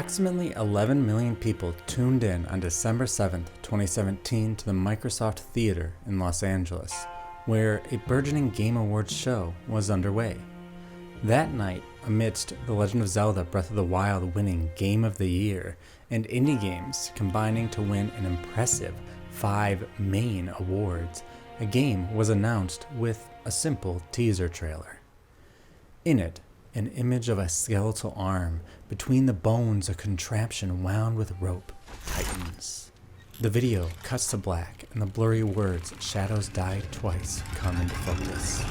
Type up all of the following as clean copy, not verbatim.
Approximately 11 million people tuned in on December 7th, 2017 to the Microsoft Theater in Los Angeles, where a burgeoning Game Awards show was underway. That night, amidst The Legend of Zelda Breath of the Wild winning Game of the Year and indie games combining to win an impressive 5 main awards, a game was announced with a simple teaser trailer. In it, an image of a skeletal arm, between the bones a contraption wound with rope, tightens. The video cuts to black and the blurry words "Shadows Die Twice" come into focus,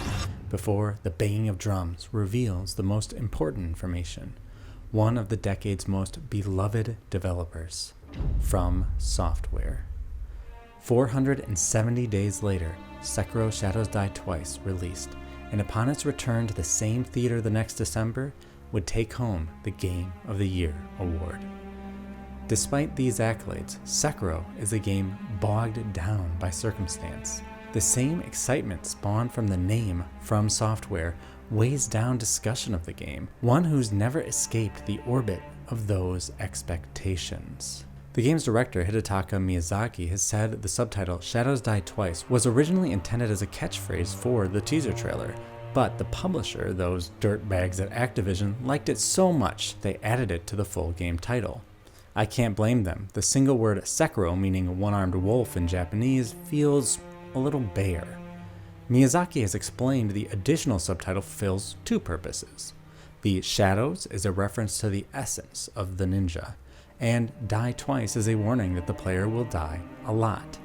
before the banging of drums reveals the most important information: one of the decade's most beloved developers, From Software. 470 days later, Sekiro Shadows Die Twice released, and upon its return to the same theater the next December, would take home the Game of the Year award. Despite these accolades, Sekiro is a game bogged down by circumstance. The same excitement spawned from the name From Software weighs down discussion of the game, one who's never escaped the orbit of those expectations. The game's director, Hidetaka Miyazaki, has said the subtitle "Shadows Die Twice" was originally intended as a catchphrase for the teaser trailer, but the publisher, those dirtbags at Activision, liked it so much they added it to the full game title. I can't blame them. The single word Sekiro, meaning one-armed wolf in Japanese, feels a little bare. Miyazaki has explained the additional subtitle fulfills two purposes. The shadows is a reference to the essence of the ninja, and Die Twice is a warning that the player will die a lot,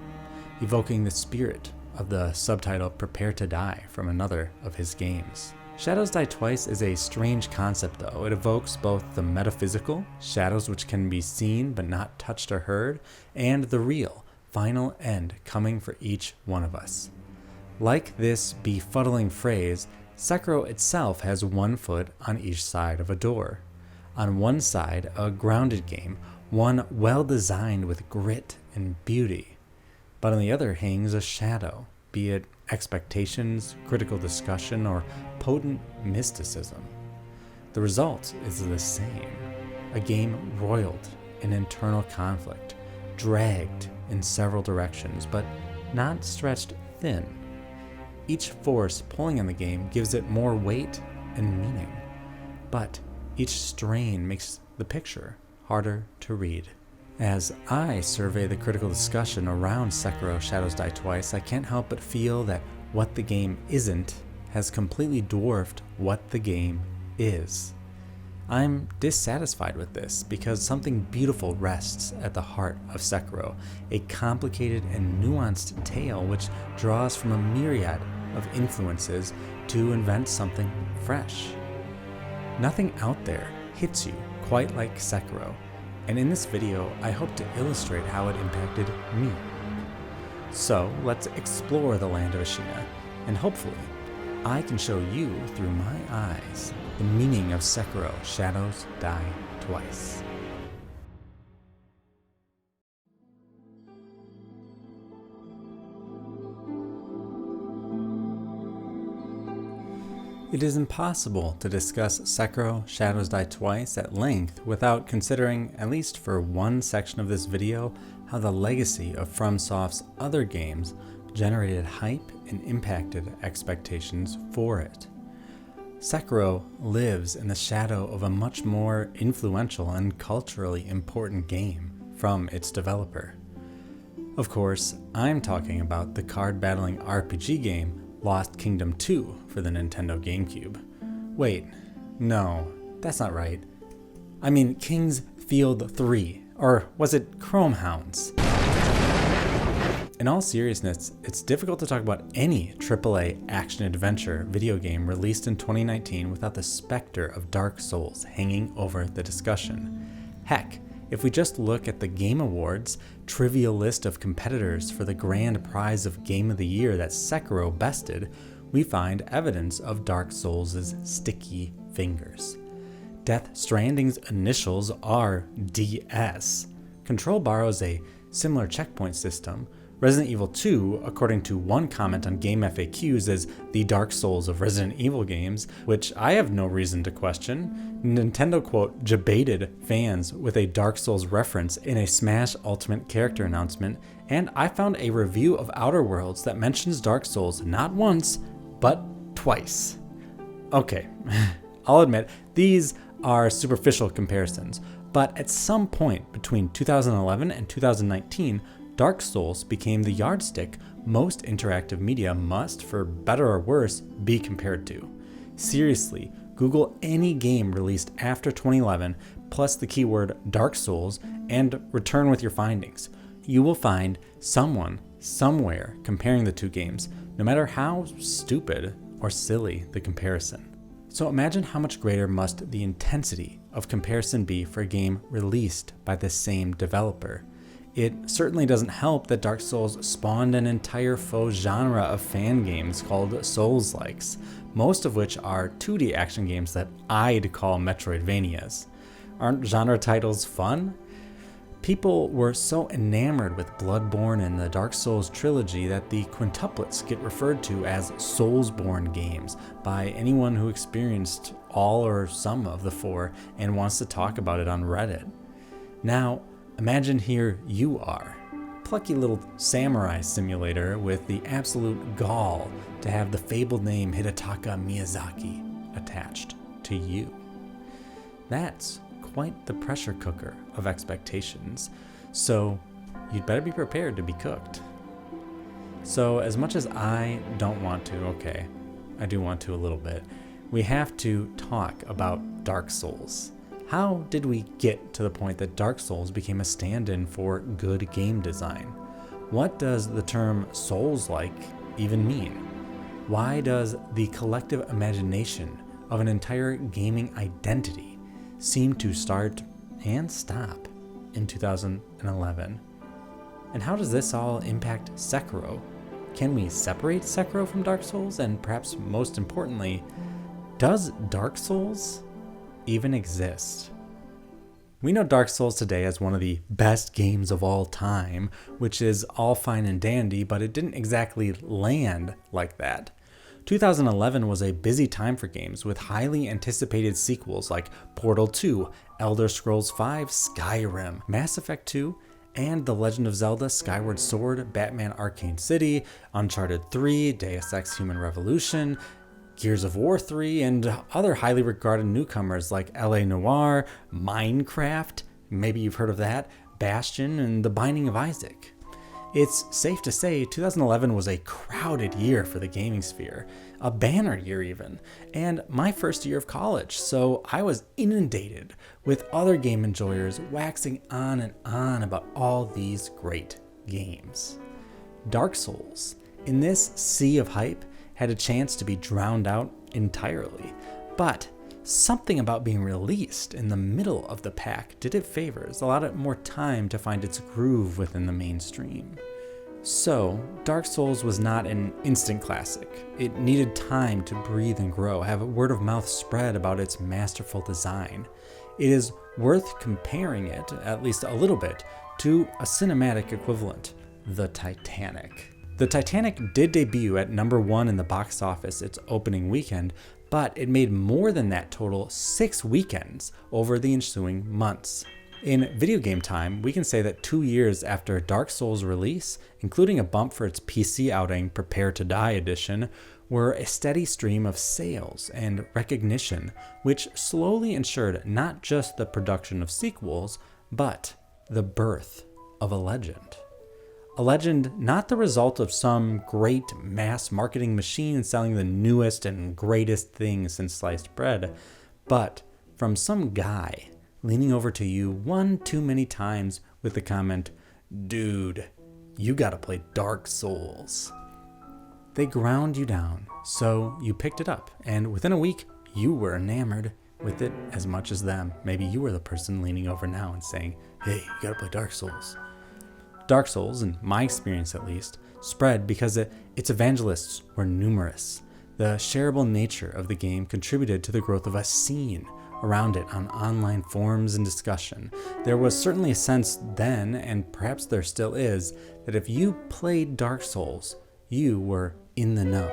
evoking the spirit of the subtitle Prepare to Die from another of his games. Shadows Die Twice is a strange concept though. It evokes both the metaphysical, shadows which can be seen but not touched or heard, and the real, final end coming for each one of us. Like this befuddling phrase, Sekiro itself has one foot on each side of a door. On one side, a grounded game, one well designed with grit and beauty. But on the other hangs a shadow, be it expectations, critical discussion, or potent mysticism. The result is the same: a game roiled in internal conflict, dragged in several directions, but not stretched thin. Each force pulling on the game gives it more weight and meaning, but each strain makes the picture harder to read. As I survey the critical discussion around Sekiro Shadows Die Twice, I can't help but feel that what the game isn't has completely dwarfed what the game is. I'm dissatisfied with this because something beautiful rests at the heart of Sekiro, a complicated and nuanced tale which draws from a myriad of influences to invent something fresh. Nothing out there hits you quite like Sekiro, and in this video I hope to illustrate how it impacted me. So let's explore the land of Ashina, and hopefully I can show you through my eyes the meaning of Sekiro Shadows Die Twice. It is impossible to discuss Sekiro Shadows Die Twice at length without considering, at least for one section of this video, how the legacy of FromSoft's other games generated hype and impacted expectations for it. Sekiro lives in the shadow of a much more influential and culturally important game from its developer. Of course, I'm talking about the card-battling RPG game Lost Kingdom 2 for the Nintendo GameCube. Wait, no, that's not right. I mean King's Field 3, or was it Chrome Hounds? In all seriousness, it's difficult to talk about any AAA action-adventure video game released in 2019 without the specter of Dark Souls hanging over the discussion. Heck, if we just look at the Game Awards' trivial list of competitors for the grand prize of Game of the Year that Sekiro bested, we find evidence of Dark Souls' sticky fingers. Death Stranding's initials are DS. Control borrows a similar checkpoint system, Resident Evil 2, according to one comment on Game FAQs, is the Dark Souls of Resident Evil games, which I have no reason to question. Nintendo, quote, jebaited fans with a Dark Souls reference in a Smash Ultimate character announcement, and I found a review of Outer Worlds that mentions Dark Souls not once, but twice. Okay, I'll admit, these are superficial comparisons, but at some point between 2011 and 2019, Dark Souls became the yardstick most interactive media must, for better or worse, be compared to. Seriously, Google any game released after 2011, plus the keyword Dark Souls, and return with your findings. You will find someone, somewhere, comparing the two games, no matter how stupid or silly the comparison. So imagine how much greater must the intensity of comparison be for a game released by the same developer. It certainly doesn't help that Dark Souls spawned an entire faux genre of fan games called Souls-likes, most of which are 2D action games that I'd call Metroidvanias. Aren't genre titles fun? People were so enamored with Bloodborne and the Dark Souls trilogy that the quintuplets get referred to as Soulsborne games by anyone who experienced all or some of the four and wants to talk about it on Reddit. Now, imagine here you are, plucky little samurai simulator with the absolute gall to have the fabled name Hidetaka Miyazaki attached to you. That's quite the pressure cooker of expectations, so you'd better be prepared to be cooked. So as much as I don't want to, okay, I do want to a little bit, we have to talk about Dark Souls. How did we get to the point that Dark Souls became a stand-in for good game design? What does the term Souls-like even mean? Why does the collective imagination of an entire gaming identity seem to start and stop in 2011? And how does this all impact Sekiro? Can we separate Sekiro from Dark Souls? And perhaps most importantly, does Dark Souls even exist? We know Dark Souls today as one of the best games of all time, which is all fine and dandy, but it didn't exactly land like that. 2011 was a busy time for games with highly anticipated sequels like Portal 2, Elder Scrolls V, Skyrim, Mass Effect 2, and The Legend of Zelda Skyward Sword, Batman Arcane City, Uncharted 3, Deus Ex Human Revolution, Gears of War 3, and other highly regarded newcomers like LA Noire, Minecraft, maybe you've heard of that, Bastion, and The Binding of Isaac. It's safe to say 2011 was a crowded year for the gaming sphere, a banner year even, and my first year of college, so I was inundated with other game enjoyers waxing on and on about all these great games. Dark Souls, in this sea of hype, had a chance to be drowned out entirely, but something about being released in the middle of the pack did it favors, allowed it more time to find its groove within the mainstream. So, Dark Souls was not an instant classic. It needed time to breathe and grow, have word of mouth spread about its masterful design. It is worth comparing it, at least a little bit, to a cinematic equivalent, the Titanic. The Titanic did debut at number 1 in the box office its opening weekend, but it made more than that total 6 weekends over the ensuing months. In video game time, we can say that 2 years after Dark Souls' release, including a bump for its PC outing Prepare to Die edition, were a steady stream of sales and recognition, which slowly ensured not just the production of sequels, but the birth of a legend. A legend not the result of some great mass marketing machine selling the newest and greatest thing since sliced bread, but from some guy leaning over to you one too many times with the comment, "Dude, you gotta play Dark Souls." They ground you down, so you picked it up, and within a week, you were enamored with it as much as them. Maybe you were the person leaning over now and saying, "Hey, you gotta play Dark Souls." Dark Souls, in my experience at least, spread because its evangelists were numerous. The shareable nature of the game contributed to the growth of a scene around it on online forums and discussion. There was certainly a sense then, and perhaps there still is, that if you played Dark Souls, you were in the know.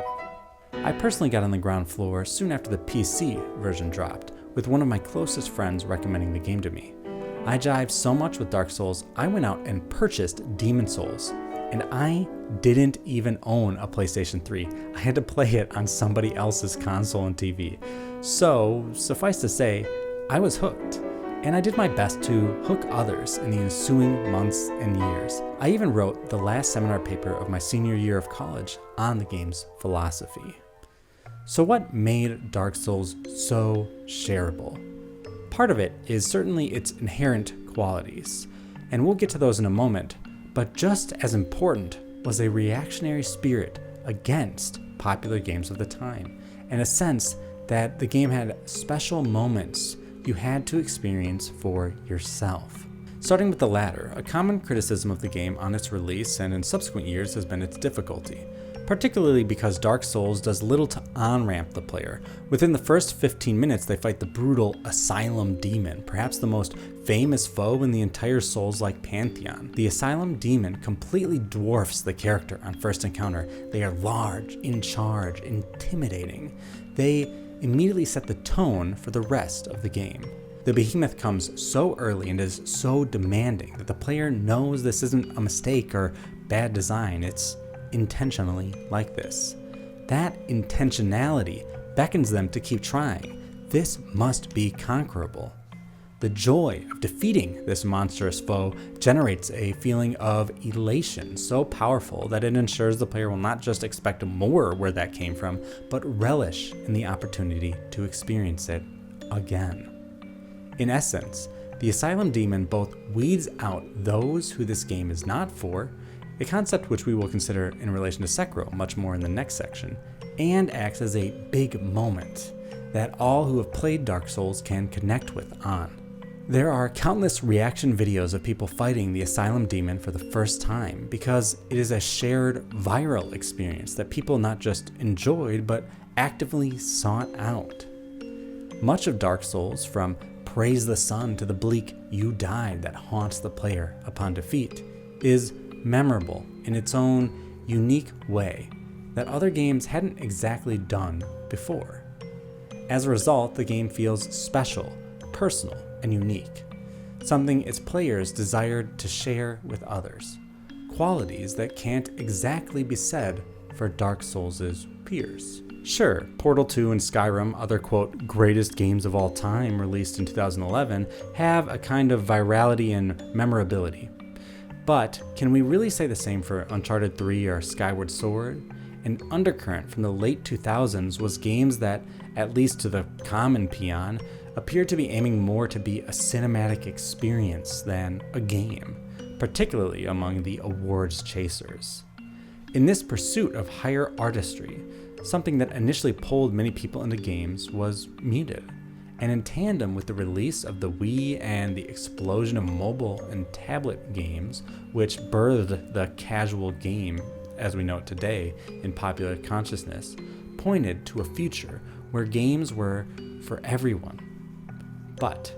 I personally got on the ground floor soon after the PC version dropped, with one of my closest friends recommending the game to me. I jived so much with Dark Souls, I went out and purchased Demon Souls, and I didn't even own a PlayStation 3. I had to play it on somebody else's console and TV. So, suffice to say, I was hooked, and I did my best to hook others in the ensuing months and years. I even wrote the last seminar paper of my senior year of college on the game's philosophy. So what made Dark Souls so shareable? Part of it is certainly its inherent qualities, and we'll get to those in a moment, but just as important was a reactionary spirit against popular games of the time, and a sense that the game had special moments you had to experience for yourself. Starting with the latter, a common criticism of the game on its release and in subsequent years has been its difficulty, particularly because Dark Souls does little to on-ramp the player. Within the first 15 minutes, they fight the brutal Asylum Demon, perhaps the most famous foe in the entire Souls-like pantheon. The Asylum Demon completely dwarfs the character on first encounter. They are large, in charge, intimidating. They immediately set the tone for the rest of the game. The behemoth comes so early and is so demanding that the player knows this isn't a mistake or bad design, it's intentionally like this. That intentionality beckons them to keep trying. This must be conquerable. The joy of defeating this monstrous foe generates a feeling of elation so powerful that it ensures the player will not just expect more where that came from, but relish in the opportunity to experience it again. In essence, the Asylum Demon both weeds out those who this game is not for, a concept which we will consider in relation to Sekiro much more in the next section, and acts as a big moment that all who have played Dark Souls can connect with on. There are countless reaction videos of people fighting the Asylum Demon for the first time because it is a shared viral experience that people not just enjoyed but actively sought out. Much of Dark Souls, from praise the sun to the bleak you died that haunts the player upon defeat, is memorable in its own unique way that other games hadn't exactly done before. As a result, the game feels special, personal, and unique, something its players desired to share with others, qualities that can't exactly be said for Dark Souls' peers. Sure, Portal 2 and Skyrim, other quote greatest games of all time released in 2011, have a kind of virality and memorability. But can we really say the same for Uncharted 3 or Skyward Sword? An undercurrent from the late 2000s was games that, at least to the common peon, appeared to be aiming more to be a cinematic experience than a game, particularly among the awards chasers. In this pursuit of higher artistry, something that initially pulled many people into games was muted. And in tandem with the release of the Wii and the explosion of mobile and tablet games, which birthed the casual game as we know it today in popular consciousness, pointed to a future where games were for everyone. But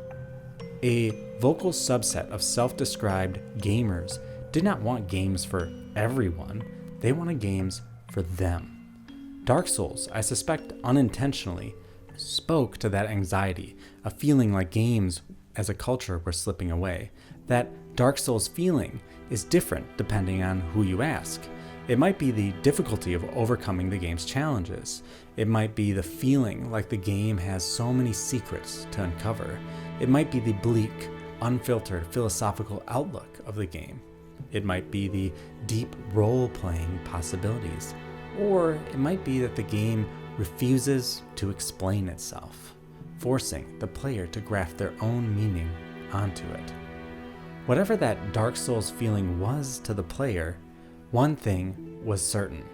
a vocal subset of self-described gamers did not want games for everyone, they wanted games for them. Dark Souls, I suspect unintentionally, spoke to that anxiety, a feeling like games as a culture were slipping away. That Dark Souls feeling is different depending on who you ask. It might be the difficulty of overcoming the game's challenges. It might be the feeling like the game has so many secrets to uncover. It might be the bleak, unfiltered philosophical outlook of the game. It might be the deep role-playing possibilities. Or it might be that the game refuses to explain itself, forcing the player to graft their own meaning onto it. Whatever that Dark Souls feeling was to the player, one thing was certain: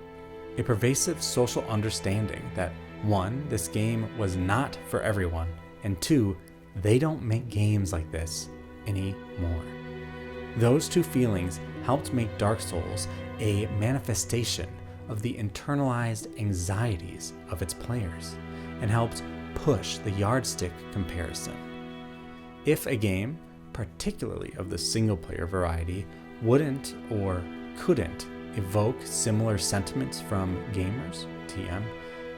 a pervasive social understanding that 1, this game was not for everyone, and 2, they don't make games like this anymore. Those two feelings helped make Dark Souls a manifestation of the internalized anxieties of its players, and helped push the yardstick comparison. If a game, particularly of the single-player variety, wouldn't or couldn't evoke similar sentiments from gamers, TM,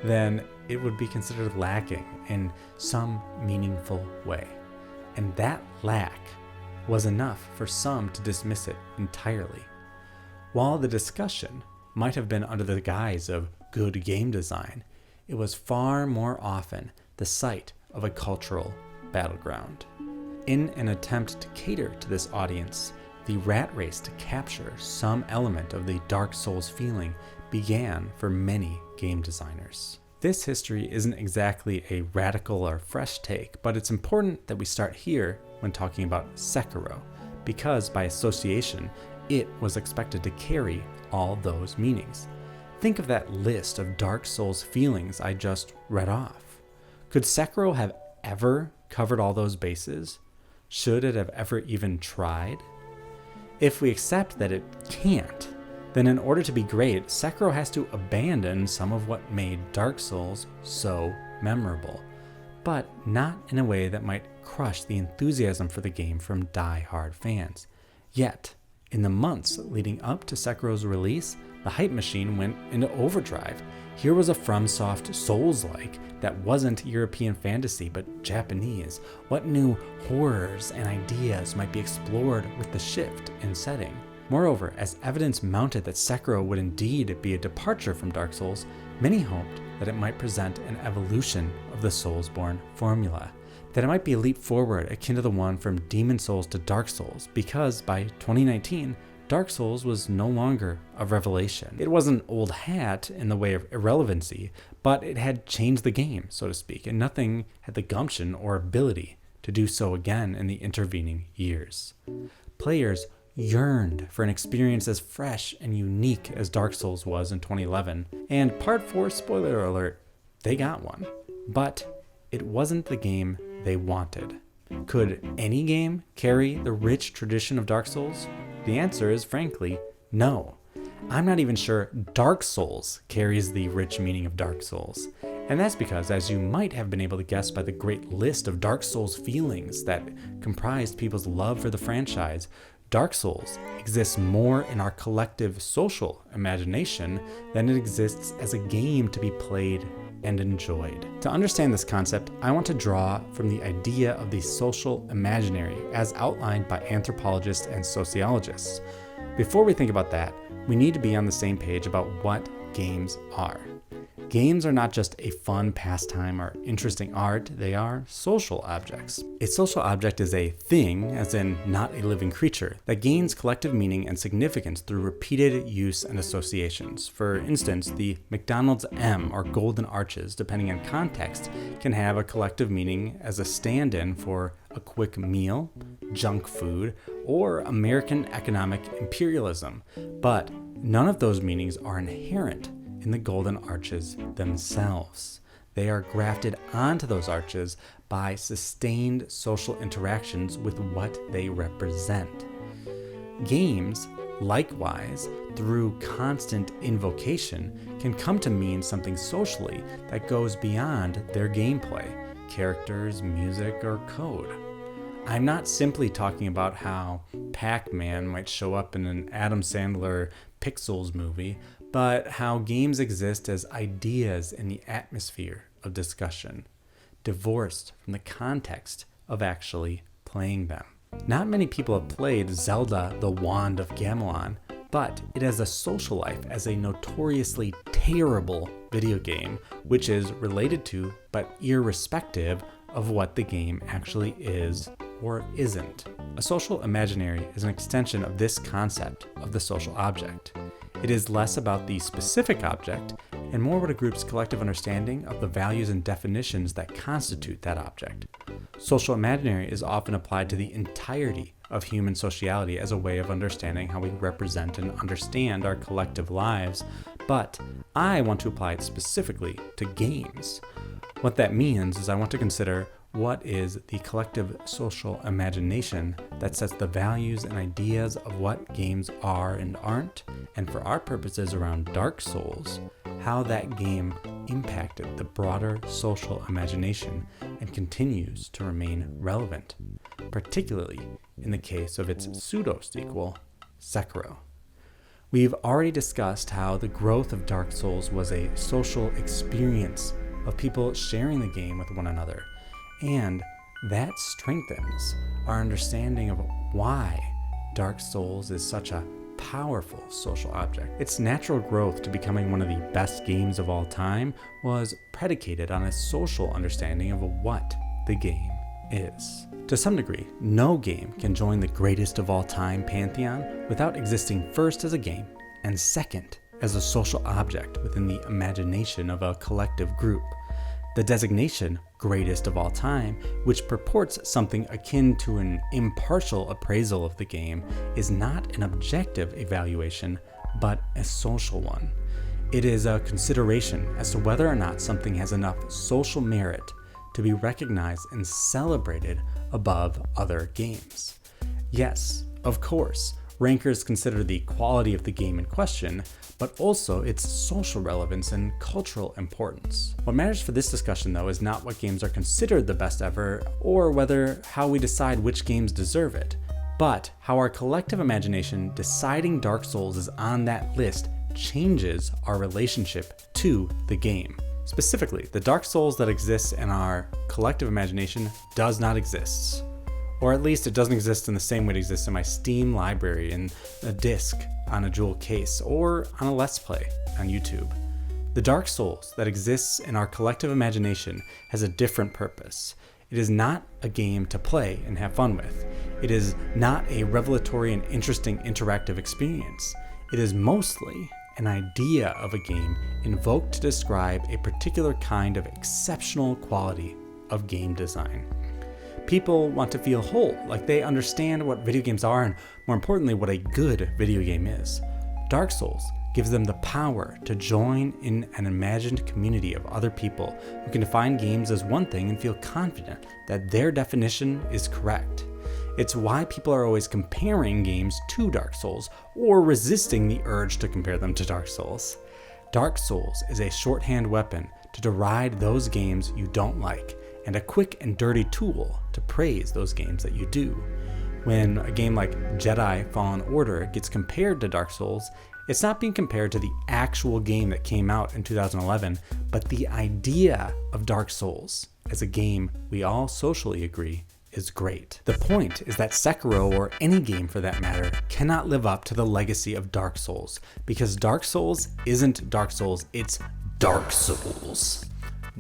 then it would be considered lacking in some meaningful way. And that lack was enough for some to dismiss it entirely. While the discussion might have been under the guise of good game design, it was far more often the site of a cultural battleground. In an attempt to cater to this audience, the rat race to capture some element of the Dark Souls feeling began for many game designers. This history isn't exactly a radical or fresh take, but it's important that we start here when talking about Sekiro, because by association, it was expected to carry all those meanings. Think of that list of Dark Souls feelings I just read off. Could Sekiro have ever covered all those bases? Should it have ever even tried? If we accept that it can't, then in order to be great, Sekiro has to abandon some of what made Dark Souls so memorable, but not in a way that might crush the enthusiasm for the game from die-hard fans. Yet, in the months leading up to Sekiro's release, the hype machine went into overdrive. Here was a FromSoft Souls-like that wasn't European fantasy but Japanese. What new horrors and ideas might be explored with the shift in setting? Moreover, as evidence mounted that Sekiro would indeed be a departure from Dark Souls, many hoped that it might present an evolution of the Soulsborne formula, that it might be a leap forward akin to the one from Demon Souls to Dark Souls, because by 2019, Dark Souls was no longer a revelation. It wasn't old hat in the way of irrelevancy, but it had changed the game, so to speak, and nothing had the gumption or ability to do so again in the intervening years. Players yearned for an experience as fresh and unique as Dark Souls was in 2011, and Part 4, spoiler alert, they got one. But it wasn't the game they wanted. Could any game carry the rich tradition of Dark Souls? The answer is, frankly, no. I'm not even sure Dark Souls carries the rich meaning of Dark Souls. And that's because, as you might have been able to guess by the great list of Dark Souls feelings that comprised people's love for the franchise, Dark Souls exists more in our collective social imagination than it exists as a game to be played and enjoyed. To understand this concept, I want to draw from the idea of the social imaginary as outlined by anthropologists and sociologists. Before we think about that, we need to be on the same page about what games are. Games are not just a fun pastime or interesting art, they are social objects. A social object is a thing, as in not a living creature, that gains collective meaning and significance through repeated use and associations. For instance, the McDonald's M or golden arches, depending on context, can have a collective meaning as a stand-in for a quick meal, junk food, or American economic imperialism. But none of those meanings are inherent in the golden arches themselves. They are grafted onto those arches by sustained social interactions with what they represent. Games, likewise, through constant invocation, can come to mean something socially that goes beyond their gameplay, characters, music, or code. I'm not simply talking about how Pac-Man might show up in an Adam Sandler Pixels movie, but how games exist as ideas in the atmosphere of discussion, divorced from the context of actually playing them. Not many people have played Zelda: The Wand of Gamelon, but it has a social life as a notoriously terrible video game, which is related to, but irrespective of what the game actually is or isn't. A social imaginary is an extension of this concept of the social object. It is less about the specific object and more about a group's collective understanding of the values and definitions that constitute that object. Social imaginary is often applied to the entirety of human sociality as a way of understanding how we represent and understand our collective lives, but I want to apply it specifically to games. What that means is I want to consider what is the collective social imagination that sets the values and ideas of what games are and aren't, and for our purposes around Dark Souls, how that game impacted the broader social imagination and continues to remain relevant, particularly in the case of its pseudo-sequel, Sekiro. We've already discussed how the growth of Dark Souls was a social experience of people sharing the game with one another, and that strengthens our understanding of why Dark Souls is such a powerful social object. Its natural growth to becoming one of the best games of all time was predicated on a social understanding of what the game is. To some degree, no game can join the greatest of all time pantheon without existing first as a game and second as a social object within the imagination of a collective group. The designation greatest of all time, which purports something akin to an impartial appraisal of the game, is not an objective evaluation, but a social one. It is a consideration as to whether or not something has enough social merit to be recognized and celebrated above other games. Yes, of course, rankers consider the quality of the game in question, but also its social relevance and cultural importance. What matters for this discussion, though, is not what games are considered the best ever, or how we decide which games deserve it, but how our collective imagination deciding Dark Souls is on that list changes our relationship to the game. Specifically, the Dark Souls that exists in our collective imagination does not exist. Or at least it doesn't exist in the same way it exists in my Steam library, in a disc, on a jewel case, or on a Let's Play on YouTube. The Dark Souls that exists in our collective imagination has a different purpose. It is not a game to play and have fun with. It is not a revelatory and interesting interactive experience. It is mostly an idea of a game invoked to describe a particular kind of exceptional quality of game design. People want to feel whole, like they understand what video games are and, more importantly, what a good video game is. Dark Souls gives them the power to join in an imagined community of other people who can define games as one thing and feel confident that their definition is correct. It's why people are always comparing games to Dark Souls, or resisting the urge to compare them to Dark Souls. Dark Souls is a shorthand weapon to deride those games you don't like, and a quick and dirty tool to praise those games that you do. When a game like Jedi Fallen Order gets compared to Dark Souls, it's not being compared to the actual game that came out in 2011, but the idea of Dark Souls as a game we all socially agree is great. The point is that Sekiro, or any game for that matter, cannot live up to the legacy of Dark Souls, because Dark Souls isn't Dark Souls, it's Dark Souls.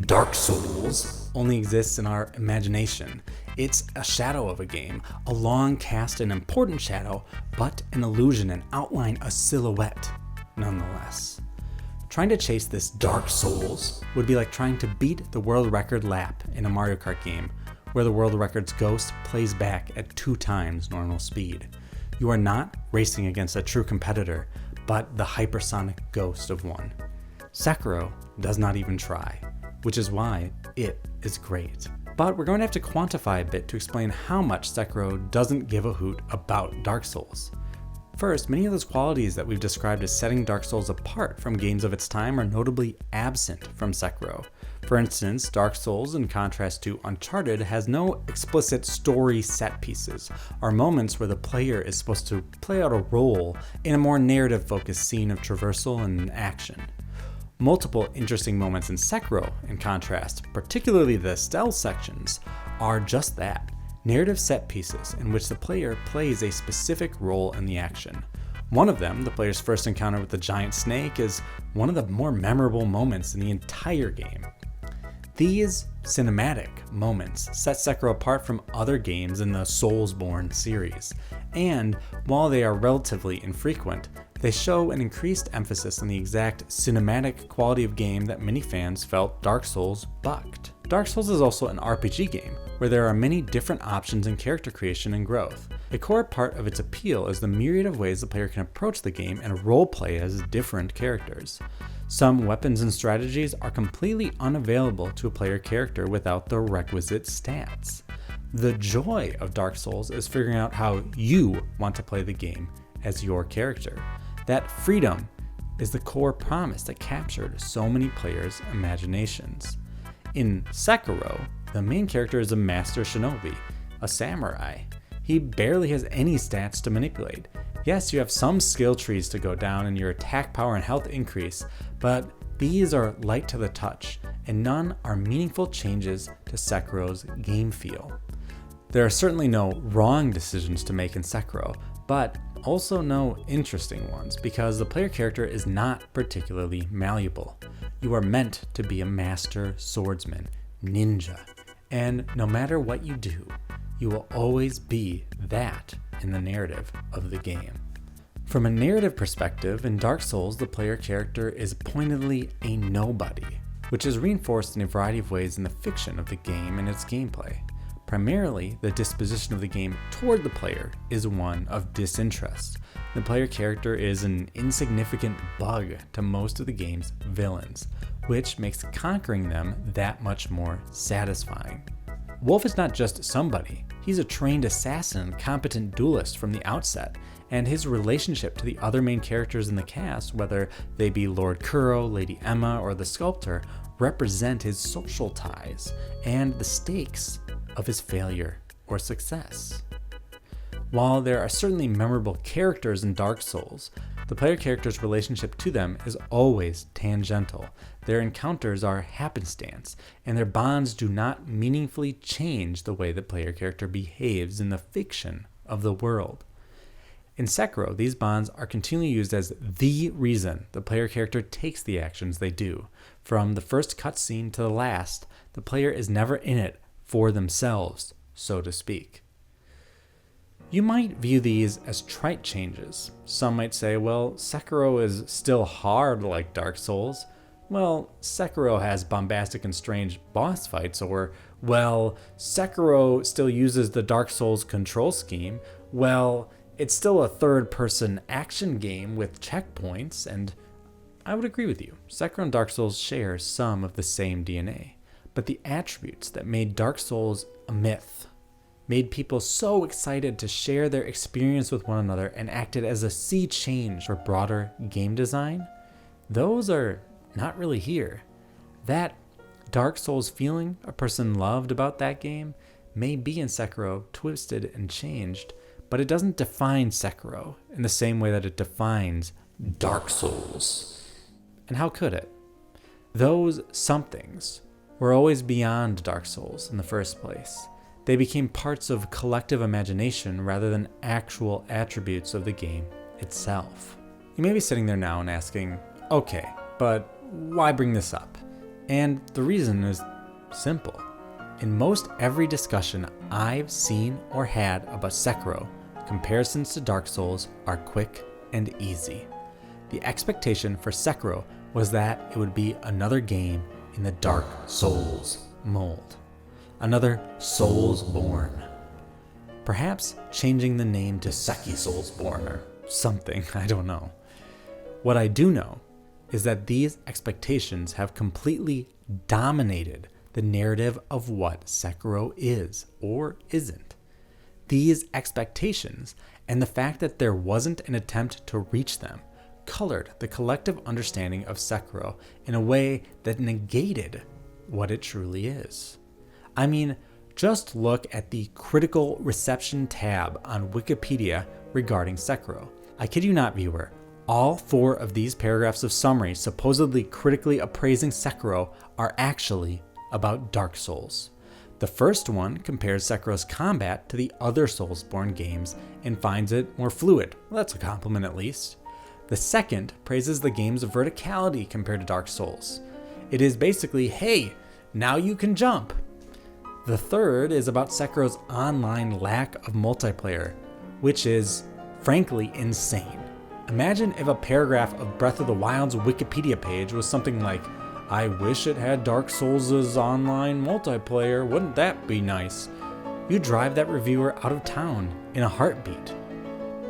Dark Souls only exists in our imagination. It's a shadow of a game, a long cast and important shadow, but an illusion, an outline, a silhouette, nonetheless. Trying to chase this Dark Souls would be like trying to beat the world record lap in a Mario Kart game, where the world record's ghost plays back at 2 times normal speed. You are not racing against a true competitor, but the hypersonic ghost of one. Sekiro does not even try, which is why it is great. But we're going to have to quantify a bit to explain how much Sekiro doesn't give a hoot about Dark Souls. First, many of those qualities that we've described as setting Dark Souls apart from games of its time are notably absent from Sekiro. For instance, Dark Souls, in contrast to Uncharted, has no explicit story set pieces, or moments where the player is supposed to play out a role in a more narrative-focused scene of traversal and action. Multiple interesting moments in Sekiro, in contrast, particularly the stealth sections, are just that, narrative set pieces in which the player plays a specific role in the action. One of them, the player's first encounter with the giant snake, is one of the more memorable moments in the entire game. These cinematic moments set Sekiro apart from other games in the Soulsborne series, and while they are relatively infrequent, they show an increased emphasis on the exact cinematic quality of game that many fans felt Dark Souls bucked. Dark Souls is also an RPG game, where there are many different options in character creation and growth. A core part of its appeal is the myriad of ways the player can approach the game and roleplay as different characters. Some weapons and strategies are completely unavailable to a player character without the requisite stats. The joy of Dark Souls is figuring out how you want to play the game as your character. That freedom is the core promise that captured so many players' imaginations. In Sekiro, the main character is a master shinobi, a samurai. He barely has any stats to manipulate. Yes, you have some skill trees to go down and your attack power and health increase, but these are light to the touch, and none are meaningful changes to Sekiro's game feel. There are certainly no wrong decisions to make in Sekiro, but also no interesting ones, because the player character is not particularly malleable. You are meant to be a master swordsman, ninja, and no matter what you do, you will always be that in the narrative of the game. From a narrative perspective, in Dark Souls, the player character is pointedly a nobody, which is reinforced in a variety of ways in the fiction of the game and its gameplay. Primarily, the disposition of the game toward the player is one of disinterest. The player character is an insignificant bug to most of the game's villains, which makes conquering them that much more satisfying. Wolf is not just somebody, he's a trained assassin and competent duelist from the outset, and his relationship to the other main characters in the cast, whether they be Lord Kuro, Lady Emma, or the Sculptor, represent his social ties and the stakes of his failure or success. While there are certainly memorable characters in Dark Souls, the player character's relationship to them is always tangential. Their encounters are happenstance, and their bonds do not meaningfully change the way the player character behaves in the fiction of the world. In Sekiro, these bonds are continually used as the reason the player character takes the actions they do. From the first cutscene to the last, the player is never in it for themselves, so to speak. You might view these as trite changes. Some might say, well, Sekiro is still hard like Dark Souls. Well, Sekiro has bombastic and strange boss fights, or, well, Sekiro still uses the Dark Souls control scheme. Well, it's still a third-person action game with checkpoints, and I would agree with you. Sekiro and Dark Souls share some of the same DNA, but the attributes that made Dark Souls a myth, made people so excited to share their experience with one another and acted as a sea change for broader game design, those are not really here. That Dark Souls feeling a person loved about that game may be in Sekiro twisted and changed, but it doesn't define Sekiro in the same way that it defines Dark Souls. And how could it? Those somethings were always beyond Dark Souls in the first place. They became parts of collective imagination rather than actual attributes of the game itself. You may be sitting there now and asking, okay, but why bring this up? And the reason is simple. In most every discussion I've seen or had about Sekiro, comparisons to Dark Souls are quick and easy. The expectation for Sekiro was that it would be another game in the Dark Souls mold. Another Soulsborne. Perhaps changing the name to Seki Soulsborne or something, I don't know. What I do know is that these expectations have completely dominated the narrative of what Sekiro is or isn't. These expectations and the fact that there wasn't an attempt to reach them colored the collective understanding of Sekiro in a way that negated what it truly is. I mean, just look at the critical reception tab on Wikipedia regarding Sekiro. I kid you not, viewer, all 4 of these paragraphs of summary supposedly critically appraising Sekiro are actually about Dark Souls. The first one compares Sekiro's combat to the other Soulsborne games and finds it more fluid. Well, that's a compliment at least. The second praises the game's verticality compared to Dark Souls. It is basically, hey, now you can jump. The third is about Sekiro's online lack of multiplayer, which is, frankly, insane. Imagine if a paragraph of Breath of the Wild's Wikipedia page was something like, I wish it had Dark Souls' online multiplayer, wouldn't that be nice? You'd drive that reviewer out of town in a heartbeat.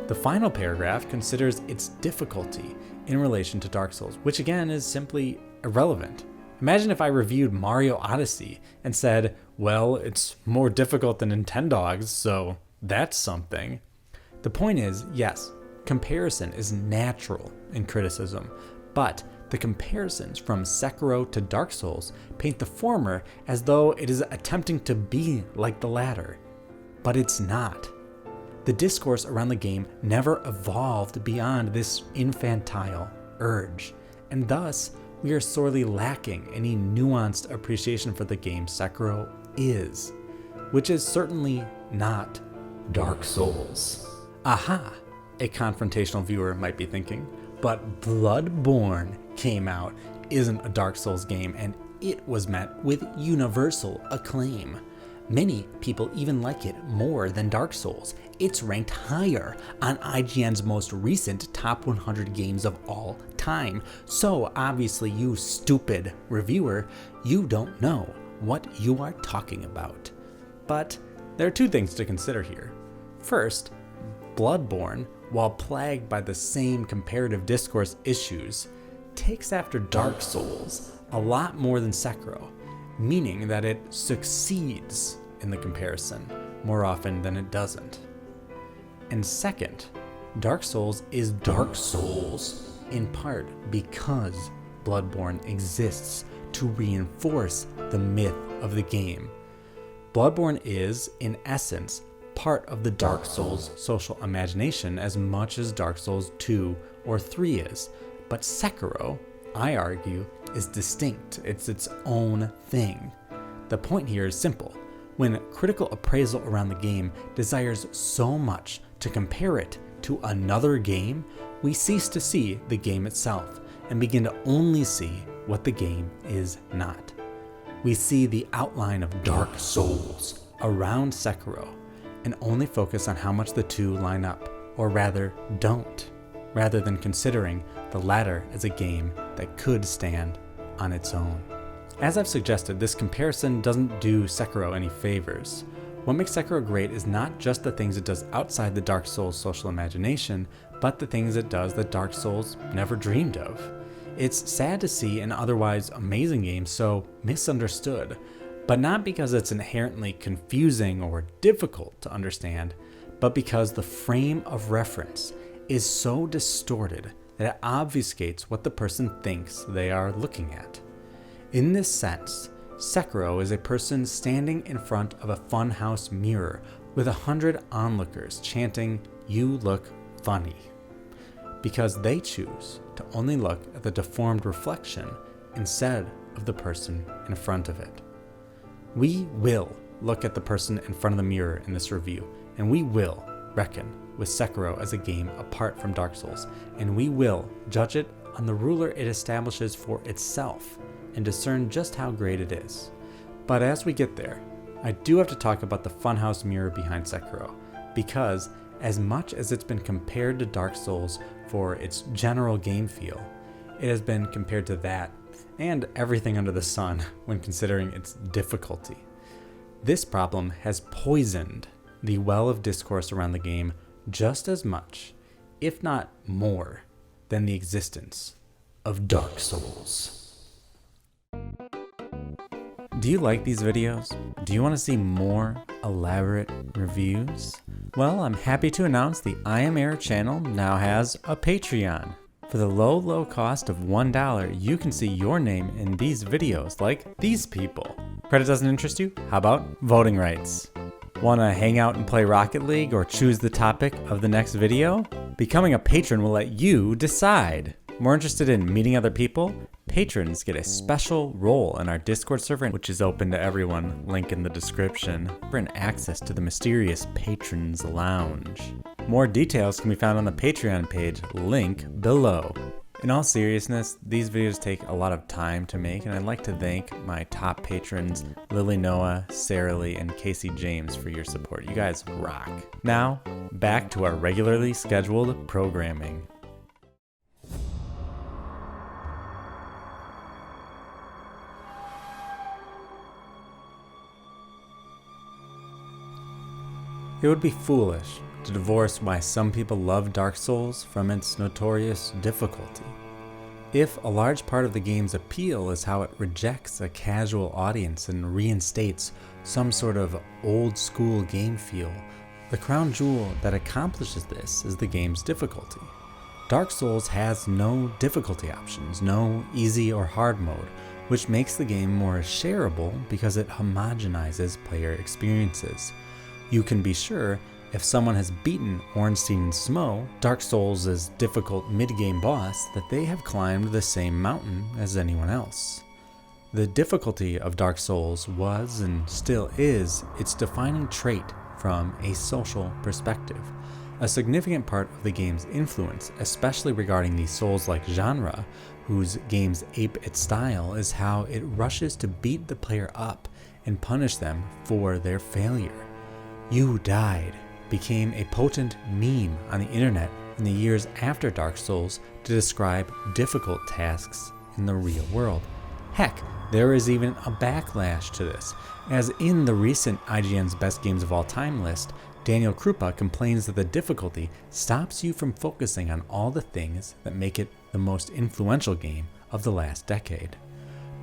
The final paragraph considers its difficulty in relation to Dark Souls, which again is simply irrelevant. Imagine if I reviewed Mario Odyssey and said, well, it's more difficult than Nintendogs, so that's something. The point is, yes, comparison is natural in criticism, but the comparisons from Sekiro to Dark Souls paint the former as though it is attempting to be like the latter, but it's not. The discourse around the game never evolved beyond this infantile urge, and thus we are sorely lacking any nuanced appreciation for the game Sekiro is, which is certainly not Dark Souls. Aha, a confrontational viewer might be thinking, but Bloodborne came out, isn't a Dark Souls game, and it was met with universal acclaim. Many people even like it more than Dark Souls. It's ranked higher on IGN's most recent top 100 games of all time. So obviously, you stupid reviewer, you don't know what you are talking about. But there are two things to consider here. First, Bloodborne, while plagued by the same comparative discourse issues, takes after Dark Souls a lot more than Sekiro, meaning that it succeeds in the comparison more often than it doesn't. And second, Dark Souls is Dark Souls in part because Bloodborne exists to reinforce the myth of the game. Bloodborne is, in essence, part of the Dark Souls social imagination as much as Dark Souls 2 or 3 is. But Sekiro, I argue, is distinct. It's its own thing. The point here is simple. When critical appraisal around the game desires so much to compare it to another game, we cease to see the game itself and begin to only see what the game is not. We see the outline of Dark Souls around Sekiro and only focus on how much the two line up, or rather don't, rather than considering the latter as a game that could stand on its own. As I've suggested, this comparison doesn't do Sekiro any favors. What makes Sekiro great is not just the things it does outside the Dark Souls social imagination, but the things it does that Dark Souls never dreamed of. It's sad to see an otherwise amazing game so misunderstood, but not because it's inherently confusing or difficult to understand, but because the frame of reference is so distorted that it obfuscates what the person thinks they are looking at. In this sense, Sekiro is a person standing in front of a funhouse mirror with 100 onlookers chanting, "You look funny," because they choose to only look at the deformed reflection instead of the person in front of it. We will look at the person in front of the mirror in this review, and we will reckon with Sekiro as a game apart from Dark Souls, and we will judge it on the ruler it establishes for itself and discern just how great it is. But as we get there, I do have to talk about the funhouse mirror behind Sekiro, because as much as it's been compared to Dark Souls for its general game feel, it has been compared to that and everything under the sun when considering its difficulty. This problem has poisoned the well of discourse around the game just as much, if not more, than the existence of Dark Souls. Do you like these videos? Do you want to see more elaborate reviews? Well, I'm happy to announce the I Am Air channel now has a Patreon. For the low cost of $1, you can see your name in these videos like these people. Credit doesn't interest you? How about voting rights? Want to hang out and play Rocket League or choose the topic of the next video? Becoming a patron will let you decide. More interested in meeting other people? Patrons get a special role in our Discord server, which is open to everyone, link in the description, for an access to the mysterious Patrons Lounge. More details can be found on the Patreon page, link below. In all seriousness, these videos take a lot of time to make, and I'd like to thank my top patrons, Lily Noah, Sarah Lee, and Casey James for your support. You guys rock. Now, back to our regularly scheduled programming. It would be foolish to divorce why some people love Dark Souls from its notorious difficulty. If a large part of the game's appeal is how it rejects a casual audience and reinstates some sort of old school game feel, the crown jewel that accomplishes this is the game's difficulty. Dark Souls has no difficulty options, no easy or hard mode, which makes the game more shareable because it homogenizes player experiences. You can be sure if someone has beaten Ornstein and Smo, Dark Souls' difficult mid-game boss, that they have climbed the same mountain as anyone else. The difficulty of Dark Souls was, and still is, its defining trait from a social perspective. A significant part of the game's influence, especially regarding the Souls-like genre, whose games ape its style, is how it rushes to beat the player up and punish them for their failure. "You died" became a potent meme on the internet in the years after Dark Souls to describe difficult tasks in the real world. Heck, there is even a backlash to this, as in the recent IGN's Best Games of All Time list, Daniel Krupa complains that the difficulty stops you from focusing on all the things that make it the most influential game of the last decade.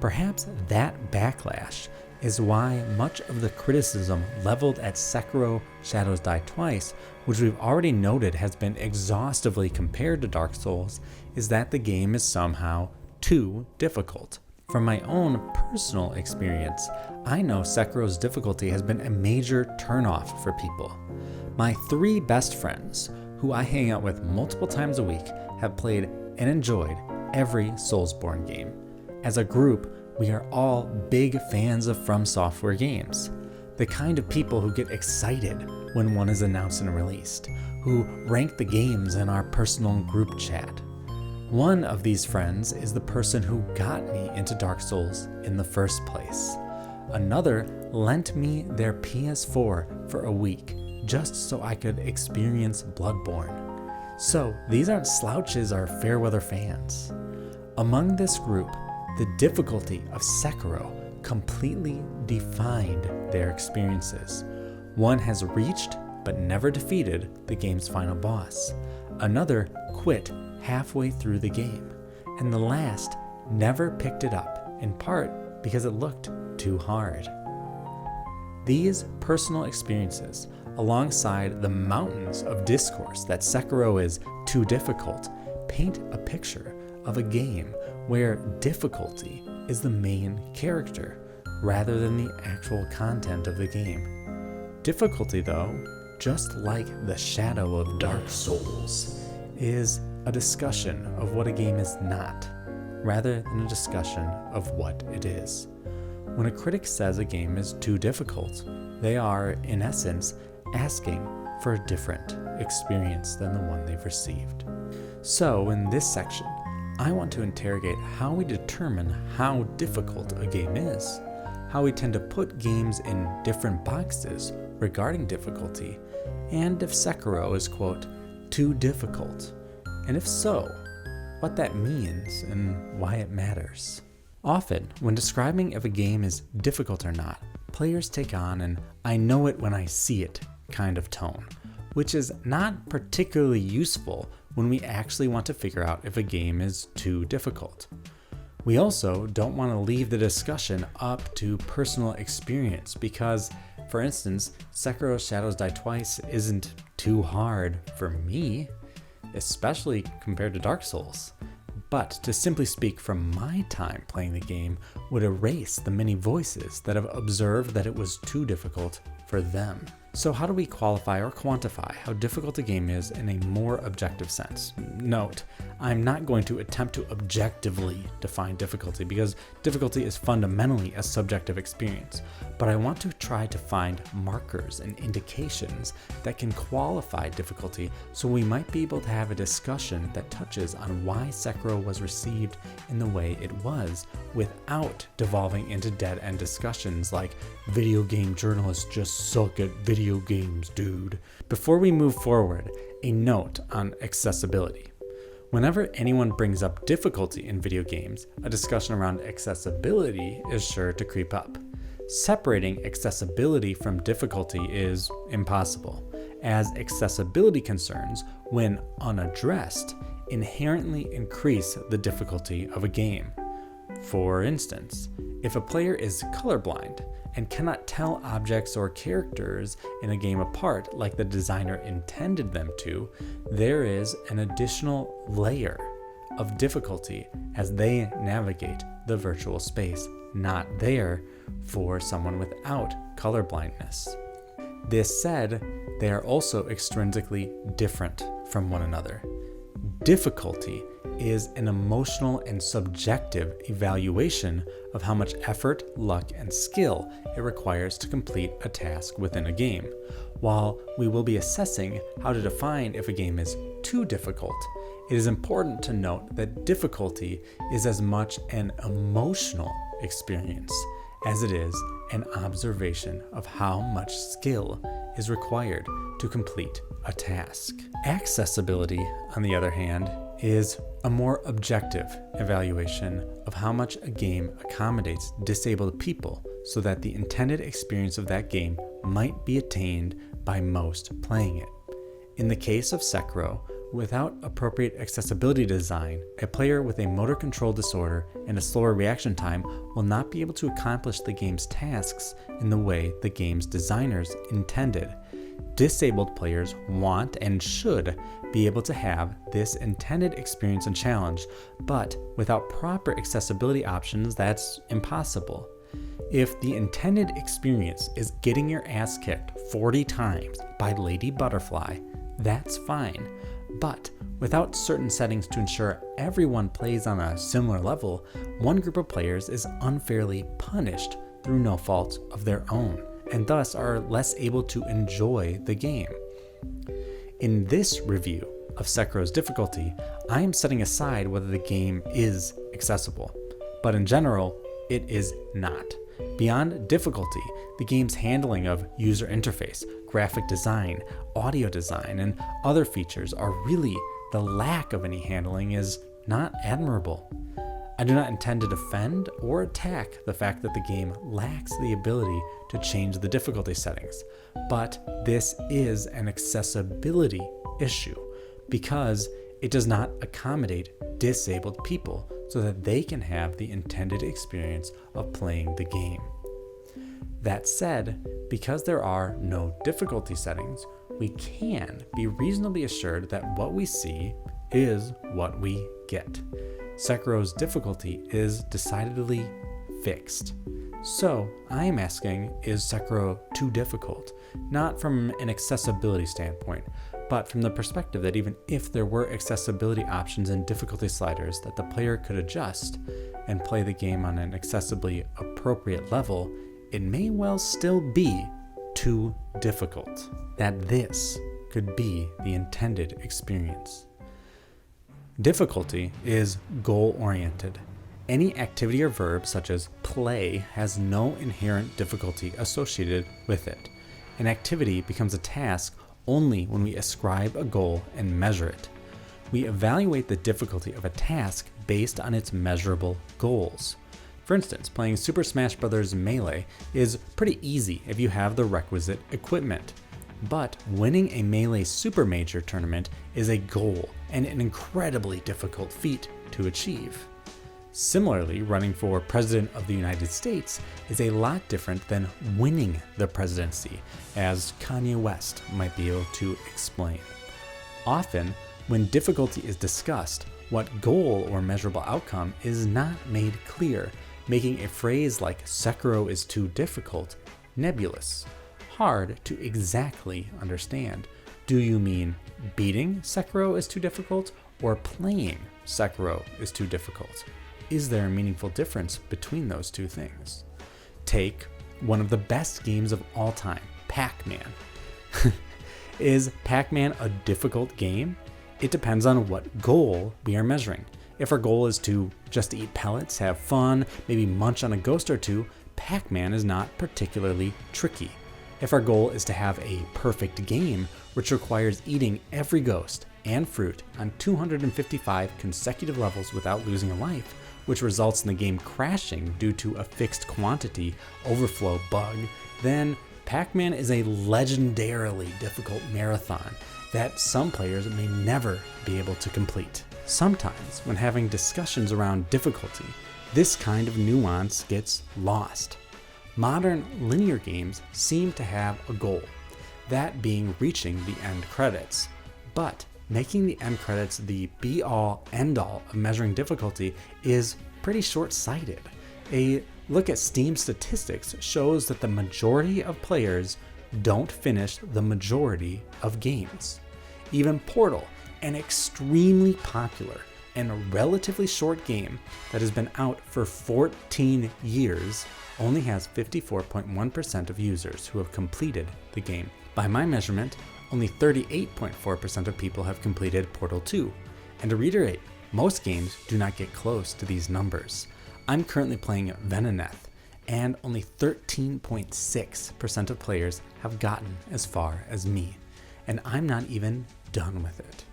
Perhaps that backlash is why much of the criticism leveled at Sekiro Shadows Die Twice, which we've already noted has been exhaustively compared to Dark Souls, is that the game is somehow too difficult. From my own personal experience, I know Sekiro's difficulty has been a major turnoff for people. My 3 best friends, who I hang out with multiple times a week, have played and enjoyed every Soulsborne game. As a group, we are all big fans of From Software games, the kind of people who get excited when one is announced and released, who rank the games in our personal group chat. One of these friends is the person who got me into Dark Souls in the first place. Another lent me their PS4 for a week just so I could experience Bloodborne. So these aren't slouches or fair-weather fans. Among this group, the difficulty of Sekiro completely defined their experiences. One has reached, but never defeated, the game's final boss. Another quit halfway through the game, and the last never picked it up, in part because it looked too hard. These personal experiences, alongside the mountains of discourse that Sekiro is too difficult, paint a picture of a game where difficulty is the main character, rather than the actual content of the game. Difficulty, though, just like the shadow of Dark Souls, is a discussion of what a game is not, rather than a discussion of what it is. When a critic says a game is too difficult, they are, in essence, asking for a different experience than the one they've received. So, in this section, I want to interrogate how we determine how difficult a game is, how we tend to put games in different boxes regarding difficulty, and if Sekiro is, quote, too difficult, and if so, what that means and why it matters. Often, when describing if a game is difficult or not, players take on an "I know it when I see it" kind of tone, which is not particularly useful when we actually want to figure out if a game is too difficult. We also don't want to leave the discussion up to personal experience because, for instance, Sekiro Shadows Die Twice isn't too hard for me, especially compared to Dark Souls. But to simply speak from my time playing the game would erase the many voices that have observed that it was too difficult for them. So how do we qualify or quantify how difficult a game is in a more objective sense? Note, I'm not going to attempt to objectively define difficulty because difficulty is fundamentally a subjective experience, but I want to try to find markers and indications that can qualify difficulty so we might be able to have a discussion that touches on why Sekiro was received in the way it was without devolving into dead-end discussions like video game journalists just suck at video games, dude. Before we move forward, a note on accessibility. Whenever anyone brings up difficulty in video games, a discussion around accessibility is sure to creep up. Separating accessibility from difficulty is impossible, as accessibility concerns, when unaddressed, inherently increase the difficulty of a game. For instance, if a player is colorblind and cannot tell objects or characters in a game apart like the designer intended them to, there is an additional layer of difficulty as they navigate the virtual space, not there for someone without colorblindness. This said, they are also extrinsically different from one another. Difficulty is an emotional and subjective evaluation of how much effort, luck, and skill it requires to complete a task within a game, while we will be assessing how to define if a game is too difficult. It is important to note that difficulty is as much an emotional experience as it is an observation of how much skill is required to complete a task. Accessibility, on the other hand, is a more objective evaluation of how much a game accommodates disabled people so that the intended experience of that game might be attained by most playing it. In the case of Sekiro, without appropriate accessibility design, a player with a motor control disorder and a slower reaction time will not be able to accomplish the game's tasks in the way the game's designers intended. Disabled players want and should be able to have this intended experience and challenge, but without proper accessibility options, that's impossible. If the intended experience is getting your ass kicked 40 times by Lady Butterfly, that's fine. But without certain settings to ensure everyone plays on a similar level, one group of players is unfairly punished through no fault of their own, and thus are less able to enjoy the game. In this review of Sekiro's difficulty, I am setting aside whether the game is accessible, but in general, it is not. Beyond difficulty, the game's handling of user interface, graphic design, audio design, and other features are really the lack of any handling is not admirable. I do not intend to defend or attack the fact that the game lacks the ability to change the difficulty settings, but this is an accessibility issue because it does not accommodate disabled people so that they can have the intended experience of playing the game. That said, because there are no difficulty settings, we can be reasonably assured that what we see is what we get. Sekiro's difficulty is decidedly fixed. So, I am asking, is Sekiro too difficult? Not from an accessibility standpoint, but from the perspective that even if there were accessibility options and difficulty sliders that the player could adjust and play the game on an accessibly appropriate level, it may well still be too difficult. That this could be the intended experience. Difficulty is goal-oriented. Any activity or verb such as play has no inherent difficulty associated with it. An activity becomes a task only when we ascribe a goal and measure it. We evaluate the difficulty of a task based on its measurable goals. For instance, playing Super Smash Bros. Melee is pretty easy if you have the requisite equipment. But winning a Melee Super Major tournament is a goal and an incredibly difficult feat to achieve. Similarly, running for President of the United States is a lot different than winning the presidency, as Kanye West might be able to explain. Often, when difficulty is discussed, what goal or measurable outcome is not made clear, making a phrase like Sekiro is too difficult nebulous, hard to exactly understand. Do you mean beating Sekiro is too difficult or playing Sekiro is too difficult? Is there a meaningful difference between those two things? Take one of the best games of all time, Pac-Man. Is Pac-Man a difficult game? It depends on what goal we are measuring. If our goal is to just eat pellets, have fun, maybe munch on a ghost or two, Pac-Man is not particularly tricky. If our goal is to have a perfect game, which requires eating every ghost and fruit on 255 consecutive levels without losing a life, which results in the game crashing due to a fixed quantity overflow bug, then Pac-Man is a legendarily difficult marathon that some players may never be able to complete. Sometimes, when having discussions around difficulty, this kind of nuance gets lost. Modern linear games seem to have a goal, that being reaching the end credits. But making the end credits the be-all, end-all of measuring difficulty is pretty short-sighted. A look at Steam statistics shows that the majority of players don't finish the majority of games. Even Portal, an extremely popular and relatively short game that has been out for 14 years, only has 54.1% of users who have completed the game. By my measurement, only 38.4% of people have completed Portal 2. And to reiterate, most games do not get close to these numbers. I'm currently playing Venoneth, and only 13.6% of players have gotten as far as me, and I'm not even done with it.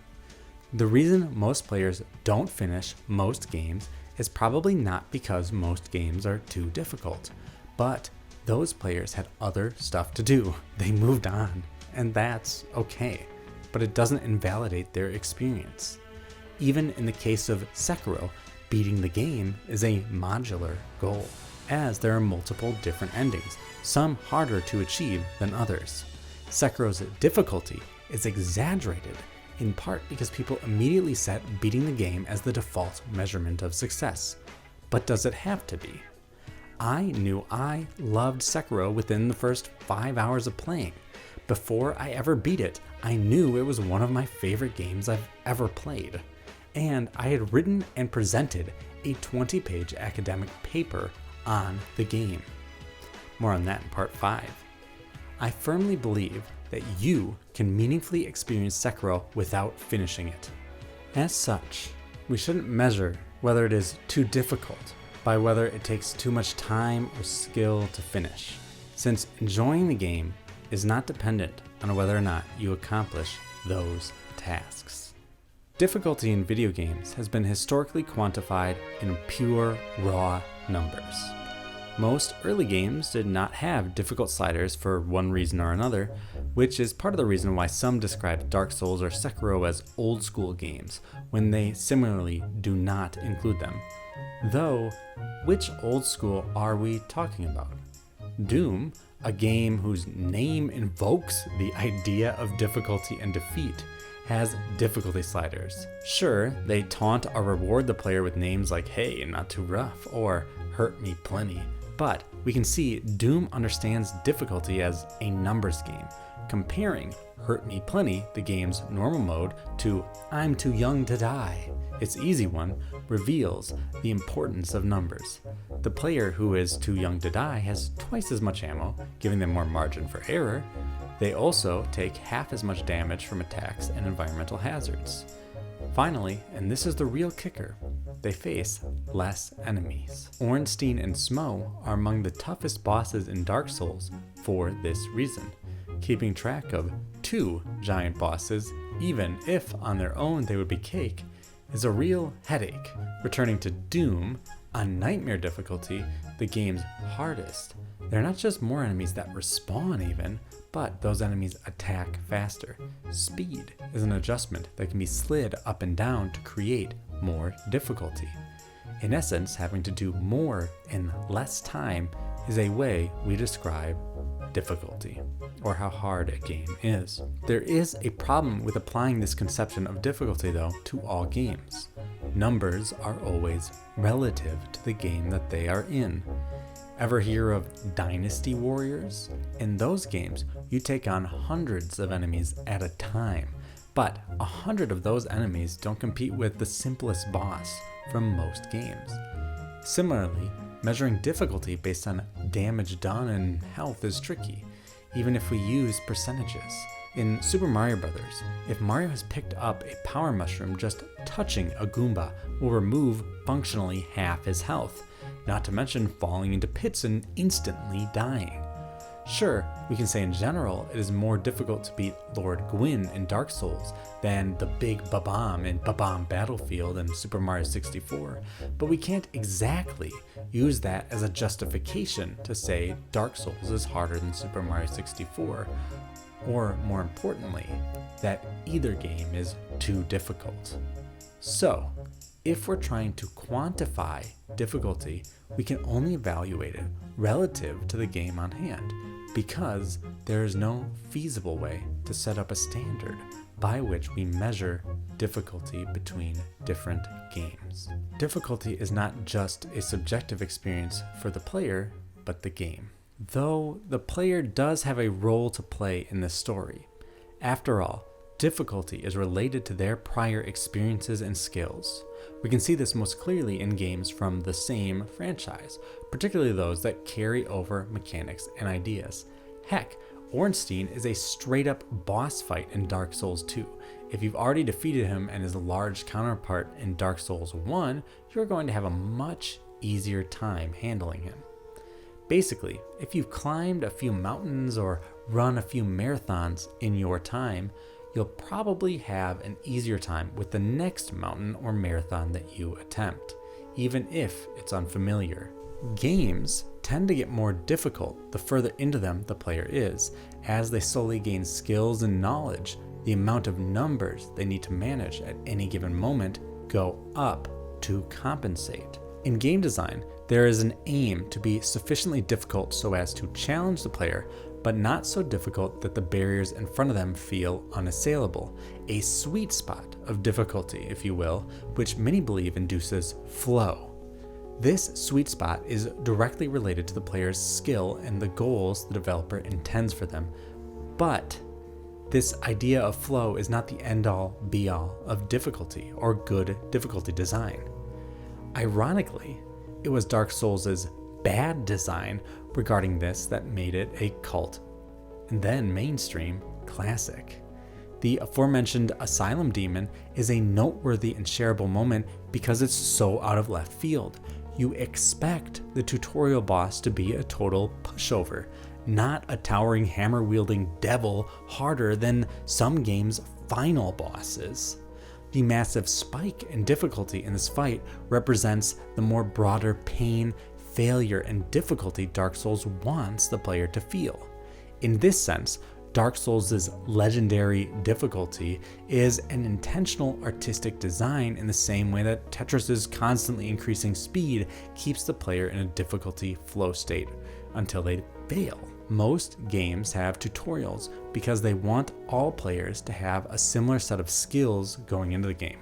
The reason most players don't finish most games is probably not because most games are too difficult, but those players had other stuff to do. They moved on, and that's okay, but it doesn't invalidate their experience. Even in the case of Sekiro, beating the game is a modular goal, as there are multiple different endings, some harder to achieve than others. Sekiro's difficulty is exaggerated, in part because people immediately set beating the game as the default measurement of success. But does it have to be? I knew I loved Sekiro within the first 5 hours of playing. Before I ever beat it, I knew it was one of my favorite games I've ever played. And I had written and presented a 20-page academic paper on the game. More on that in part 5. I firmly believe that you can meaningfully experience Sekiro without finishing it. As such, we shouldn't measure whether it is too difficult by whether it takes too much time or skill to finish, since enjoying the game is not dependent on whether or not you accomplish those tasks. Difficulty in video games has been historically quantified in pure, raw numbers. Most early games did not have difficult sliders for one reason or another, which is part of the reason why some describe Dark Souls or Sekiro as old school games, when they similarly do not include them. Though, which old school are we talking about? Doom, a game whose name invokes the idea of difficulty and defeat, has difficulty sliders. Sure, they taunt or reward the player with names like "Hey, not too rough" or "Hurt me plenty," but we can see Doom understands difficulty as a numbers game, comparing "Hurt me plenty," the game's normal mode, to "I'm too young to die." Its easy one reveals the importance of numbers. The player who is too young to die has twice as much ammo, giving them more margin for error. They also take half as much damage from attacks and environmental hazards. Finally, and this is the real kicker, they face less enemies. Ornstein and Smo are among the toughest bosses in Dark Souls for this reason. Keeping track of 2 giant bosses, even if on their own they would be cake, is a real headache. Returning to Doom, on Nightmare difficulty, the game's hardest, there are not just more enemies that respawn even, but those enemies attack faster. Speed is an adjustment that can be slid up and down to create more difficulty. In essence, having to do more in less time is a way we describe difficulty, or how hard a game is. There is a problem with applying this conception of difficulty, though, to all games. Numbers are always relative to the game that they are in. Ever hear of Dynasty Warriors? In those games, you take on hundreds of enemies at a time, but 100 of those enemies don't compete with the simplest boss from most games. Similarly, measuring difficulty based on damage done and health is tricky, even if we use percentages. In Super Mario Bros., if Mario has picked up a power mushroom, just touching a Goomba will remove functionally half his health, not to mention falling into pits and instantly dying. Sure, we can say in general it is more difficult to beat Lord Gwyn in Dark Souls than the Big Babam in Babam Battlefield in Super Mario 64, but we can't exactly use that as a justification to say Dark Souls is harder than Super Mario 64, or more importantly, that either game is too difficult. So, if we're trying to quantify difficulty, we can only evaluate it relative to the game on hand, because there is no feasible way to set up a standard by which we measure difficulty between different games. Difficulty is not just a subjective experience for the player, but the game. though the player does have a role to play in this story. After all, difficulty is related to their prior experiences and skills. We can see this most clearly in games from the same franchise, particularly those that carry over mechanics and ideas. Heck, Ornstein is a straight-up boss fight in Dark Souls 2. If you've already defeated him and his large counterpart in Dark Souls 1, you're going to have a much easier time handling him. Basically, if you've climbed a few mountains or run a few marathons in your time, you'll probably have an easier time with the next mountain or marathon that you attempt, even if it's unfamiliar. Games tend to get more difficult the further into them the player is, as they slowly gain skills and knowledge. The amount of numbers they need to manage at any given moment go up to compensate. In game design, there is an aim to be sufficiently difficult so as to challenge the player, but not so difficult that the barriers in front of them feel unassailable. A sweet spot of difficulty, if you will, which many believe induces flow. This sweet spot is directly related to the player's skill and the goals the developer intends for them. But this idea of flow is not the end-all, be-all of difficulty or good difficulty design. Ironically, it was Dark Souls' bad design regarding this that made it a cult and then mainstream classic. The aforementioned Asylum Demon is a noteworthy and shareable moment because it's so out of left field. You expect the tutorial boss to be a total pushover, not a towering hammer-wielding devil harder than some games' final bosses. The massive spike in difficulty in this fight represents the more broader pain, failure, and difficulty Dark Souls wants the player to feel. In this sense, Dark Souls' legendary difficulty is an intentional artistic design in the same way that Tetris's constantly increasing speed keeps the player in a difficulty flow state until they fail. Most games have tutorials because they want all players to have a similar set of skills going into the game.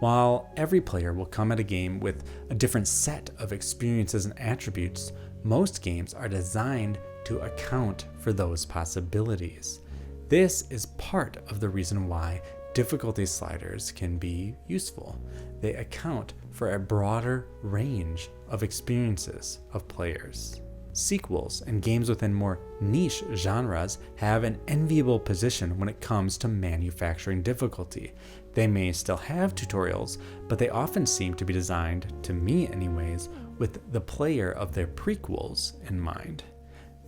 While every player will come at a game with a different set of experiences and attributes, most games are designed to account for those possibilities. This is part of the reason why difficulty sliders can be useful. They account for a broader range of experiences of players. Sequels and games within more niche genres have an enviable position when it comes to manufacturing difficulty. They may still have tutorials, but they often seem to be designed, to me anyways, with the player of their prequels in mind.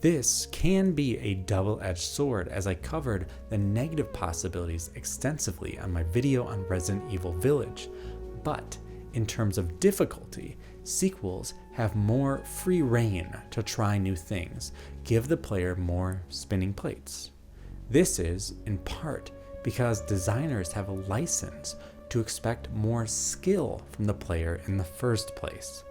This can be a double-edged sword, as I covered the negative possibilities extensively on my video on Resident Evil Village, but in terms of difficulty, sequels have more free reign to try new things, give the player more spinning plates. This is, in part, because designers have a license to expect more skill from the player in the first place.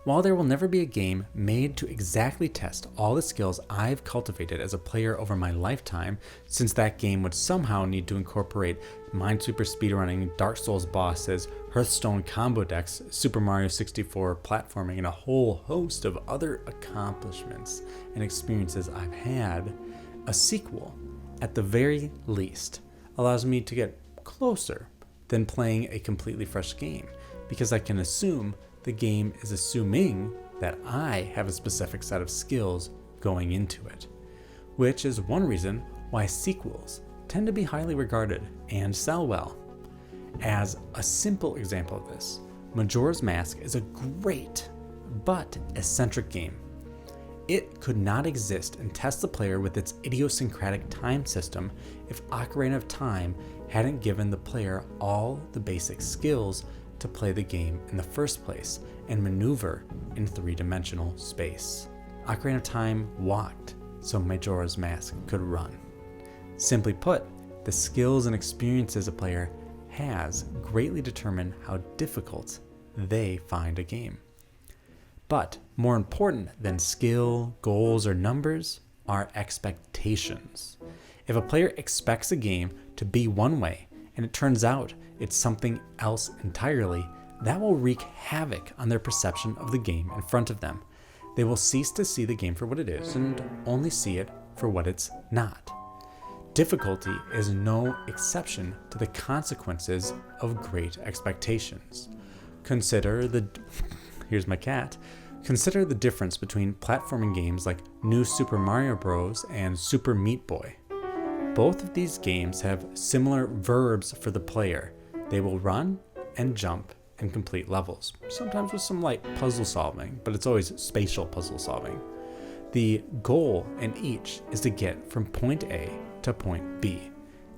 While there will never be a game made to exactly test all the skills I've cultivated as a player over my lifetime, since that game would somehow need to incorporate Minesweeper speedrunning, Dark Souls bosses, Hearthstone combo decks, Super Mario 64 platforming, and a whole host of other accomplishments and experiences I've had, a sequel, at the very least, allows me to get closer than playing a completely fresh game, because I can assume the game is assuming that I have a specific set of skills going into it, which is one reason why sequels tend to be highly regarded and sell well. As a simple example of this, Majora's Mask is a great but eccentric game. It could not exist and test the player with its idiosyncratic time system if Ocarina of Time hadn't given the player all the basic skills to play the game in the first place and maneuver in three-dimensional space. Ocarina of Time walked so Majora's Mask could run. Simply put, the skills and experiences a player has greatly determine how difficult they find a game. But more important than skill, goals, or numbers are expectations. If a player expects a game to be one way and it turns out it's something else entirely, that will wreak havoc on their perception of the game in front of them. they will cease to see the game for what it is and only see it for what it's not. Difficulty is no exception to the consequences of great expectations. Here's my cat. Consider the difference between platforming games like New Super Mario Bros. And Super Meat Boy. Both of these games have similar verbs for the player. They will run and jump and complete levels, sometimes with some light puzzle solving, but it's always spatial puzzle solving. The goal in each is to get from point A to point B.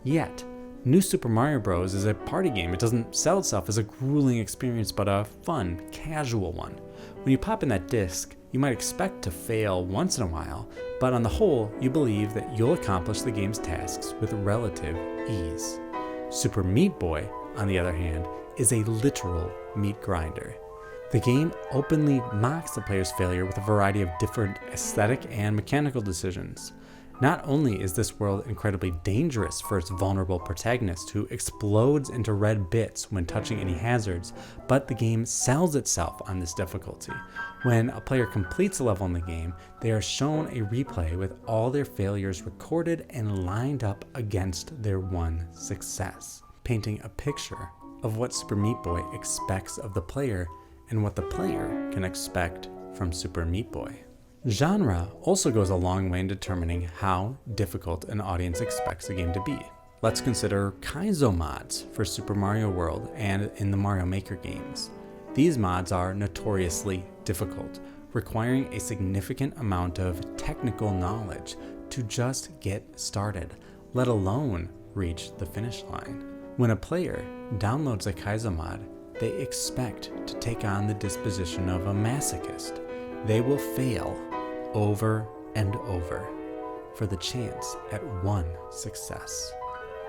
Yet, New Super Mario Bros. Is a party game. It doesn't sell itself as a grueling experience, but a fun, casual one. When you pop in that disc, you might expect to fail once in a while, but on the whole, you believe that you'll accomplish the game's tasks with relative ease. Super Meat Boy, on the other hand, is a literal meat grinder. The game openly mocks the player's failure with a variety of different aesthetic and mechanical decisions. Not only is this world incredibly dangerous for its vulnerable protagonist who explodes into red bits when touching any hazards, but the game sells itself on this difficulty. When a player completes a level in the game, they are shown a replay with all their failures recorded and lined up against their one success, painting a picture of what Super Meat Boy expects of the player and what the player can expect from Super Meat Boy. Genre also goes a long way in determining how difficult an audience expects a game to be. Let's consider Kaizo mods for Super Mario World and in the Mario Maker games. These mods are notoriously difficult, requiring a significant amount of technical knowledge to just get started, let alone reach the finish line. When a player downloads a Kaizo mod, they expect to take on the disposition of a masochist. They will fail over and over for the chance at one success.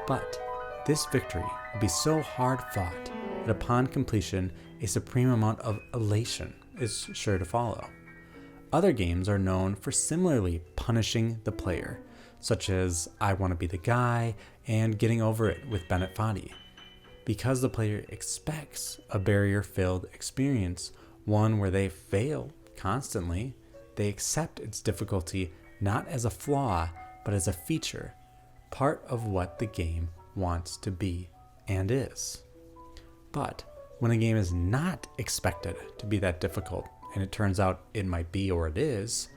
But this victory will be so hard fought that upon completion, a supreme amount of elation is sure to follow. Other games are known for similarly punishing the player, such as I Want to Be the Guy and Getting Over It with Bennett Foddy. Because the player expects a barrier-filled experience, one where they fail constantly, they accept its difficulty not as a flaw, but as a feature, part of what the game wants to be and is. But when a game is not expected to be that difficult, and it turns out it might be or it is,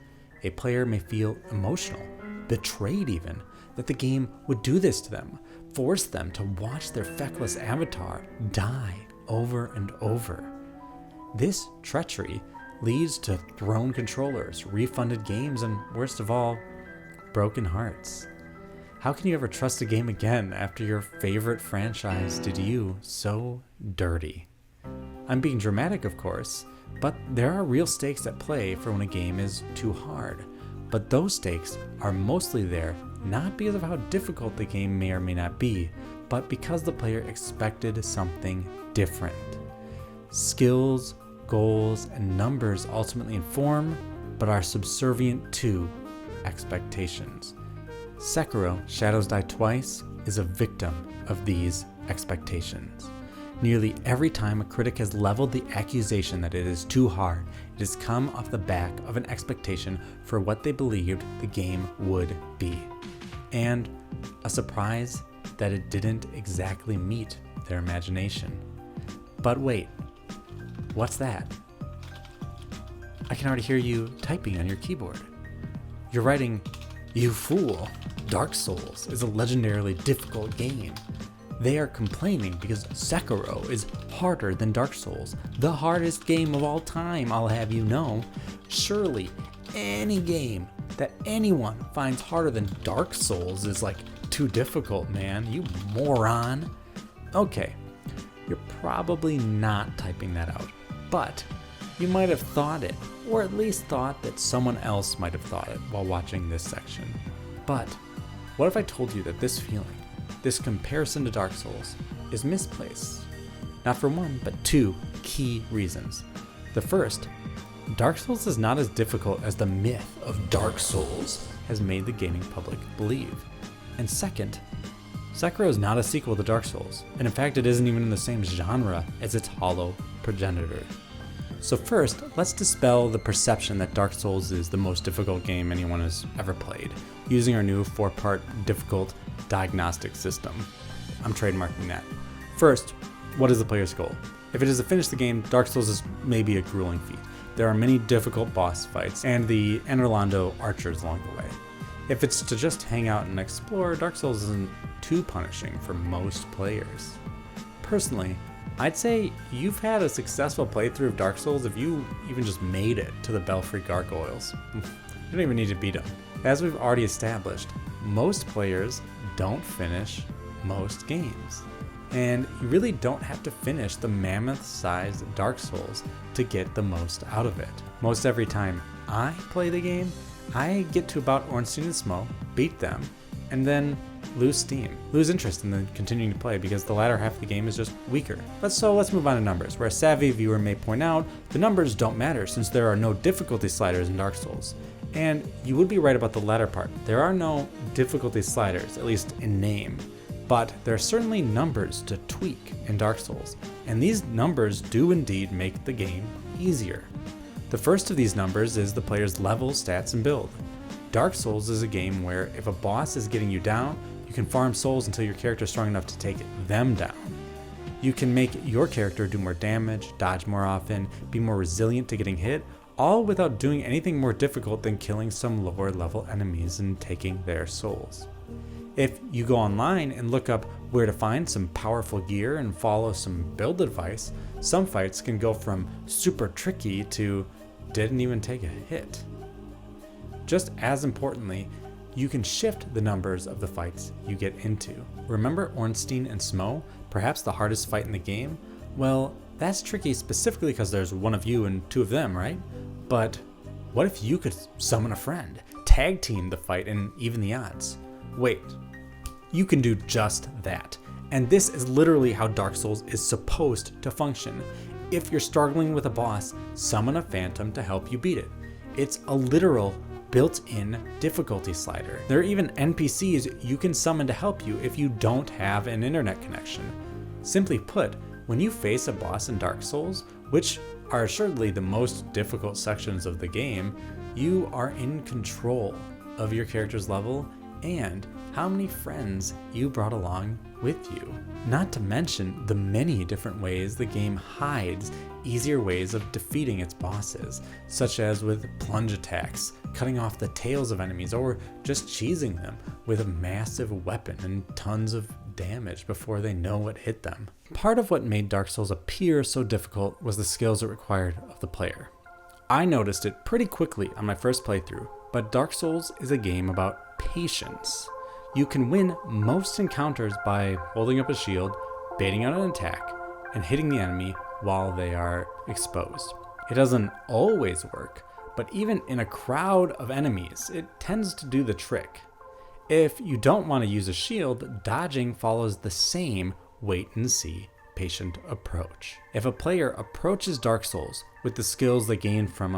a player may feel emotional, betrayed even, that the game would do this to them, force them to watch their feckless avatar die over and over. This treachery leads to thrown controllers, refunded games, and worst of all, broken hearts. How can you ever trust a game again after your favorite franchise did you so dirty? I'm being dramatic, of course, but there are real stakes at play for when a game is too hard. But those stakes are mostly there not because of how difficult the game may or may not be, but because the player expected something different. Skills, goals, and numbers ultimately inform, but are subservient to, expectations. Sekiro: Shadows Die Twice is a victim of these expectations. Nearly every time a critic has leveled the accusation that it is too hard, it has come off the back of an expectation for what they believed the game would be, and a surprise that it didn't exactly meet their imagination. But wait, what's that? I can already hear you typing on your keyboard. You're writing, "You fool, Dark Souls is a legendarily difficult game." They are complaining because Sekiro is harder than Dark Souls, the hardest game of all time, I'll have you know. Surely, any game that anyone finds harder than Dark Souls is like too difficult, man, you moron. Okay, you're probably not typing that out, but you might have thought it, or at least thought that someone else might have thought it while watching this section. But what if I told you that this feeling, this comparison to Dark Souls, is misplaced? Not for one, but two key reasons. The first, Dark Souls is not as difficult as the myth of Dark Souls has made the gaming public believe. And second, Sekiro is not a sequel to Dark Souls, and in fact it isn't even in the same genre as its hollow progenitor. So first, let's dispel the perception that Dark Souls is the most difficult game anyone has ever played, using our new 4-part difficult diagnostic system. I'm trademarking that. First, what is the player's goal? If it is to finish the game, Dark Souls is maybe a grueling feat. There are many difficult boss fights and the Enerlando archers along the way. If it's to just hang out and explore, Dark Souls isn't too punishing for most players. Personally, I'd say you've had a successful playthrough of Dark Souls if you even just made it to the Belfry Gargoyles. You don't even need to beat them. As we've already established, most players don't finish most games. And you really don't have to finish the mammoth-sized Dark Souls to get the most out of it. Most every time I play the game, I get to about Ornstein and Smough, beat them, and then lose steam, lose interest in then continuing to play because the latter half of the game is just weaker. Let's move on to numbers. Where a savvy viewer may point out, the numbers don't matter since there are no difficulty sliders in Dark Souls. And you would be right about the latter part. There are no difficulty sliders, at least in name. But there are certainly numbers to tweak in Dark Souls, and these numbers do indeed make the game easier. The first of these numbers is the player's level, stats, and build. Dark Souls is a game where if a boss is getting you down, you can farm souls until your character is strong enough to take them down. You can make your character do more damage, dodge more often, be more resilient to getting hit, all without doing anything more difficult than killing some lower level enemies and taking their souls. If you go online and look up where to find some powerful gear and follow some build advice, some fights can go from super tricky to didn't even take a hit. Just as importantly, you can shift the numbers of the fights you get into. Remember Ornstein and Smough, perhaps the hardest fight in the game? Well, that's tricky specifically because there's one of you and two of them, right? But what if you could summon a friend, tag team the fight and even the odds? Wait, you can do just that. And this is literally how Dark Souls is supposed to function. If you're struggling with a boss, summon a phantom to help you beat it. It's a literal built-in difficulty slider. There are even NPCs you can summon to help you if you don't have an internet connection. Simply put, when you face a boss in Dark Souls, which are assuredly the most difficult sections of the game, you are in control of your character's level and how many friends you brought along with you. Not to mention the many different ways the game hides easier ways of defeating its bosses, such as with plunge attacks, cutting off the tails of enemies, or just cheesing them with a massive weapon and tons of damage before they know what hit them. Part of what made Dark Souls appear so difficult was the skills it required of the player. I noticed it pretty quickly on my first playthrough, but Dark Souls is a game about patience. You can win most encounters by holding up a shield, baiting out an attack, and hitting the enemy while they are exposed. It doesn't always work, but even in a crowd of enemies, it tends to do the trick. If you don't want to use a shield, dodging follows the same wait-and-see patient approach. If a player approaches Dark Souls with the skills they gained from,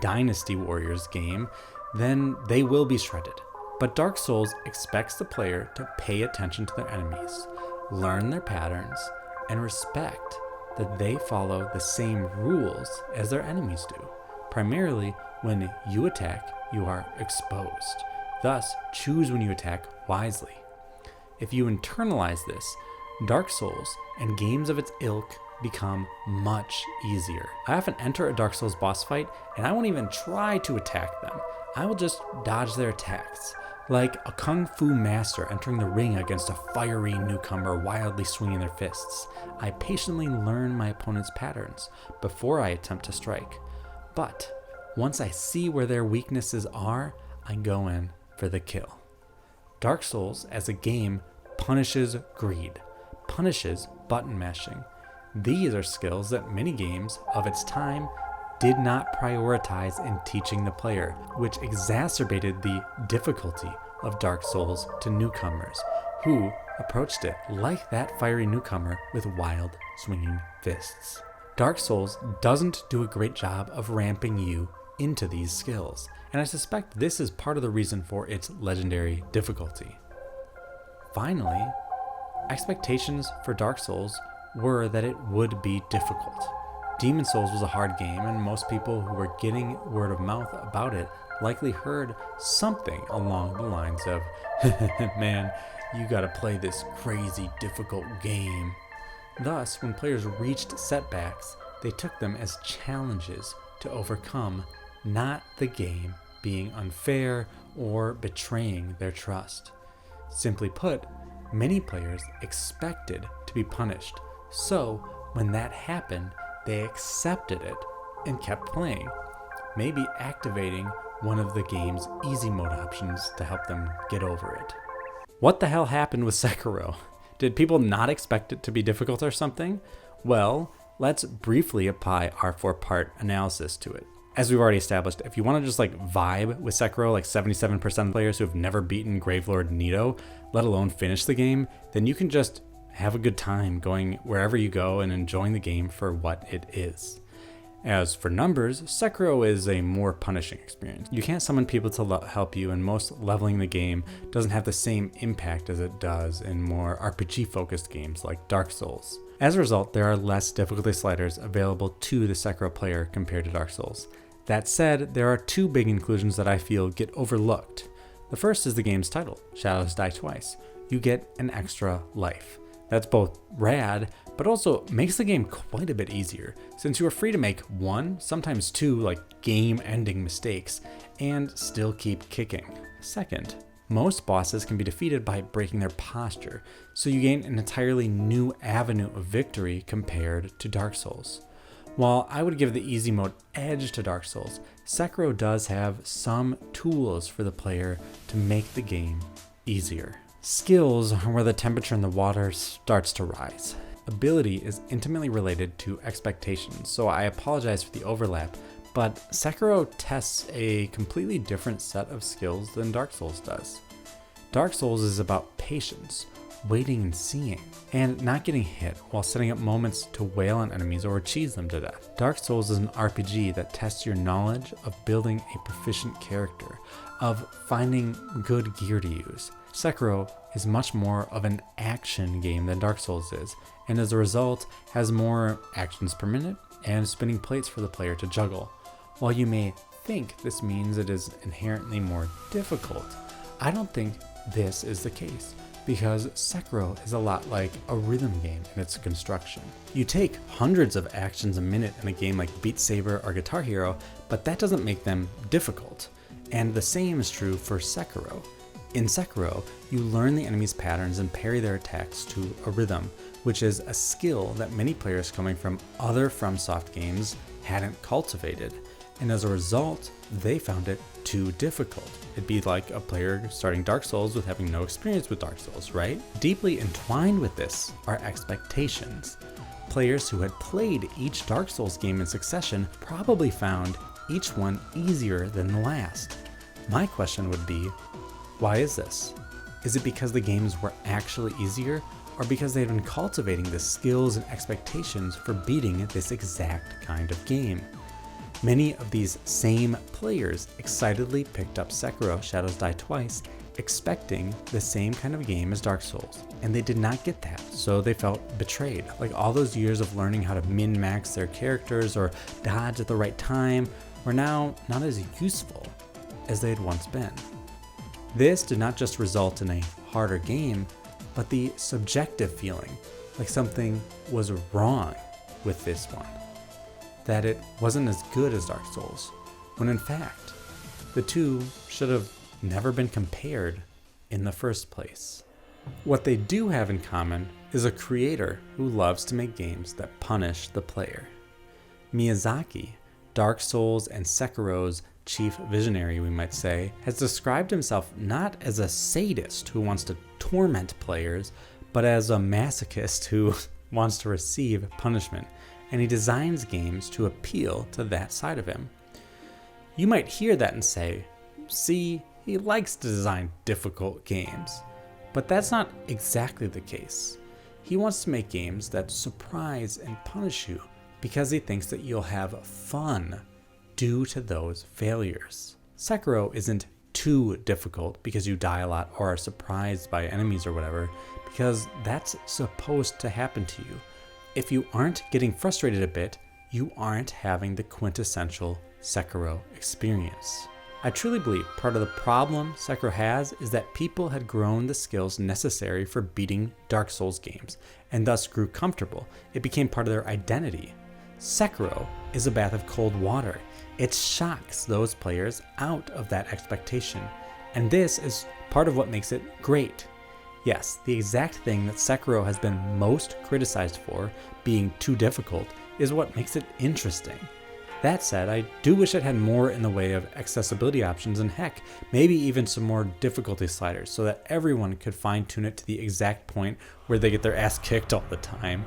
Dynasty Warriors game, then they will be shredded. But Dark Souls expects the player to pay attention to their enemies, learn their patterns, and respect that they follow the same rules as their enemies do. Primarily, when you attack, you are exposed. Thus, choose when you attack wisely. If you internalize this, Dark Souls and games of its ilk become much easier. I often enter a Dark Souls boss fight and I won't even try to attack them. I will just dodge their attacks. Like a kung fu master entering the ring against a fiery newcomer wildly swinging their fists. I patiently learn my opponent's patterns before I attempt to strike. But once I see where their weaknesses are, I go in for the kill. Dark Souls as a game punishes greed, punishes button mashing. These are skills that many games of its time did not prioritize in teaching the player, which exacerbated the difficulty of Dark Souls to newcomers, who approached it like that fiery newcomer with wild, swinging fists. Dark Souls doesn't do a great job of ramping you into these skills, and I suspect this is part of the reason for its legendary difficulty. Finally, expectations for Dark Souls were that it would be difficult. Demon Souls was a hard game, and most people who were getting word of mouth about it likely heard something along the lines of, man, you gotta play this crazy difficult game. Thus, when players reached setbacks, they took them as challenges to overcome, not the game being unfair or betraying their trust. Simply put, many players expected to be punished, so when that happened, they accepted it and kept playing, maybe activating one of the game's easy mode options to help them get over it. What the hell happened with Sekiro? Did people not expect it to be difficult or something? Well, let's briefly apply our 4-part analysis to it. As we've already established, if you want to just vibe with Sekiro like 77% of players who have never beaten Gravelord Nito, let alone finish the game, then you can just have a good time going wherever you go and enjoying the game for what it is. As for numbers, Sekiro is a more punishing experience. You can't summon people to help you, and most leveling the game doesn't have the same impact as it does in more RPG-focused games like Dark Souls. As a result, there are less difficulty sliders available to the Sekiro player compared to Dark Souls. That said, there are 2 big inclusions that I feel get overlooked. The first is the game's title, Shadows Die Twice. You get an extra life. That's both rad, but also makes the game quite a bit easier, since you are free to make 1, sometimes 2, game-ending mistakes, and still keep kicking. Second, most bosses can be defeated by breaking their posture, so you gain an entirely new avenue of victory compared to Dark Souls. While I would give the easy mode edge to Dark Souls, Sekiro does have some tools for the player to make the game easier. Skills are where the temperature in the water starts to rise. Ability is intimately related to expectations, so I apologize for the overlap, but Sekiro tests a completely different set of skills than Dark Souls does. Dark Souls is about patience, waiting and seeing, and not getting hit while setting up moments to wail on enemies or cheese them to death. Dark Souls is an RPG that tests your knowledge of building a proficient character, of finding good gear to use. Sekiro is much more of an action game than Dark Souls is, and as a result has more actions per minute and spinning plates for the player to juggle. While you may think this means it is inherently more difficult, I don't think this is the case, because Sekiro is a lot like a rhythm game in its construction. You take hundreds of actions a minute in a game like Beat Saber or Guitar Hero, but that doesn't make them difficult. And the same is true for Sekiro. In Sekiro, you learn the enemy's patterns and parry their attacks to a rhythm, which is a skill that many players coming from other FromSoft games hadn't cultivated, and as a result, they found it too difficult. It'd be like a player starting Dark Souls with having no experience with Dark Souls, right? Deeply entwined with this are expectations. Players who had played each Dark Souls game in succession probably found each one easier than the last. My question would be, why is this? Is it because the games were actually easier, or because they'd been cultivating the skills and expectations for beating this exact kind of game? Many of these same players excitedly picked up Sekiro Shadows Die Twice, expecting the same kind of game as Dark Souls, and they did not get that, so they felt betrayed. Like all those years of learning how to min-max their characters or dodge at the right time were now not as useful as they had once been. This did not just result in a harder game, but the subjective feeling like something was wrong with this one, that it wasn't as good as Dark Souls, when in fact, the two should have never been compared in the first place. What they do have in common is a creator who loves to make games that punish the player. Miyazaki, Dark Souls and Sekiro's chief visionary, we might say, has described himself not as a sadist who wants to torment players, but as a masochist who wants to receive punishment, and he designs games to appeal to that side of him. You might hear that and say, see, he likes to design difficult games, but that's not exactly the case. He wants to make games that surprise and punish you because he thinks that you'll have fun due to those failures. Sekiro isn't too difficult because you die a lot or are surprised by enemies or whatever, because that's supposed to happen to you. If you aren't getting frustrated a bit, you aren't having the quintessential Sekiro experience. I truly believe part of the problem Sekiro has is that people had grown the skills necessary for beating Dark Souls games, and thus grew comfortable. It became part of their identity. Sekiro is a bath of cold water. It shocks those players out of that expectation, and this is part of what makes it great. Yes, the exact thing that Sekiro has been most criticized for, being too difficult, is what makes it interesting. That said, I do wish it had more in the way of accessibility options, and heck, maybe even some more difficulty sliders so that everyone could fine-tune it to the exact point where they get their ass kicked all the time,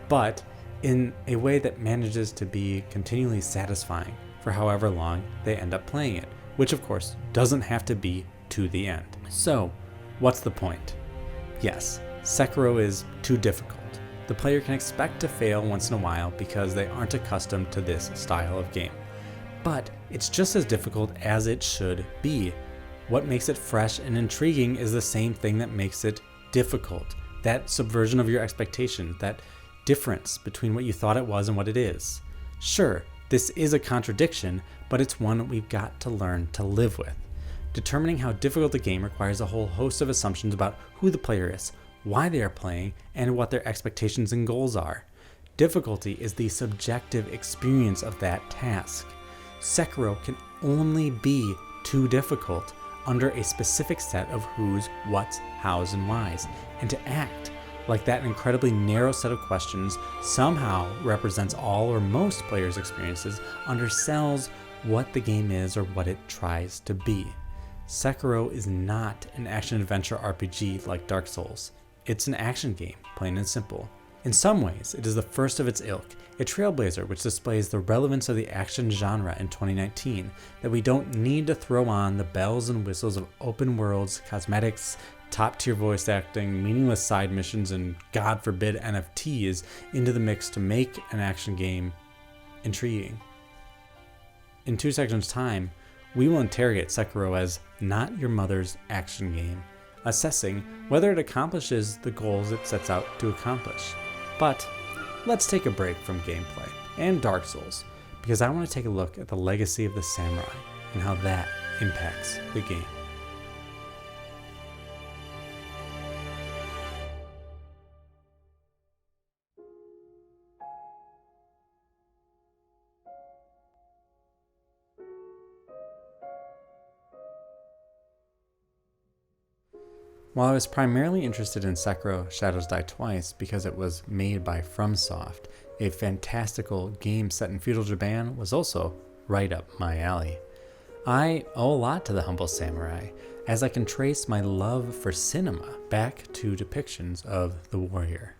but in a way that manages to be continually satisfying for however long they end up playing it, which of course doesn't have to be to the end. So, what's the point? Yes, Sekiro is too difficult. The player can expect to fail once in a while because they aren't accustomed to this style of game. But it's just as difficult as it should be. What makes it fresh and intriguing is the same thing that makes it difficult. That subversion of your expectation, that difference between what you thought it was and what it is. Sure, this is a contradiction, but it's one we've got to learn to live with. Determining how difficult a game requires a whole host of assumptions about who the player is, why they are playing, and what their expectations and goals are. Difficulty is the subjective experience of that task. Sekiro can only be too difficult under a specific set of who's, what's, how's, and why's, and to act like that incredibly narrow set of questions somehow represents all or most players' experiences undersells what the game is or what it tries to be. Sekiro is not an action-adventure RPG like Dark Souls. It's an action game, plain and simple. In some ways, it is the first of its ilk, a trailblazer which displays the relevance of the action genre in 2019, that we don't need to throw on the bells and whistles of open worlds, cosmetics, top-tier voice acting, meaningless side missions, and God forbid NFTs into the mix to make an action game intriguing. In 2 sections' time, we will interrogate Sekiro as not your mother's action game, assessing whether it accomplishes the goals it sets out to accomplish. But let's take a break from gameplay and Dark Souls, because I want to take a look at the legacy of the samurai and how that impacts the game. While I was primarily interested in Sekiro Shadows Die Twice because it was made by FromSoft, a fantastical game set in feudal Japan was also right up my alley. I owe a lot to the humble samurai, as I can trace my love for cinema back to depictions of the warrior.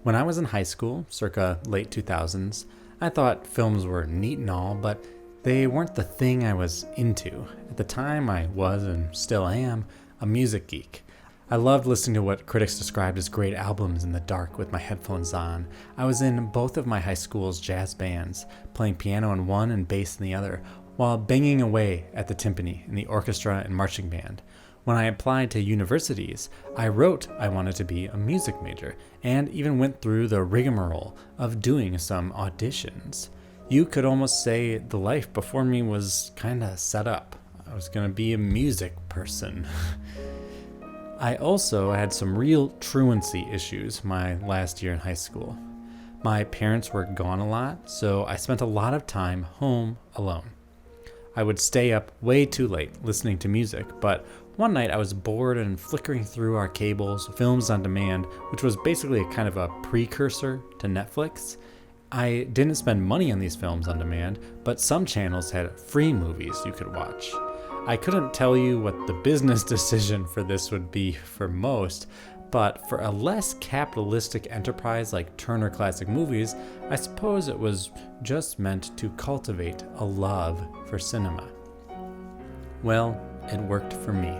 When I was in high school, circa late 2000s, I thought films were neat and all, but they weren't the thing I was into. At the time, I was, and still am, a music geek. I loved listening to what critics described as great albums in the dark with my headphones on. I was in both of my high school's jazz bands, playing piano in one and bass in the other, while banging away at the timpani in the orchestra and marching band. When I applied to universities, I wrote I wanted to be a music major, and even went through the rigmarole of doing some auditions. You could almost say the life before me was kinda set up. I was gonna be a music person. I also had some real truancy issues my last year in high school. My parents were gone a lot, so I spent a lot of time home alone. I would stay up way too late listening to music, but one night I was bored and flickering through our cables, films on demand, which was basically a kind of a precursor to Netflix. I didn't spend money on these films on demand, but some channels had free movies you could watch. I couldn't tell you what the business decision for this would be for most, but for a less capitalistic enterprise like Turner Classic Movies, I suppose it was just meant to cultivate a love for cinema. Well, it worked for me.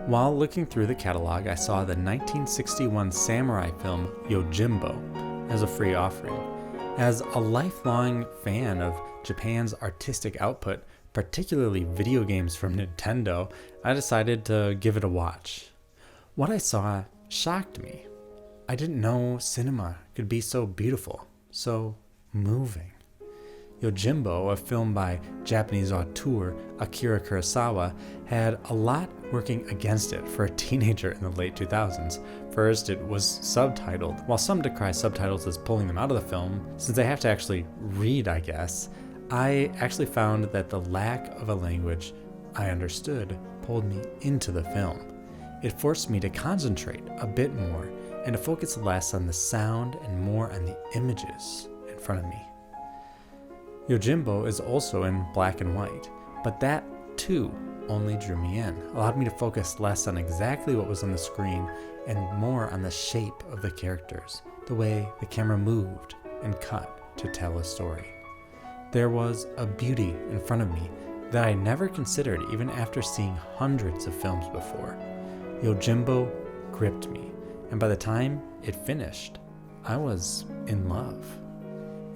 While looking through the catalog, I saw the 1961 samurai film Yojimbo as a free offering. As a lifelong fan of Japan's artistic output, particularly video games from Nintendo, I decided to give it a watch. What I saw shocked me. I didn't know cinema could be so beautiful, so moving. Yojimbo, a film by Japanese auteur Akira Kurosawa, had a lot working against it for a teenager in the late 2000s. First, it was subtitled. While some decry subtitles as pulling them out of the film, since they have to actually read, I guess, I actually found that the lack of a language I understood pulled me into the film. It forced me to concentrate a bit more and to focus less on the sound and more on the images in front of me. Yojimbo is also in black and white, but that too only drew me in, allowed me to focus less on exactly what was on the screen and more on the shape of the characters, the way the camera moved and cut to tell a story. There was a beauty in front of me that I never considered even after seeing hundreds of films before. Yojimbo gripped me, and by the time it finished, I was in love.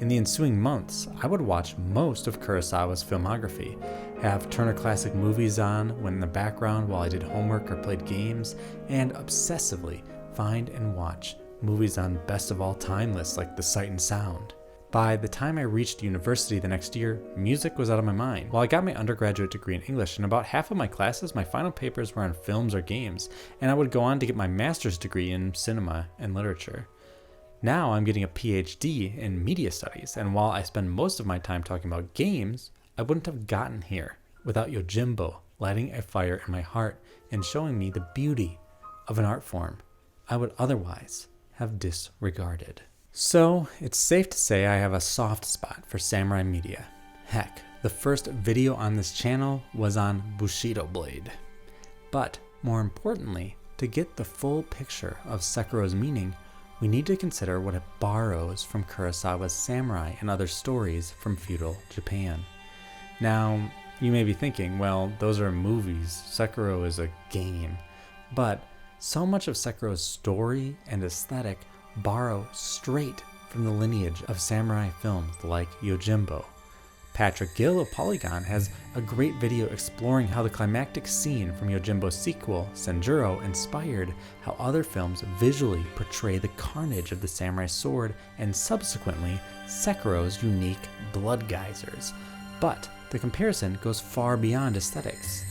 In the ensuing months, I would watch most of Kurosawa's filmography, have Turner Classic Movies on when in the background while I did homework or played games, and obsessively find and watch movies on best of all time lists like The Sight and Sound. By the time I reached university the next year, music was out of my mind. While I got my undergraduate degree in English, in about half of my classes, my final papers were on films or games, and I would go on to get my master's degree in cinema and literature. Now I'm getting a PhD in media studies, and while I spend most of my time talking about games, I wouldn't have gotten here without Yojimbo lighting a fire in my heart and showing me the beauty of an art form I would otherwise have disregarded. So it's safe to say I have a soft spot for samurai media. Heck, the first video on this channel was on Bushido Blade. But more importantly, to get the full picture of Sekiro's meaning, we need to consider what it borrows from Kurosawa's samurai and other stories from feudal Japan. Now, you may be thinking, well, those are movies, Sekiro is a game. But so much of Sekiro's story and aesthetic borrow straight from the lineage of samurai films like Yojimbo. Patrick Gill of Polygon has a great video exploring how the climactic scene from Yojimbo's sequel, Senjuro, inspired how other films visually portray the carnage of the samurai sword and subsequently Sekiro's unique blood geysers. But the comparison goes far beyond aesthetics.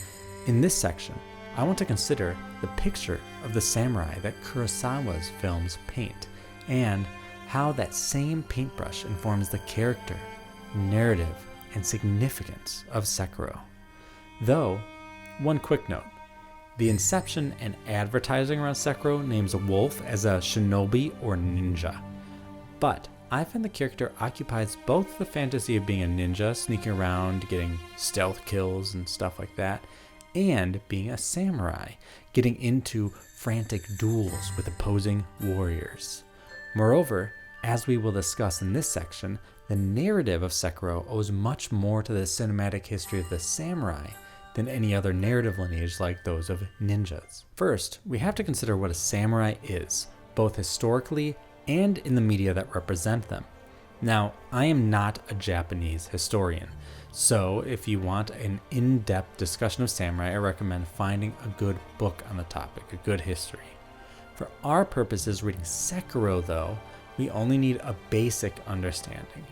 In this section, I want to consider the picture of the samurai that Kurosawa's films paint, and how that same paintbrush informs the character, narrative, and significance of Sekiro. Though, one quick note, the inception and advertising around Sekiro names a wolf as a shinobi or ninja, but I find the character occupies both the fantasy of being a ninja, sneaking around, getting stealth kills and stuff like that, and being a samurai, getting into frantic duels with opposing warriors. Moreover, as we will discuss in this section, the narrative of Sekiro owes much more to the cinematic history of the samurai than any other narrative lineage like those of ninjas. First, we have to consider what a samurai is, both historically and in the media that represent them. Now, I am not a Japanese historian, so if you want an in-depth discussion of samurai, I recommend finding a good book on the topic, a good history. For our purposes reading Sekiro, though, we only need a basic understanding.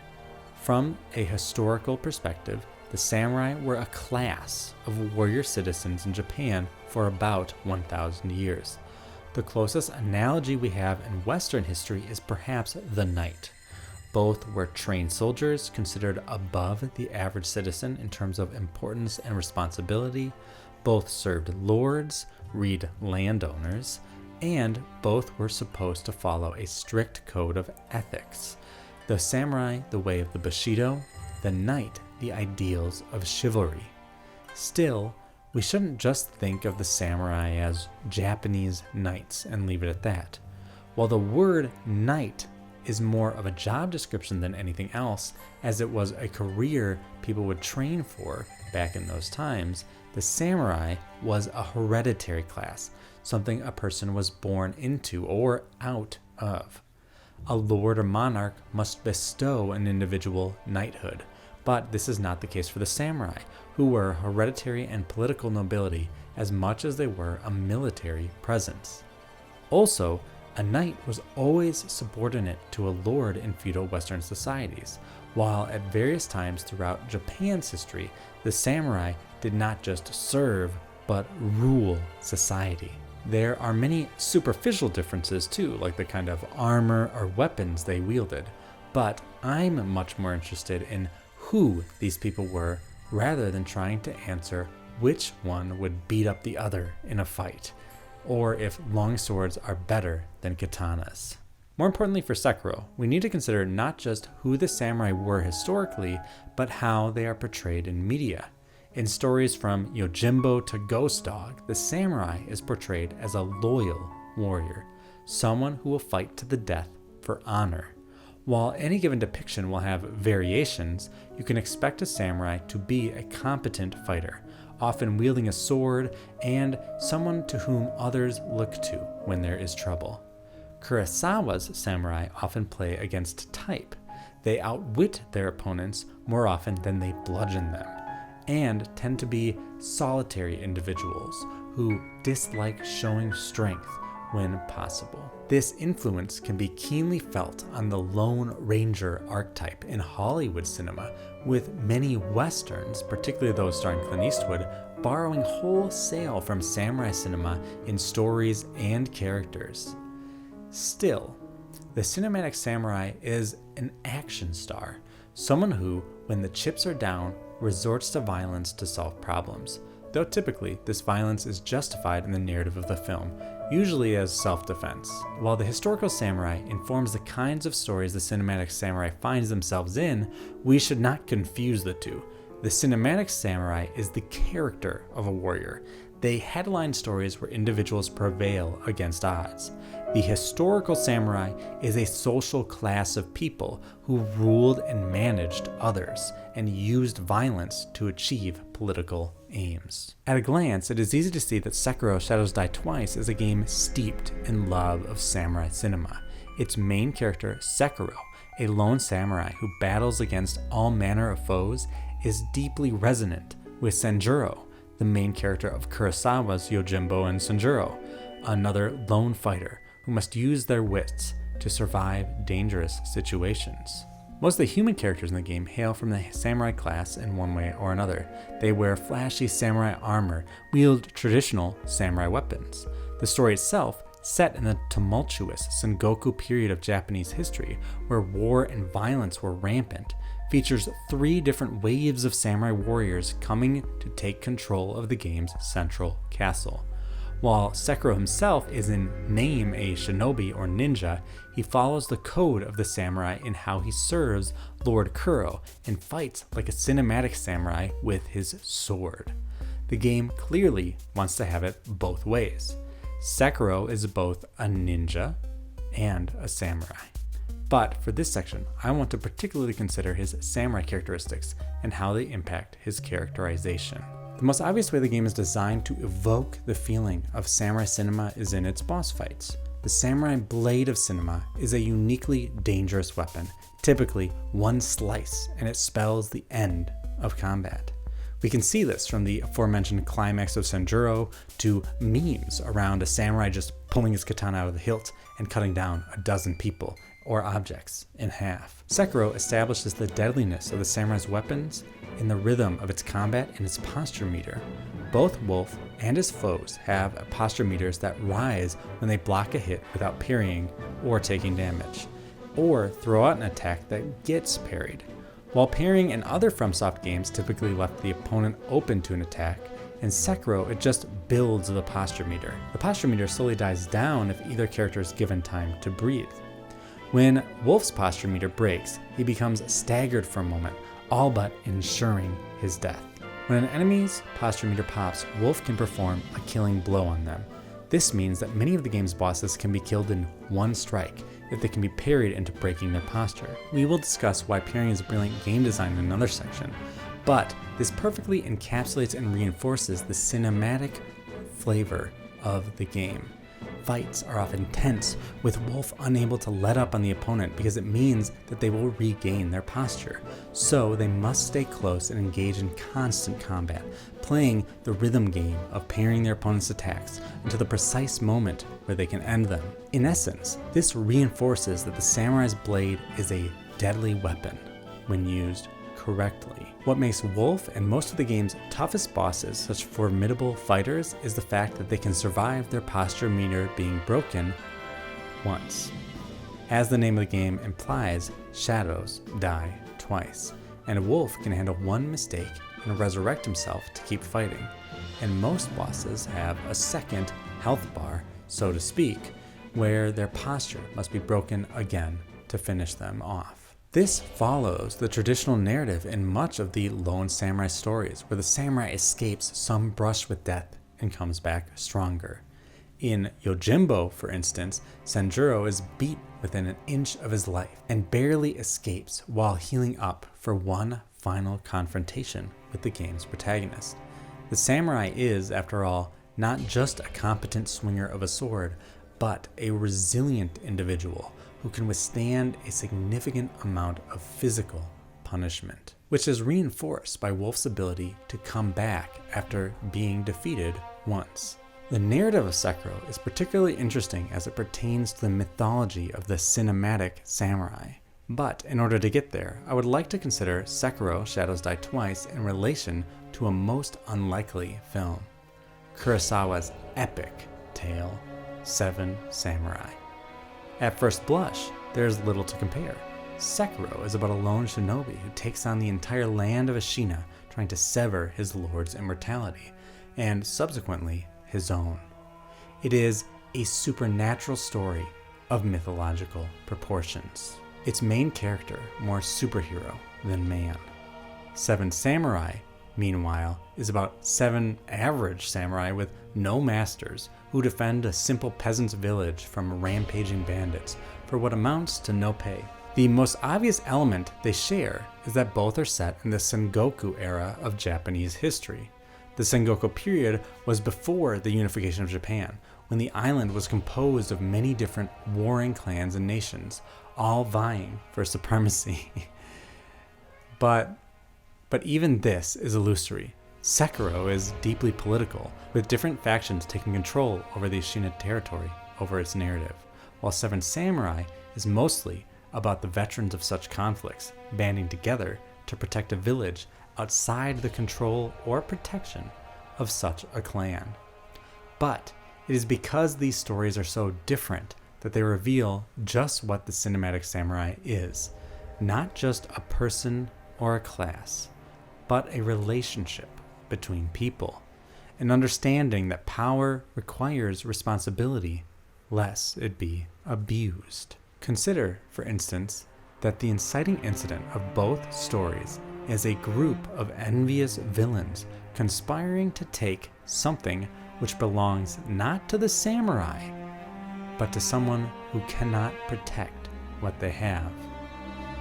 From a historical perspective, the samurai were a class of warrior citizens in Japan for about 1,000 years. The closest analogy we have in Western history is perhaps the knight. Both were trained soldiers considered above the average citizen in terms of importance and responsibility. Both served lords, read landowners, and both were supposed to follow a strict code of ethics. The samurai, the way of the Bushido, the knight, the ideals of chivalry. Still, we shouldn't just think of the samurai as Japanese knights and leave it at that. While the word knight is more of a job description than anything else, as it was a career people would train for back in those times, the samurai was a hereditary class, something a person was born into or out of. A lord or monarch must bestow an individual knighthood, but this is not the case for the samurai, who were hereditary and political nobility as much as they were a military presence. Also, A knight was always subordinate to a lord in feudal Western societies, while at various times throughout Japan's history, the samurai did not just serve, but rule society. There are many superficial differences too, like the kind of armor or weapons they wielded, but I'm much more interested in who these people were rather than trying to answer which one would beat up the other in a fight, or if long swords are better than katanas. More importantly for Sekiro, we need to consider not just who the samurai were historically, but how they are portrayed in media. In stories from Yojimbo to Ghost Dog, the samurai is portrayed as a loyal warrior, someone who will fight to the death for honor. While any given depiction will have variations, you can expect a samurai to be a competent fighter, often wielding a sword and someone to whom others look to when there is trouble. Kurosawa's samurai often play against type. They outwit their opponents more often than they bludgeon them, and tend to be solitary individuals who dislike showing strength when possible. This influence can be keenly felt on the Lone Ranger archetype in Hollywood cinema, with many westerns, particularly those starring Clint Eastwood, borrowing wholesale from samurai cinema in stories and characters. Still, the cinematic samurai is an action star, someone who, when the chips are down, resorts to violence to solve problems, though typically this violence is justified in the narrative of the film, usually as self-defense. While the historical samurai informs the kinds of stories the cinematic samurai finds themselves in, we should not confuse the two. The cinematic samurai is the character of a warrior. They headline stories where individuals prevail against odds. The historical samurai is a social class of people who ruled and managed others and used violence to achieve political aims. At a glance, it is easy to see that Sekiro Shadows Die Twice is a game steeped in love of samurai cinema. Its main character, Sekiro, a lone samurai who battles against all manner of foes, is deeply resonant with Sanjuro, the main character of Kurosawa's Yojimbo and Sanjuro, another lone fighter who must use their wits to survive dangerous situations. Most of the human characters in the game hail from the samurai class in one way or another. They wear flashy samurai armor, wield traditional samurai weapons. The story itself, set in the tumultuous Sengoku period of Japanese history, where war and violence were rampant, features 3 different waves of samurai warriors coming to take control of the game's central castle. While Sekiro himself is in name a shinobi or ninja, he follows the code of the samurai in how he serves Lord Kuro and fights like a cinematic samurai with his sword. The game clearly wants to have it both ways. Sekiro is both a ninja and a samurai. But for this section, I want to particularly consider his samurai characteristics and how they impact his characterization. The most obvious way the game is designed to evoke the feeling of samurai cinema is in its boss fights. The samurai blade of cinema is a uniquely dangerous weapon, typically one slice, and it spells the end of combat. We can see this from the aforementioned climax of Sanjuro to memes around a samurai just pulling his katana out of the hilt and cutting down a dozen people or objects in half. Sekiro establishes the deadliness of the samurai's weapons in the rhythm of its combat and its posture meter. Both Wolf and his foes have posture meters that rise when they block a hit without parrying or taking damage, or throw out an attack that gets parried. While parrying in other FromSoft games typically left the opponent open to an attack, in Sekiro it just builds the posture meter. The posture meter slowly dies down if either character is given time to breathe. When Wolf's posture meter breaks, he becomes staggered for a moment, all but ensuring his death. When an enemy's posture meter pops, Wolf can perform a killing blow on them. This means that many of the game's bosses can be killed in one strike if they can be parried into breaking their posture. We will discuss why parrying is brilliant game design in another section, but this perfectly encapsulates and reinforces the cinematic flavor of the game. fights are often tense, with Wolf unable to let up on the opponent because it means that they will regain their posture. So they must stay close and engage in constant combat, playing the rhythm game of parrying their opponent's attacks until the precise moment where they can end them. In essence, this reinforces that the samurai's blade is a deadly weapon when used correctly. What makes Wolf and most of the game's toughest bosses such formidable fighters is the fact that they can survive their posture meter being broken once. As the name of the game implies, shadows die twice, and Wolf can handle one mistake and resurrect himself to keep fighting, and most bosses have a second health bar, so to speak, where their posture must be broken again to finish them off. This follows the traditional narrative in much of the lone samurai stories, where the samurai escapes some brush with death and comes back stronger. In Yojimbo, for instance, Sanjuro is beat within an inch of his life and barely escapes while healing up for one final confrontation with the game's protagonist. The samurai is, after all, not just a competent swinger of a sword, but a resilient individual who can withstand a significant amount of physical punishment, which is reinforced by Wolf's ability to come back after being defeated once. The narrative of Sekiro is particularly interesting as it pertains to the mythology of the cinematic samurai. But in order to get there, I would like to consider Sekiro Shadows Die Twice in relation to a most unlikely film, Kurosawa's epic tale, Seven Samurai. At first blush, there's little to compare. Sekiro is about a lone shinobi who takes on the entire land of Ashina, trying to sever his lord's immortality, and subsequently his own. It is a supernatural story of mythological proportions. Its main character more superhero than man. Seven Samurai, meanwhile, is about 7 average samurai with no masters who defend a simple peasant's village from rampaging bandits for what amounts to no pay. The most obvious element they share is that both are set in the Sengoku era of Japanese history. The Sengoku period was before the unification of Japan, when the island was composed of many different warring clans and nations, all vying for supremacy. But even this is illusory. Sekiro is deeply political, with different factions taking control over the Ashina territory over its narrative, while Seven Samurai is mostly about the veterans of such conflicts banding together to protect a village outside the control or protection of such a clan. But it is because these stories are so different that they reveal just what the cinematic samurai is, not just a person or a class, but a relationship between people, an understanding that power requires responsibility, lest it be abused. Consider, for instance, that the inciting incident of both stories is a group of envious villains conspiring to take something which belongs not to the samurai, but to someone who cannot protect what they have.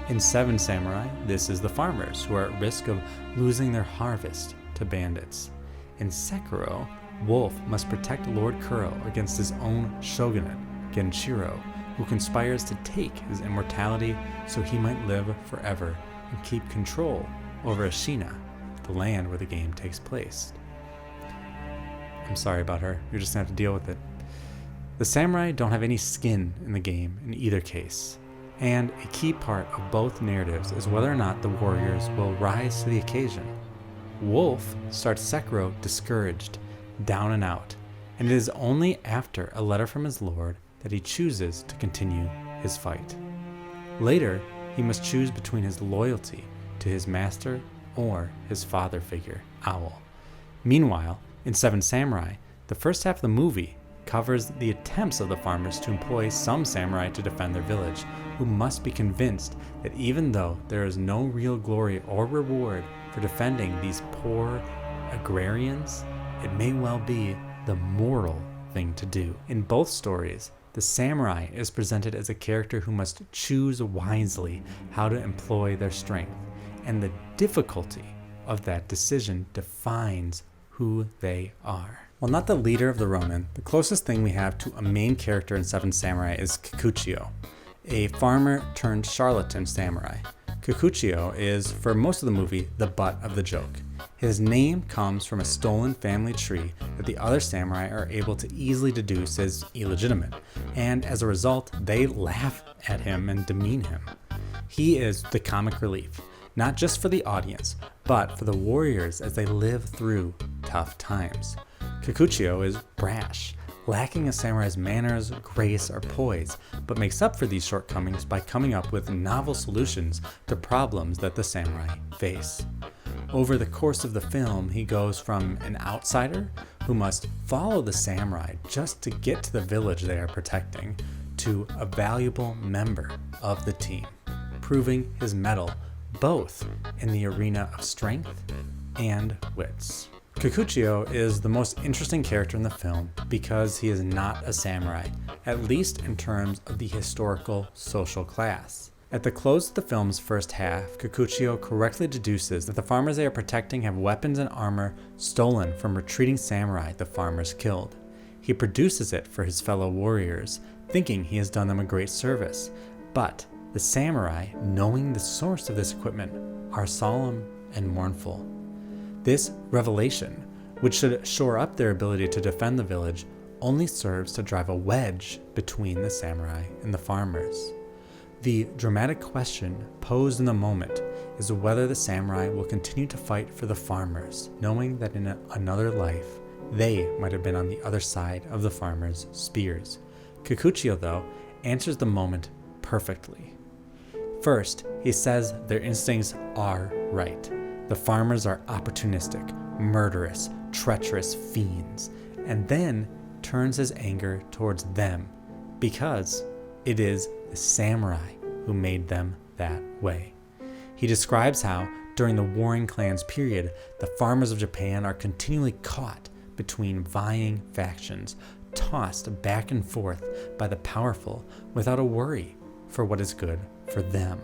In Seven Samurai, this is the farmers who are at risk of losing their harvest to bandits. In Sekiro, Wolf must protect Lord Kuro against his own shogunate, Genshiro, who conspires to take his immortality so he might live forever and keep control over Ashina, the land where the game takes place. I'm sorry about her, you're just gonna have to deal with it. The samurai don't have any skin in the game in either case, and a key part of both narratives is whether or not the warriors will rise to the occasion. Wolf starts Sekiro discouraged, down and out, and it is only after a letter from his lord that he chooses to continue his fight. Later, he must choose between his loyalty to his master or his father figure, Owl. Meanwhile, in Seven Samurai, the first half of the movie covers the attempts of the farmers to employ some samurai to defend their village, who must be convinced that even though there is no real glory or reward for defending these poor agrarians, it may well be the moral thing to do. In both stories, the samurai is presented as a character who must choose wisely how to employ their strength, and the difficulty of that decision defines who they are. While not the leader of the Ronin, the closest thing we have to a main character in Seven Samurai is Kikuchiyo, a farmer turned charlatan samurai. Kikuchiyo is, for most of the movie, the butt of the joke. His name comes from a stolen family tree that the other samurai are able to easily deduce is illegitimate, and as a result, they laugh at him and demean him. He is the comic relief, not just for the audience, but for the warriors as they live through tough times. Kikuchiyo is brash, lacking a samurai's manners, grace, or poise, but makes up for these shortcomings by coming up with novel solutions to problems that the samurai face. Over the course of the film, he goes from an outsider who must follow the samurai just to get to the village they are protecting, to a valuable member of the team, proving his mettle both in the arena of strength and wits. Kikuchiyo is the most interesting character in the film because he is not a samurai, at least in terms of the historical social class. At the close of the film's first half, Kikuchiyo correctly deduces that the farmers they are protecting have weapons and armor stolen from retreating samurai the farmers killed. He produces it for his fellow warriors, thinking he has done them a great service, but the samurai, knowing the source of this equipment, are solemn and mournful. This revelation, which should shore up their ability to defend the village, only serves to drive a wedge between the samurai and the farmers. The dramatic question posed in the moment is whether the samurai will continue to fight for the farmers, knowing that in another life, they might have been on the other side of the farmers' spears. Kikuchiyo, though, answers the moment perfectly. First, he says their instincts are right. The farmers are opportunistic, murderous, treacherous fiends, and then turns his anger towards them because it is the samurai who made them that way. He describes how, during the warring clans period, the farmers of Japan are continually caught between vying factions, tossed back and forth by the powerful without a worry for what is good for them.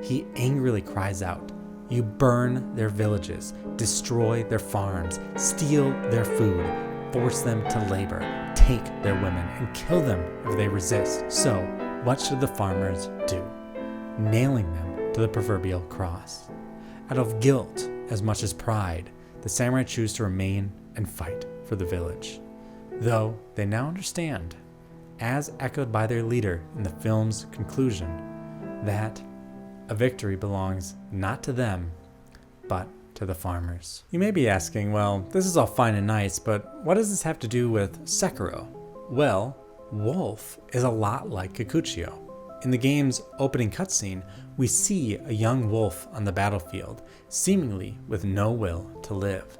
He angrily cries out, "You burn their villages, destroy their farms, steal their food, force them to labor, take their women, and kill them if they resist. So, what should the farmers do?" Nailing them to the proverbial cross. Out of guilt as much as pride, the samurai choose to remain and fight for the village. Though they now understand, as echoed by their leader in the film's conclusion, that a victory belongs not to them, but to the farmers. You may be asking, well, this is all fine and nice, but what does this have to do with Sekiro? Well, Wolf is a lot like Kikuchiyo. In the game's opening cutscene, we see a young wolf on the battlefield, seemingly with no will to live.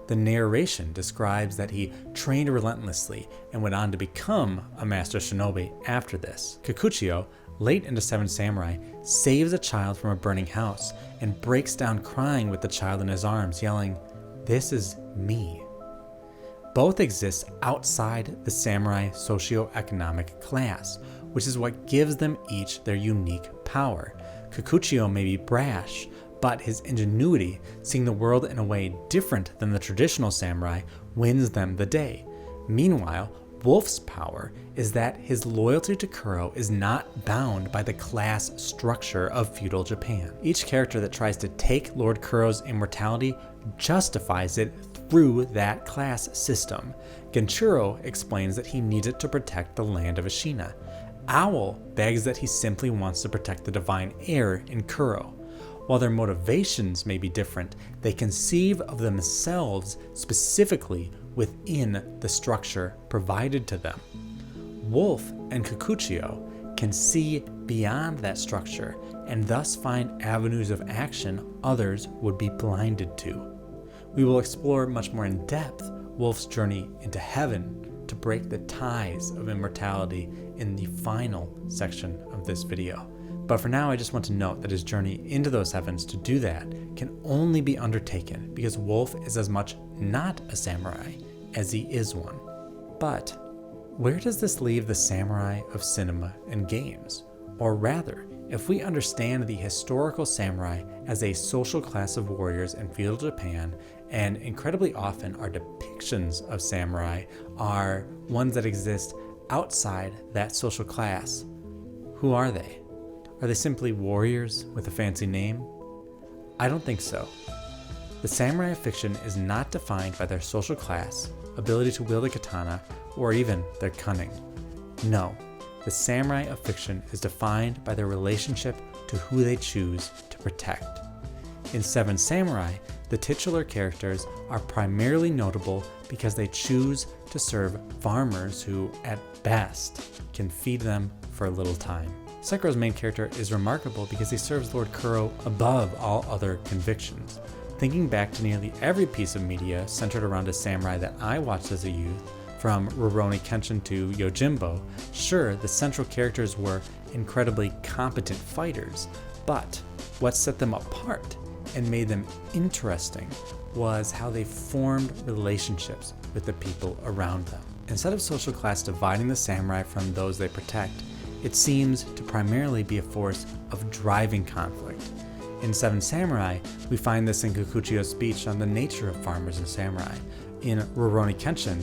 The narration describes that he trained relentlessly and went on to become a master shinobi after this. Kikuchiyo, late into Seven Samurai, saves a child from a burning house and breaks down crying with the child in his arms, yelling, "This is me." Both exist outside the samurai socioeconomic class, which is what gives them each their unique power. Kikuchiyo may be brash, but his ingenuity, seeing the world in a way different than the traditional samurai, wins them the day. Meanwhile, Wolf's power is that his loyalty to Kuro is not bound by the class structure of feudal Japan. Each character that tries to take Lord Kuro's immortality justifies it through that class system. Genshiro explains that he needs it to protect the land of Ashina. Owl begs that he simply wants to protect the divine heir in Kuro. While their motivations may be different, they conceive of themselves specifically within the structure provided to them. Wolf and Kikuchiyo can see beyond that structure and thus find avenues of action others would be blinded to. We will explore much more in depth Wolf's journey into heaven to break the ties of immortality in the final section of this video. But for now, I just want to note that his journey into those heavens to do that can only be undertaken because Wolf is as much not a samurai as he is one. But where does this leave the samurai of cinema and games? Or rather, If we understand the historical samurai as a social class of warriors in feudal Japan, and incredibly often our depictions of samurai are ones that exist outside that social class, who are they? Are they simply warriors with a fancy name? I don't think so. The samurai of fiction is not defined by their social class, ability to wield a katana, or even their cunning. No, the samurai of fiction is defined by their relationship to who they choose to protect. In Seven Samurai, the titular characters are primarily notable because they choose to serve farmers who, at best, can feed them for a little time. Sekiro's main character is remarkable because he serves Lord Kuro above all other convictions. Thinking back to nearly every piece of media centered around a samurai that I watched as a youth, from Rurouni Kenshin to Yojimbo, sure, the central characters were incredibly competent fighters, but what set them apart and made them interesting was how they formed relationships with the people around them. Instead of social class dividing the samurai from those they protect, it seems to primarily be a force of driving conflict. In Seven Samurai, we find this in Kikuchiyo's speech on the nature of farmers and samurai. In Rurouni Kenshin,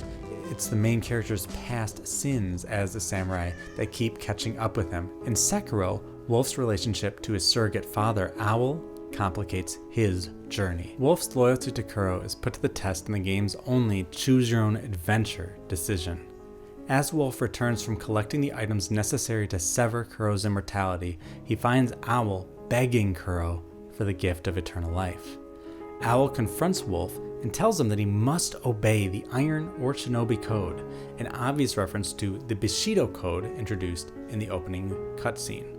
it's the main character's past sins as a samurai that keep catching up with him. In Sekiro, Wolf's relationship to his surrogate father, Owl, complicates his journey. Wolf's loyalty to Kuro is put to the test in the game's only choose-your-own-adventure decision. As Wolf returns from collecting the items necessary to sever Kuro's immortality, he finds Owl begging Kuro for the gift of eternal life. Owl confronts Wolf and tells him that he must obey the Iron or Shinobi Code, an obvious reference to the Bushido Code introduced in the opening cutscene,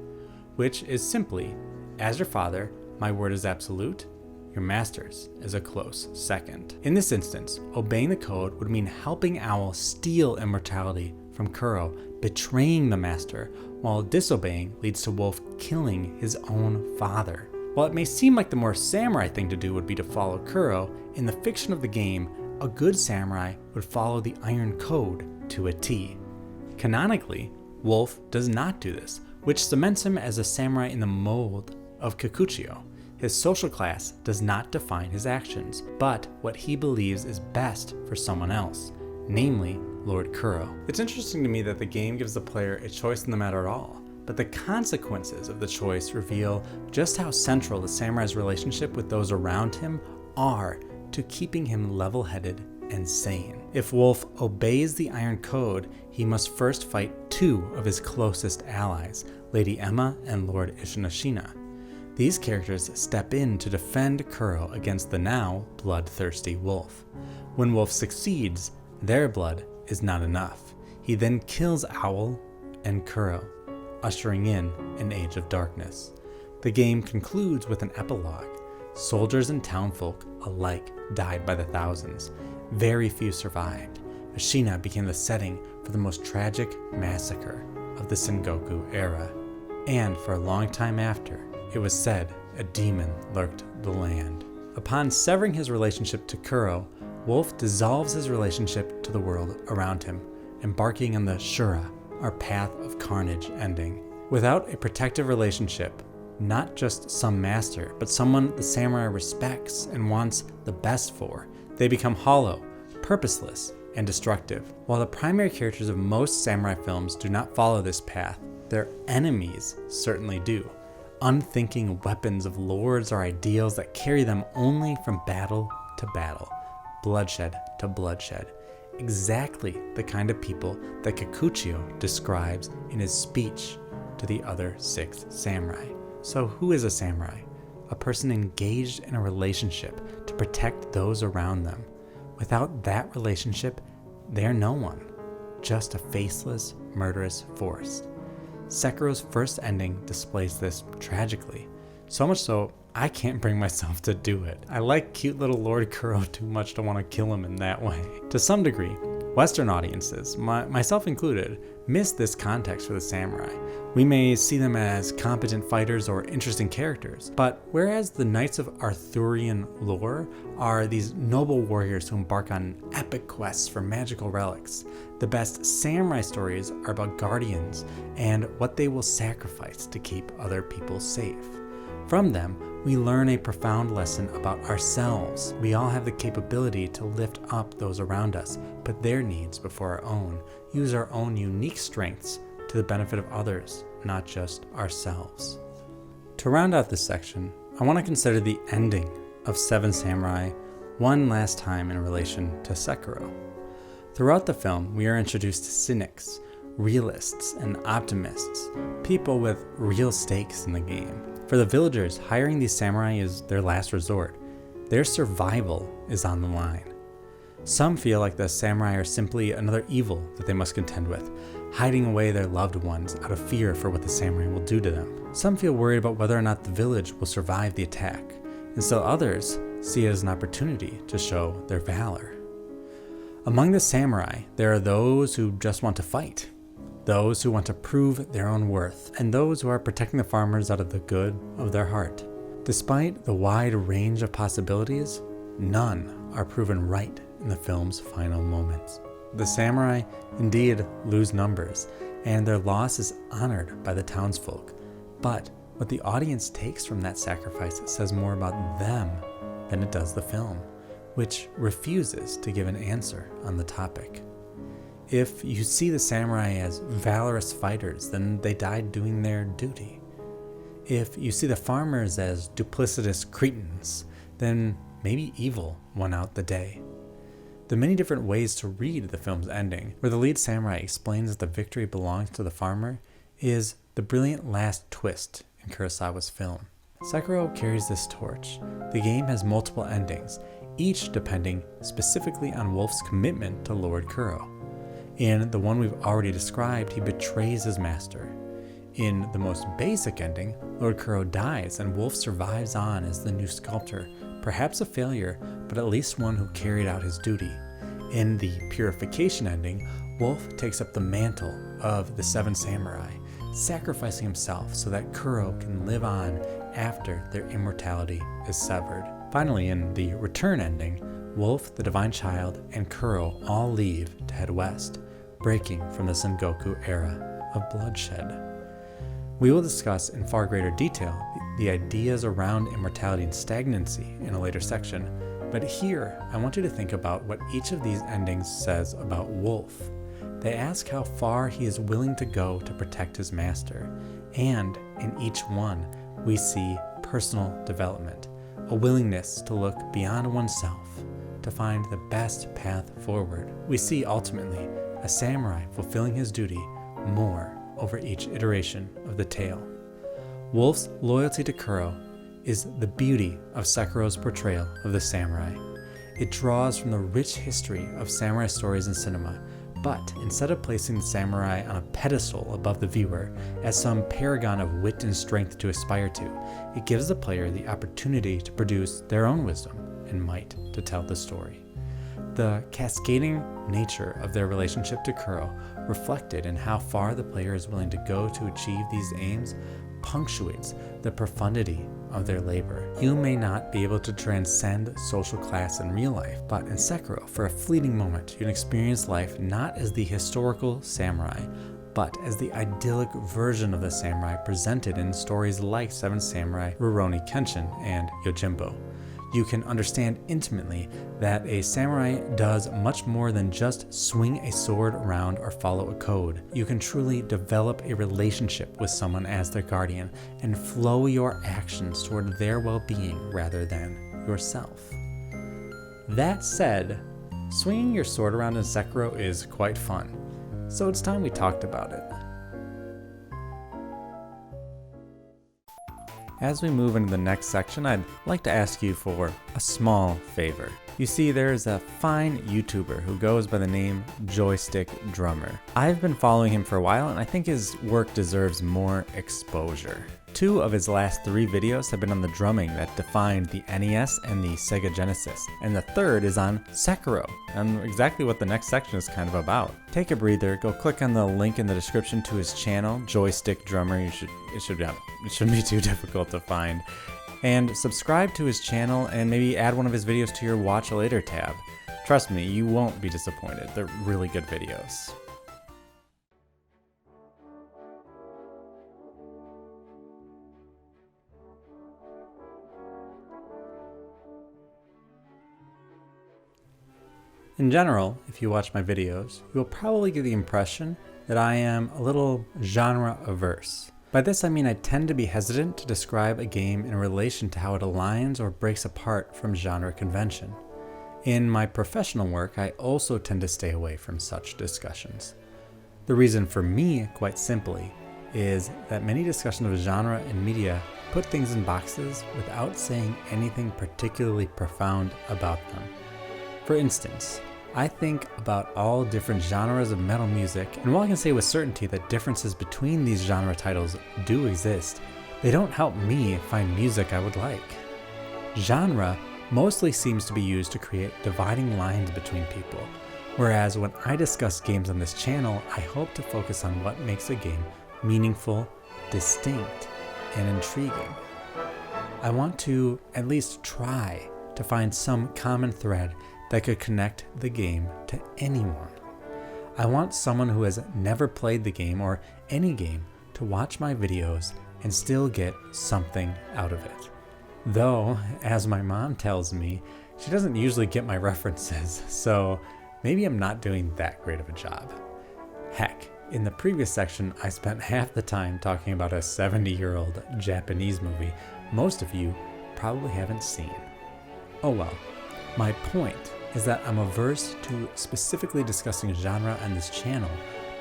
which is simply, as your father, my word is absolute, your master's is a close second. In this instance, obeying the code would mean helping Owl steal immortality from Kuro, betraying the master, while disobeying leads to Wolf killing his own father. While it may seem like the more samurai thing to do would be to follow Kuro, in the fiction of the game, a good samurai would follow the Iron Code to a T. Canonically, Wolf does not do this, which cements him as a samurai in the mold of Kikuchiyo. His social class does not define his actions, but what he believes is best for someone else, namely Lord Kuro. It's interesting to me that the game gives the player a choice in the matter at all, but the consequences of the choice reveal just how central the samurai's relationship with those around him are to keeping him level-headed and sane. If Wolf obeys the Iron Code, he must first fight two of his closest allies, Lady Emma and Lord Ishinashina. These characters step in to defend Kuro against the now bloodthirsty Wolf. When Wolf succeeds, their blood is not enough. He then kills Owl and Kuro, ushering in an age of darkness. The game concludes with an epilogue. Soldiers and townfolk alike died by the thousands. Very few survived. Ashina became the setting for the most tragic massacre of the Sengoku era. And for a long time after, it was said a demon lurked the land. Upon severing his relationship to Kuro, Wolf dissolves his relationship to the world around him, embarking on the Shura, or path of carnage ending. Without a protective relationship, not just some master, but someone the samurai respects and wants the best for, they become hollow, purposeless, and destructive. While the primary characters of most samurai films do not follow this path, their enemies certainly do. Unthinking weapons of lords or ideals that carry them only from battle to battle, bloodshed to bloodshed. Exactly the kind of people that Kikuchiyo describes in his speech to the other 6 samurai. So who is a samurai? A person engaged in a relationship to protect those around them. Without that relationship, they're no one, just a faceless, murderous force. Sekiro's first ending displays this tragically, so much so I can't bring myself to do it. I like cute little Lord Kuro too much to want to kill him in that way. To some degree, Western audiences, myself included, miss this context for the samurai. We may see them as competent fighters or interesting characters, but whereas the Knights of Arthurian lore are these noble warriors who embark on epic quests for magical relics, the best samurai stories are about guardians and what they will sacrifice to keep other people safe. From them, we learn a profound lesson about ourselves. We all have the capability to lift up those around us, put their needs before our own, use our own unique strengths to the benefit of others, not just ourselves. To round out this section, I want to consider the ending of Seven Samurai one last time in relation to Sekiro. Throughout the film, we are introduced to cynics, realists, and optimists, people with real stakes in the game. For the villagers, hiring these samurai is their last resort. Their survival is on the line. Some feel like the samurai are simply another evil that they must contend with, hiding away their loved ones out of fear for what the samurai will do to them. Some feel worried about whether or not the village will survive the attack, and still others see it as an opportunity to show their valor. Among the samurai, there are those who just want to fight, those who want to prove their own worth, and those who are protecting the farmers out of the good of their heart. Despite the wide range of possibilities, none are proven right in the film's final moments. The samurai indeed lose numbers, and their loss is honored by the townsfolk. But what the audience takes from that sacrifice says more about them than it does the film, which refuses to give an answer on the topic. If you see the samurai as valorous fighters, then they died doing their duty. If you see the farmers as duplicitous cretins, then maybe evil won out the day. The many different ways to read the film's ending, where the lead samurai explains that the victory belongs to the farmer, is the brilliant last twist in Kurosawa's film. Sekiro carries this torch. The game has multiple endings, each depending specifically on Wolf's commitment to Lord Kuro. In the one we've already described, he betrays his master. In the most basic ending, Lord Kuro dies and Wolf survives on as the new sculptor, perhaps a failure, but at least one who carried out his duty. In the purification ending, Wolf takes up the mantle of the Seven Samurai, sacrificing himself so that Kuro can live on after their immortality is severed. Finally, in the return ending, Wolf, the Divine Child, and Kuro all leave to head west, breaking from the Sengoku era of bloodshed. We will discuss in far greater detail the ideas around immortality and stagnancy in a later section, but here I want you to think about what each of these endings says about Wolf. They ask how far he is willing to go to protect his master, and in each one we see personal development, a willingness to look beyond oneself, to find the best path forward. We see ultimately a samurai fulfilling his duty more over each iteration of the tale. Wolf's loyalty to Kuro is the beauty of Sekiro's portrayal of the samurai. It draws from the rich history of samurai stories in cinema, but instead of placing the samurai on a pedestal above the viewer as some paragon of wit and strength to aspire to, it gives the player the opportunity to produce their own wisdom and might to tell the story. The cascading nature of their relationship to Kuro, reflected in how far the player is willing to go to achieve these aims, punctuates the profundity of their labor. You may not be able to transcend social class in real life, but in Sekiro, for a fleeting moment, you can experience life not as the historical samurai, but as the idyllic version of the samurai presented in stories like Seven Samurai, Rurouni Kenshin, and Yojimbo. You can understand intimately that a samurai does much more than just swing a sword around or follow a code. You can truly develop a relationship with someone as their guardian and flow your actions toward their well-being rather than yourself. That said, swinging your sword around in Sekiro is quite fun, so it's time we talked about it. As we move into the next section, I'd like to ask you for a small favor. You see, there's a fine YouTuber who goes by the name Joystick Drummer. I've been following him for a while, and I think his work deserves more exposure. 2 of his last 3 videos have been on the drumming that defined the NES and the Sega Genesis, and the third is on Sekiro, and exactly what the next section is kind of about. Take a breather, go click on the link in the description to his channel, Joystick Drummer. It shouldn't be too difficult to find. And subscribe to his channel and maybe add one of his videos to your Watch Later tab. Trust me, you won't be disappointed. They're really good videos. In general, if you watch my videos, you will probably get the impression that I am a little genre averse. By this I mean I tend to be hesitant to describe a game in relation to how it aligns or breaks apart from genre convention. In my professional work, I also tend to stay away from such discussions. The reason for me, quite simply, is that many discussions of genre in media put things in boxes without saying anything particularly profound about them. For instance, I think about all different genres of metal music, and while I can say with certainty that differences between these genre titles do exist, they don't help me find music I would like. Genre mostly seems to be used to create dividing lines between people, whereas when I discuss games on this channel, I hope to focus on what makes a game meaningful, distinct, and intriguing. I want to at least try to find some common thread that could connect the game to anyone. I want someone who has never played the game or any game to watch my videos and still get something out of it. Though, as my mom tells me, she doesn't usually get my references, so maybe I'm not doing that great of a job. Heck, in the previous section, I spent half the time talking about a 70-year-old Japanese movie most of you probably haven't seen. Oh well, my point is that I'm averse to specifically discussing genre on this channel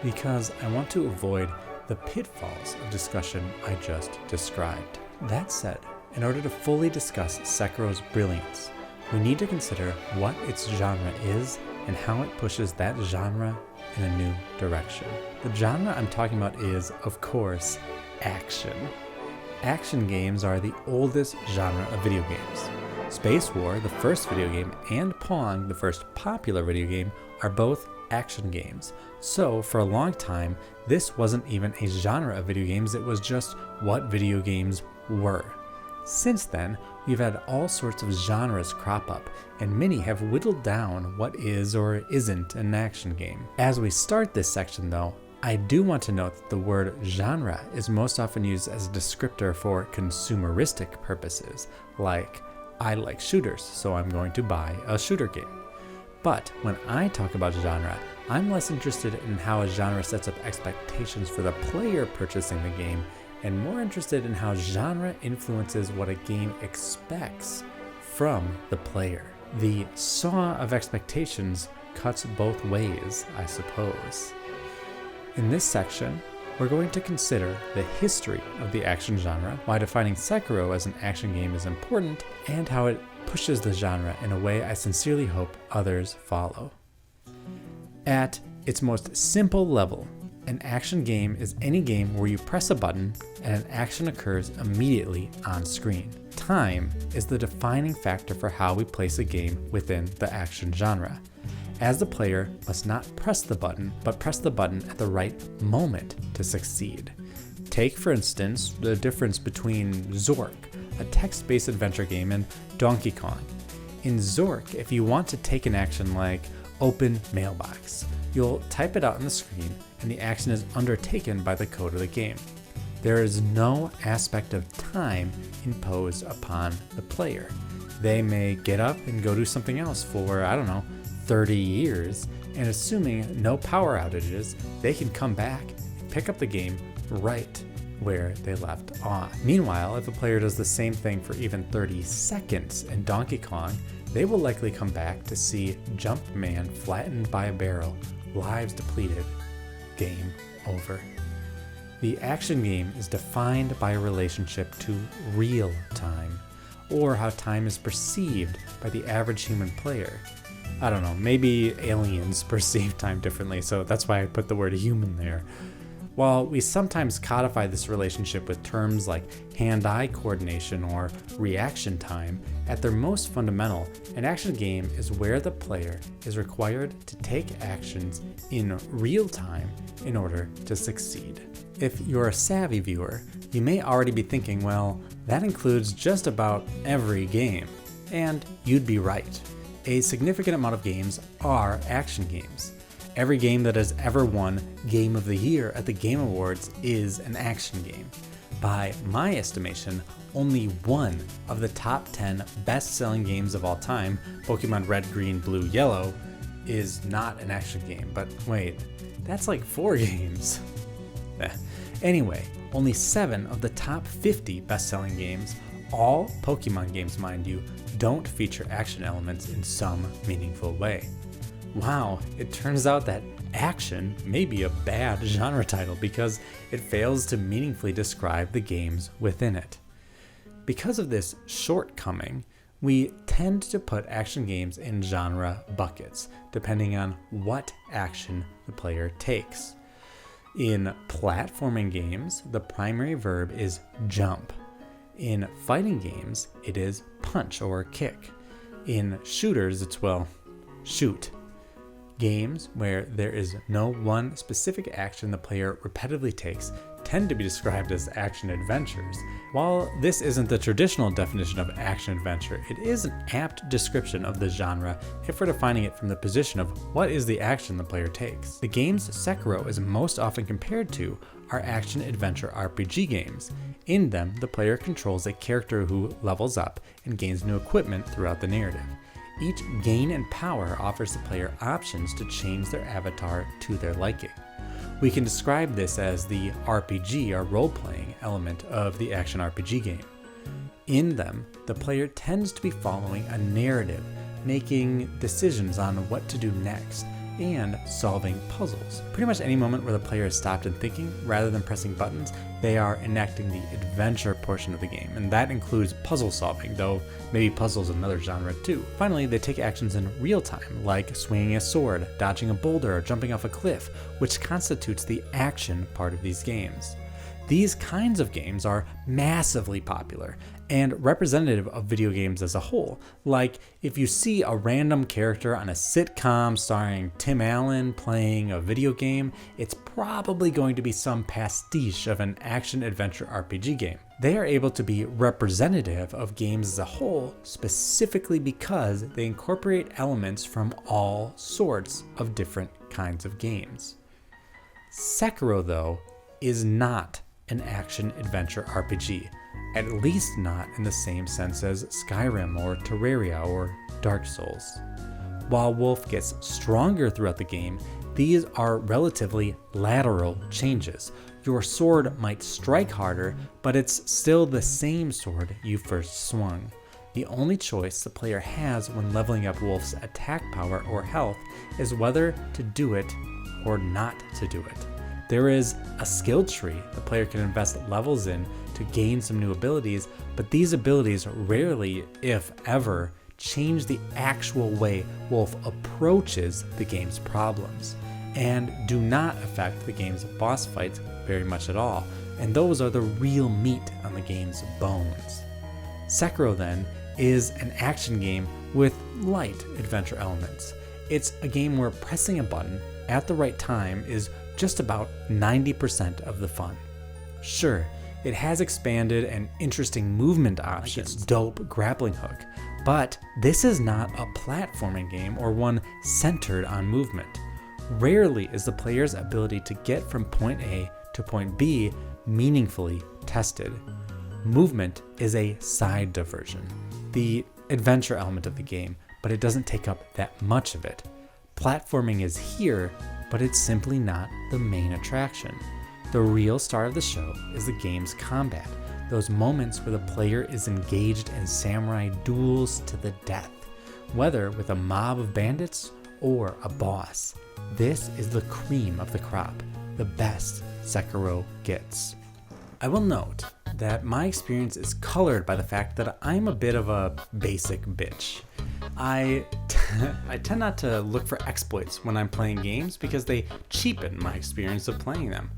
because I want to avoid the pitfalls of discussion I just described. That said, in order to fully discuss Sekiro's brilliance, we need to consider what its genre is and how it pushes that genre in a new direction. The genre I'm talking about is, of course, action. Action games are the oldest genre of video games. Space War, the first video game, and Pong, the first popular video game, are both action games. So, for a long time, this wasn't even a genre of video games, it was just what video games were. Since then, we've had all sorts of genres crop up, and many have whittled down what is or isn't an action game. As we start this section though, I do want to note that the word genre is most often used as a descriptor for consumeristic purposes, like I like shooters, so I'm going to buy a shooter game. But when I talk about genre, I'm less interested in how a genre sets up expectations for the player purchasing the game, and more interested in how genre influences what a game expects from the player. The saw of expectations cuts both ways, I suppose. In this section, we're going to consider the history of the action genre, why defining Sekiro as an action game is important, and how it pushes the genre in a way I sincerely hope others follow. At its most simple level, an action game is any game where you press a button and an action occurs immediately on screen. Time is the defining factor for how we place a game within the action genre, as the player must not press the button, but press the button at the right moment to succeed. Take, for instance, the difference between Zork, a text-based adventure game, and Donkey Kong. In Zork, if you want to take an action like open mailbox, you'll type it out on the screen and the action is undertaken by the code of the game. There is no aspect of time imposed upon the player. They may get up and go do something else for, 30 years, and assuming no power outages, they can come back and pick up the game right where they left off. Meanwhile, if a player does the same thing for even 30 seconds in Donkey Kong, they will likely come back to see Jumpman flattened by a barrel, lives depleted, game over. The action game is defined by a relationship to real time, or how time is perceived by the average human player. I don't know, maybe aliens perceive time differently, so that's why I put the word human there. While we sometimes codify this relationship with terms like hand-eye coordination or reaction time, at their most fundamental, an action game is where the player is required to take actions in real time in order to succeed. If you're a savvy viewer, you may already be thinking, well, that includes just about every game. And you'd be right. A significant amount of games are action games. Every game that has ever won Game of the Year at the Game Awards is an action game. By my estimation, only one of the top 10 best-selling games of all time, Pokemon Red, Green, Blue, Yellow, is not an action game. But wait, that's like 4 games. Anyway, only 7 of the top 50 best-selling games, all Pokemon games mind you, don't feature action elements in some meaningful way. Wow, it turns out that action may be a bad genre title because it fails to meaningfully describe the games within it. Because of this shortcoming, we tend to put action games in genre buckets, depending on what action the player takes. In platforming games, the primary verb is jump. In fighting games, it is punch or kick. In shooters, it's, shoot. Games where there is no one specific action the player repetitively takes tend to be described as action adventures. While this isn't the traditional definition of action adventure, it is an apt description of the genre if we're defining it from the position of what is the action the player takes. The games Sekiro is most often compared to are action adventure RPG games. In them, the player controls a character who levels up and gains new equipment throughout the narrative. Each gain and power offers the player options to change their avatar to their liking. We can describe this as the RPG or role-playing element of the action RPG game. In them, the player tends to be following a narrative, making decisions on what to do next, and solving puzzles. Pretty much any moment where the player is stopped and thinking, rather than pressing buttons, they are enacting the adventure portion of the game, and that includes puzzle solving, though maybe puzzle's another genre too. Finally, they take actions in real time, like swinging a sword, dodging a boulder, or jumping off a cliff, which constitutes the action part of these games. These kinds of games are massively popular and representative of video games as a whole. Like, if you see a random character on a sitcom starring Tim Allen playing a video game, it's probably going to be some pastiche of an action-adventure RPG game. They are able to be representative of games as a whole specifically because they incorporate elements from all sorts of different kinds of games. Sekiro, though, is not an action-adventure RPG. At least not in the same sense as Skyrim or Terraria or Dark Souls. While Wolf gets stronger throughout the game, these are relatively lateral changes. Your sword might strike harder, but it's still the same sword you first swung. The only choice the player has when leveling up Wolf's attack power or health is whether to do it or not to do it. There is a skill tree the player can invest levels in to gain some new abilities, but these abilities rarely, if ever, change the actual way Wolf approaches the game's problems, and do not affect the game's boss fights very much at all, and those are the real meat on the game's bones. Sekiro, then, is an action game with light adventure elements. It's a game where pressing a button at the right time is just about 90% of the fun. Sure, it has expanded and interesting movement options, like its dope grappling hook, but this is not a platforming game or one centered on movement. Rarely is the player's ability to get from point A to point B meaningfully tested. Movement is a side diversion, the adventure element of the game, but it doesn't take up that much of it. Platforming is here, but it's simply not the main attraction. The real star of the show is the game's combat, those moments where the player is engaged in samurai duels to the death, whether with a mob of bandits or a boss. This is the cream of the crop, the best Sekiro gets. I will note that my experience is colored by the fact that I'm a bit of a basic bitch. I tend not to look for exploits when I'm playing games because they cheapen my experience of playing them.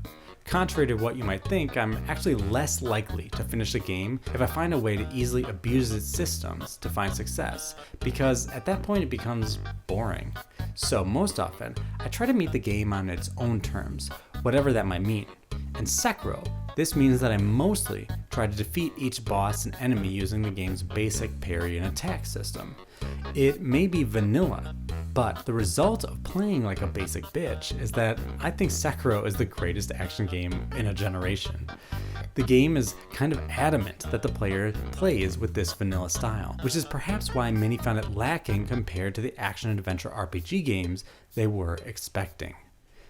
Contrary to what you might think, I'm actually less likely to finish a game if I find a way to easily abuse its systems to find success, because at that point it becomes boring. So most often, I try to meet the game on its own terms, whatever that might mean. In Sekiro, this means that I mostly try to defeat each boss and enemy using the game's basic parry and attack system. It may be vanilla, but the result of playing like a basic bitch is that I think Sekiro is the greatest action game in a generation. The game is kind of adamant that the player plays with this vanilla style, which is perhaps why many found it lacking compared to the action-adventure RPG games they were expecting.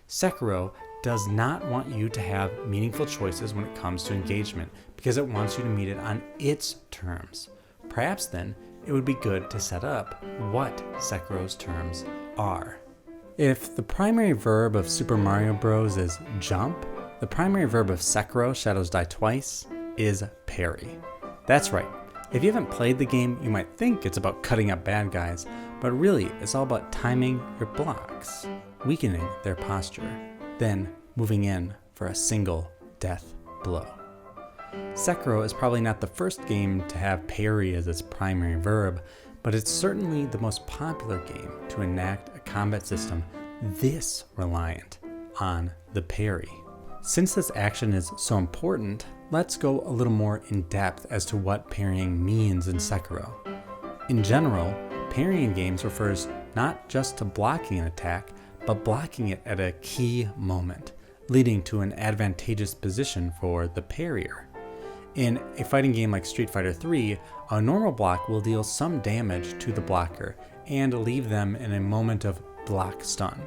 Sekiro does not want you to have meaningful choices when it comes to engagement, because it wants you to meet it on its terms. Perhaps then, it would be good to set up what Sekiro's terms are. If the primary verb of Super Mario Bros. Is jump, the primary verb of Sekiro Shadows Die Twice is parry. That's right. If you haven't played the game, you might think it's about cutting up bad guys, but really it's all about timing your blocks, weakening their posture, then moving in for a single death blow. Sekiro is probably not the first game to have parry as its primary verb, but it's certainly the most popular game to enact a combat system this reliant on the parry. Since this action is so important, let's go a little more in depth as to what parrying means in Sekiro. In general, parrying in games refers not just to blocking an attack, but blocking it at a key moment, leading to an advantageous position for the parrier. In a fighting game like Street Fighter 3, a normal block will deal some damage to the blocker and leave them in a moment of block stun.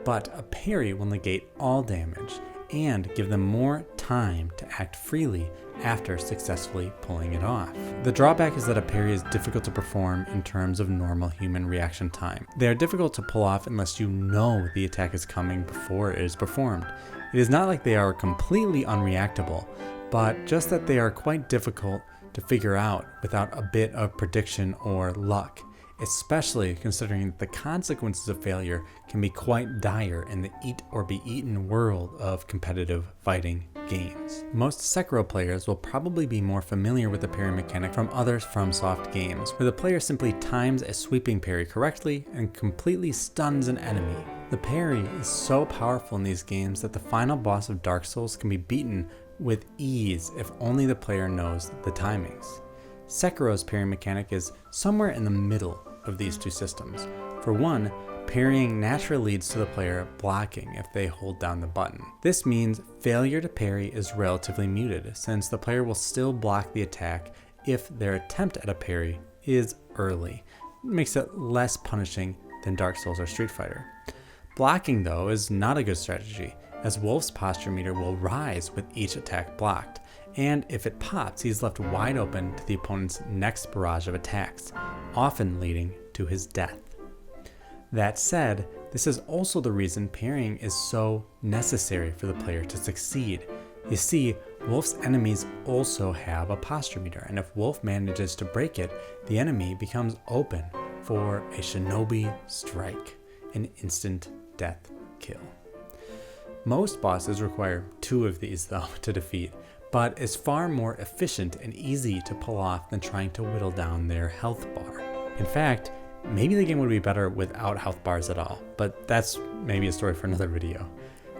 But a parry will negate all damage and give them more time to act freely after successfully pulling it off. The drawback is that a parry is difficult to perform in terms of normal human reaction time. They are difficult to pull off unless you know the attack is coming before it is performed. It is not like they are completely unreactable, but just that they are quite difficult to figure out without a bit of prediction or luck, especially considering that the consequences of failure can be quite dire in the eat or be eaten world of competitive fighting games. Most Sekiro players will probably be more familiar with the parry mechanic from other FromSoft games, where the player simply times a sweeping parry correctly and completely stuns an enemy. The parry is so powerful in these games that the final boss of Dark Souls can be beaten with ease if only the player knows the timings. Sekiro's parry mechanic is somewhere in the middle of these two systems. For one, parrying naturally leads to the player blocking if they hold down the button. This means failure to parry is relatively muted, since the player will still block the attack if their attempt at a parry is early. It makes it less punishing than Dark Souls or Street Fighter. Blocking, though, is not a good strategy, as Wolf's posture meter will rise with each attack blocked, and if it pops, he's left wide open to the opponent's next barrage of attacks, often leading to his death. That said, this is also the reason parrying is so necessary for the player to succeed. You see, Wolf's enemies also have a posture meter, and if Wolf manages to break it, the enemy becomes open for a shinobi strike, an instant death kill. Most bosses require 2 of these, though, to defeat, but is far more efficient and easy to pull off than trying to whittle down their health bar. In fact, maybe the game would be better without health bars at all, but that's maybe a story for another video.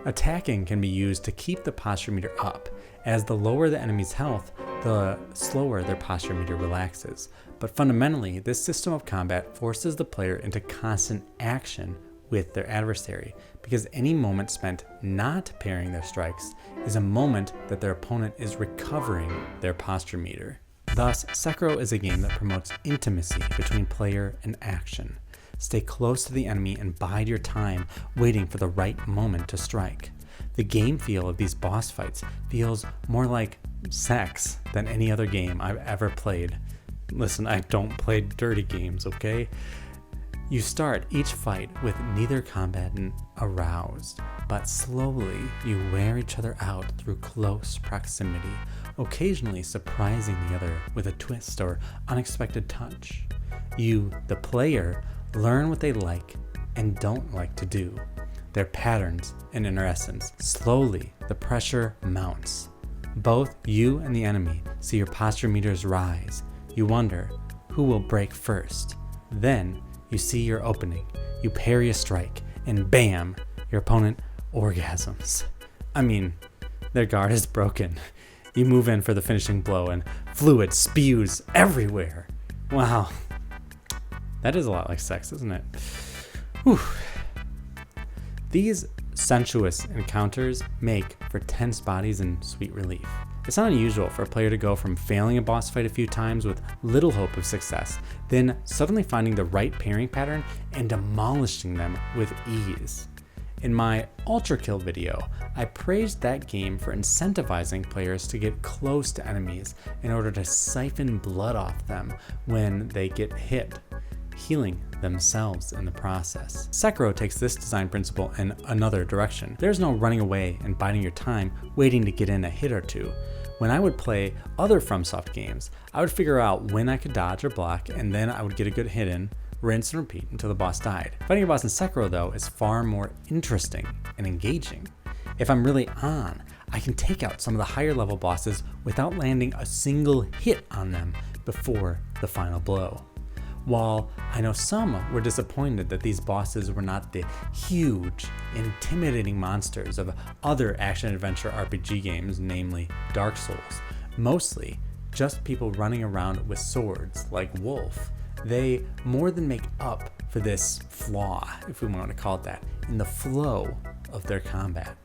Attacking can be used to keep the posture meter up, as the lower the enemy's health, the slower their posture meter relaxes. But fundamentally, this system of combat forces the player into constant action with their adversary, because any moment spent not parrying their strikes is a moment that their opponent is recovering their posture meter. Thus, Sekiro is a game that promotes intimacy between player and action. Stay close to the enemy and bide your time, waiting for the right moment to strike. The game feel of these boss fights feels more like sex than any other game I've ever played. Listen, I don't play dirty games, okay? You start each fight with neither combatant aroused, but slowly you wear each other out through close proximity, occasionally surprising the other with a twist or unexpected touch. You, the player, learn what they like and don't like to do. their patterns and inner essence. Slowly, the pressure mounts. Both you and the enemy see your posture meters rise. You wonder, who will break first? Then, you see your opening. You parry a strike, and bam, your opponent orgasms. I mean, their guard is broken. You move in for the finishing blow, and fluid spews everywhere. Wow. That is a lot like sex, isn't it? Whew. These sensuous encounters make for tense bodies and sweet relief. It's not unusual for a player to go from failing a boss fight a few times with little hope of success, then suddenly finding the right pairing pattern and demolishing them with ease. In my Ultra Kill video, I praised that game for incentivizing players to get close to enemies in order to siphon blood off them when they get hit, healing themselves in the process. Sekiro takes this design principle in another direction. There's no running away and biding your time waiting to get in a hit or two. When I would play other FromSoft games, I would figure out when I could dodge or block, and then I would get a good hit in, rinse and repeat until the boss died. Fighting a boss in Sekiro, though, is far more interesting and engaging. If I'm really on, I can take out some of the higher level bosses without landing a single hit on them before the final blow. While I know some were disappointed that these bosses were not the huge, intimidating monsters of other action-adventure RPG games, namely Dark Souls, mostly just people running around with swords like Wolf, they more than make up for this flaw, if we want to call it that, in the flow of their combat.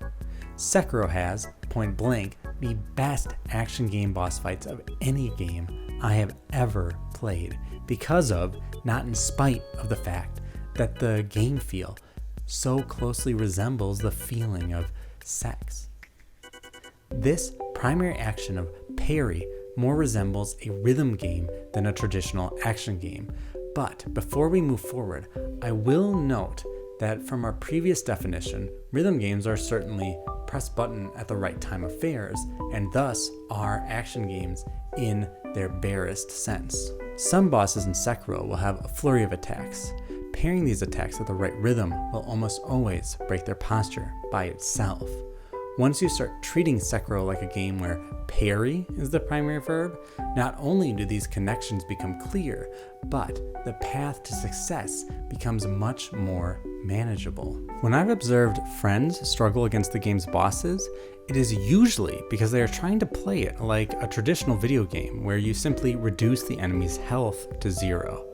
Sekiro has, point blank, the best action game boss fights of any game I have ever played, because of, not in spite of the fact that the game feel so closely resembles the feeling of sex. This primary action of parry more resembles a rhythm game than a traditional action game. But before we move forward, I will note that from our previous definition, rhythm games are certainly press button at the right time affairs, and thus are action games in their barest sense. Some bosses in Sekiro will have a flurry of attacks. Pairing these attacks at the right rhythm will almost always break their posture by itself. Once you start treating Sekiro like a game where parry is the primary verb, not only do these connections become clear, but the path to success becomes much more manageable. When I've observed friends struggle against the game's bosses, it is usually because they are trying to play it like a traditional video game where you simply reduce the enemy's health to 0.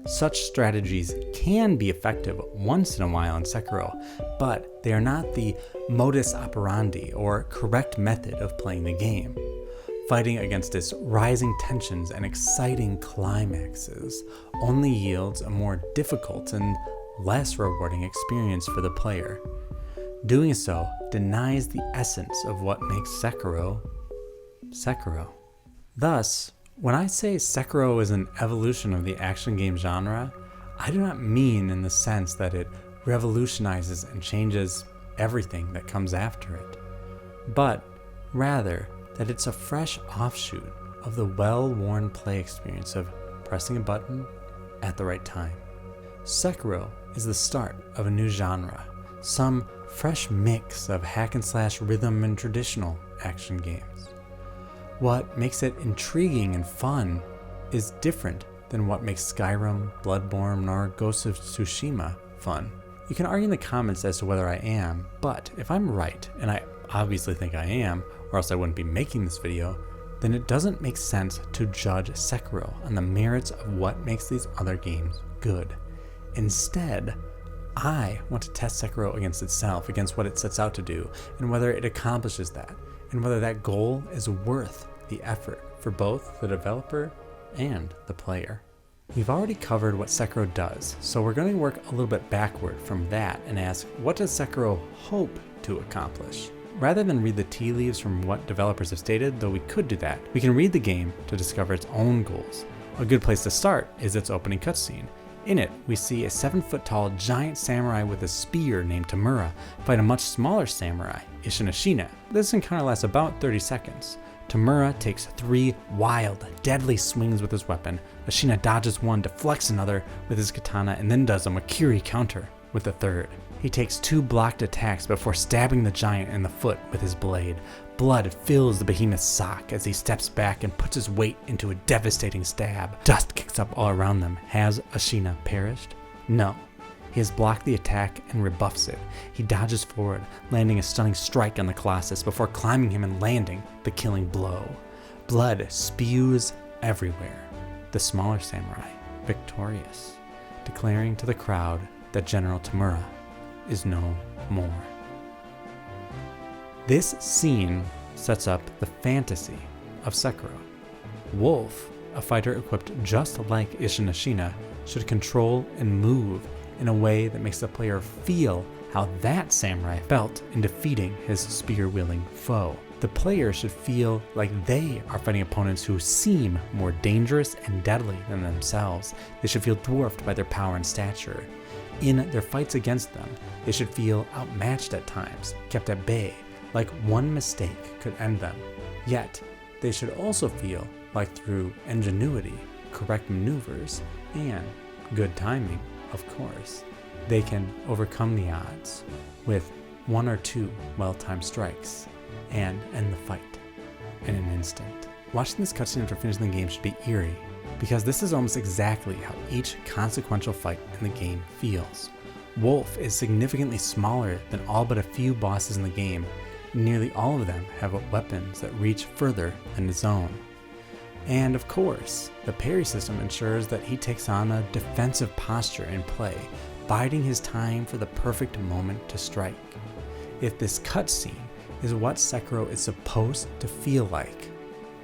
Such strategies can be effective once in a while in Sekiro, but they are not the modus operandi or correct method of playing the game. Fighting against its rising tensions and exciting climaxes only yields a more difficult and less rewarding experience for the player. Doing so denies the essence of what makes Sekiro, Sekiro. Thus, when I say Sekiro is an evolution of the action game genre, I do not mean in the sense that it revolutionizes and changes everything that comes after it, but rather that it's a fresh offshoot of the well-worn play experience of pressing a button at the right time. Sekiro is the start of a new genre, some fresh mix of hack and slash rhythm and traditional action games. What makes it intriguing and fun is different than what makes Skyrim, Bloodborne, or Ghost of Tsushima fun. You can argue in the comments as to whether I am, but if I'm right, and I obviously think I am, or else I wouldn't be making this video, then it doesn't make sense to judge Sekiro on the merits of what makes these other games good. Instead, I want to test Sekiro against itself, against what it sets out to do, and whether it accomplishes that, and whether that goal is worth the effort for both the developer and the player. We've already covered what Sekiro does, so we're going to work a little bit backward from that and ask, what does Sekiro hope to accomplish? Rather than read the tea leaves from what developers have stated, though we could do that, we can read the game to discover its own goals. A good place to start is its opening cutscene. In it, we see a 7-foot-tall giant samurai with a spear named Tamura fight a much smaller samurai, Ishinashina. This encounter lasts about 30 seconds. Tamura takes 3 wild, deadly swings with his weapon. Ashina dodges one, deflects another with his katana, and then does a Makiri counter. with the third. He takes 2 blocked attacks before stabbing the giant in the foot with his blade. Blood fills the behemoth's sock as he steps back and puts his weight into a devastating stab. Dust kicks up all around them. Has Ashina perished? No. He has blocked the attack and rebuffs it. He dodges forward, landing a stunning strike on the Colossus before climbing him and landing the killing blow. Blood spews everywhere. The smaller samurai, victorious, declaring to the crowd that General Tamura is no more. This scene sets up the fantasy of Sekiro. Wolf, a fighter equipped just like Isshin Ashina, should control and move in a way that makes the player feel how that samurai felt in defeating his spear-wielding foe. The player should feel like they are fighting opponents who seem more dangerous and deadly than themselves. They should feel dwarfed by their power and stature. In their fights against them, they should feel outmatched at times, kept at bay, like one mistake could end them. Yet, they should also feel like through ingenuity, correct maneuvers, and good timing, of course, they can overcome the odds with 1 or 2 well-timed strikes and end the fight in an instant. Watching this cutscene after finishing the game should be eerie, because this is almost exactly how each consequential fight in the game feels. Wolf is significantly smaller than all but a few bosses in the game, and nearly all of them have weapons that reach further than his own. And of course, the parry system ensures that he takes on a defensive posture in play, biding his time for the perfect moment to strike. If this cutscene is what Sekiro is supposed to feel like,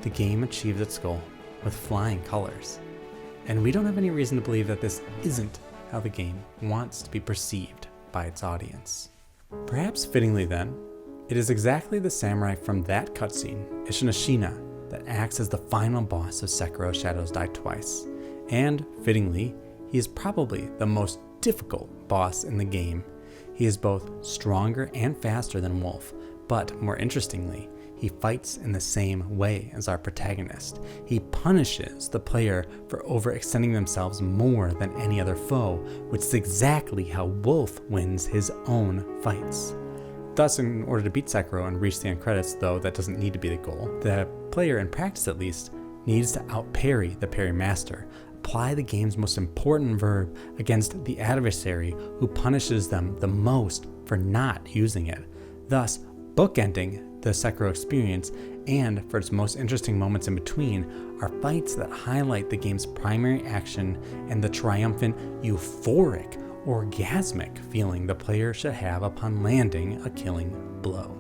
the game achieves its goal with flying colors. And we don't have any reason to believe that this isn't how the game wants to be perceived by its audience. Perhaps fittingly then, it is exactly the samurai from that cutscene, Isshin Ashina, that acts as the final boss of Sekiro Shadows Die Twice. And fittingly, he is probably the most difficult boss in the game. He is both stronger and faster than Wolf, but more interestingly, he fights in the same way as our protagonist. He punishes the player for overextending themselves more than any other foe, which is exactly how Wolf wins his own fights. Thus, in order to beat Sekiro and reach the end credits, though that doesn't need to be the goal, the player, in practice at least, needs to outparry the parry master, apply the game's most important verb against the adversary who punishes them the most for not using it, thus bookending the Sekiro experience. And for its most interesting moments in between are fights that highlight the game's primary action and the triumphant, euphoric, orgasmic feeling the player should have upon landing a killing blow.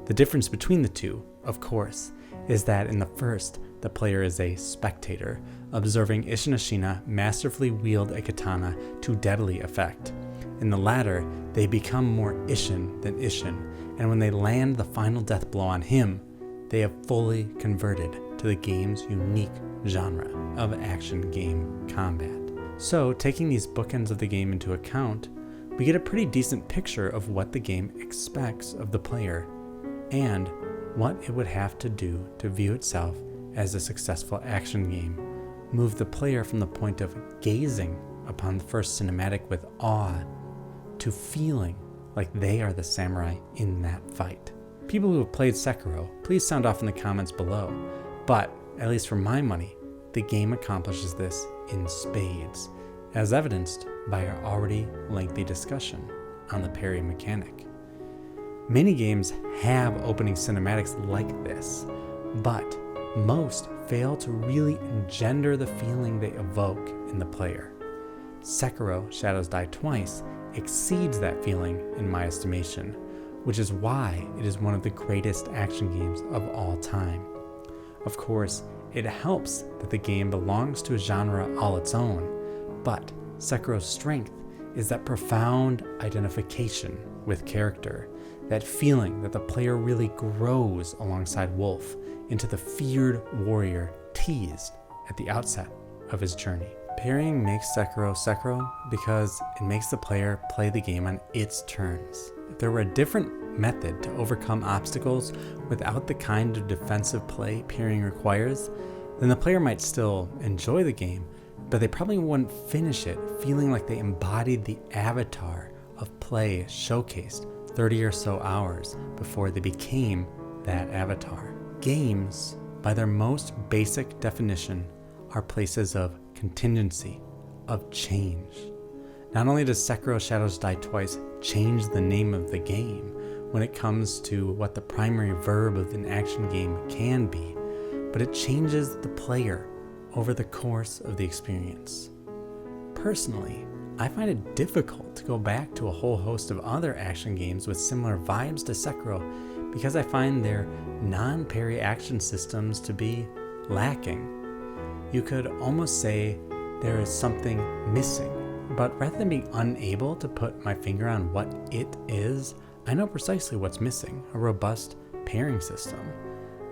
The difference between the two, of course, is that in the first, the player is a spectator, observing Isshin Ashina masterfully wield a katana to deadly effect. In the latter, they become more Isshin than Isshin, and when they land the final death blow on him, they have fully converted to the game's unique genre of action game combat. So, taking these bookends of the game into account, we get a pretty decent picture of what the game expects of the player, and what it would have to do to view itself as a successful action game, move the player from the point of gazing upon the first cinematic with awe to feeling like they are the samurai in that fight. People who have played Sekiro, please sound off in the comments below, but at least for my money, the game accomplishes this in spades, as evidenced by our already lengthy discussion on the parry mechanic. Many games have opening cinematics like this, but most fail to really engender the feeling they evoke in the player. Sekiro Shadows Die Twice exceeds that feeling in my estimation, which is why it is one of the greatest action games of all time. Of course, it helps that the game belongs to a genre all its own, but Sekiro's strength is that profound identification with character, that feeling that the player really grows alongside Wolf into the feared warrior teased at the outset of his journey. Parrying makes Sekiro Sekiro because it makes the player play the game on its terms. If there were a different method to overcome obstacles without the kind of defensive play parrying requires, then the player might still enjoy the game, but they probably wouldn't finish it feeling like they embodied the avatar of play showcased 30 or so hours before they became that avatar. Games, by their most basic definition, are places of contingency, of change. Not only does Sekiro Shadows Die Twice change the name of the game when it comes to what the primary verb of an action game can be, but it changes the player over the course of the experience. Personally, I find it difficult to go back to a whole host of other action games with similar vibes to Sekiro because I find their non-parry action systems to be lacking. You could almost say there is something missing, but rather than being unable to put my finger on what it is, I know precisely what's missing: a robust pairing system.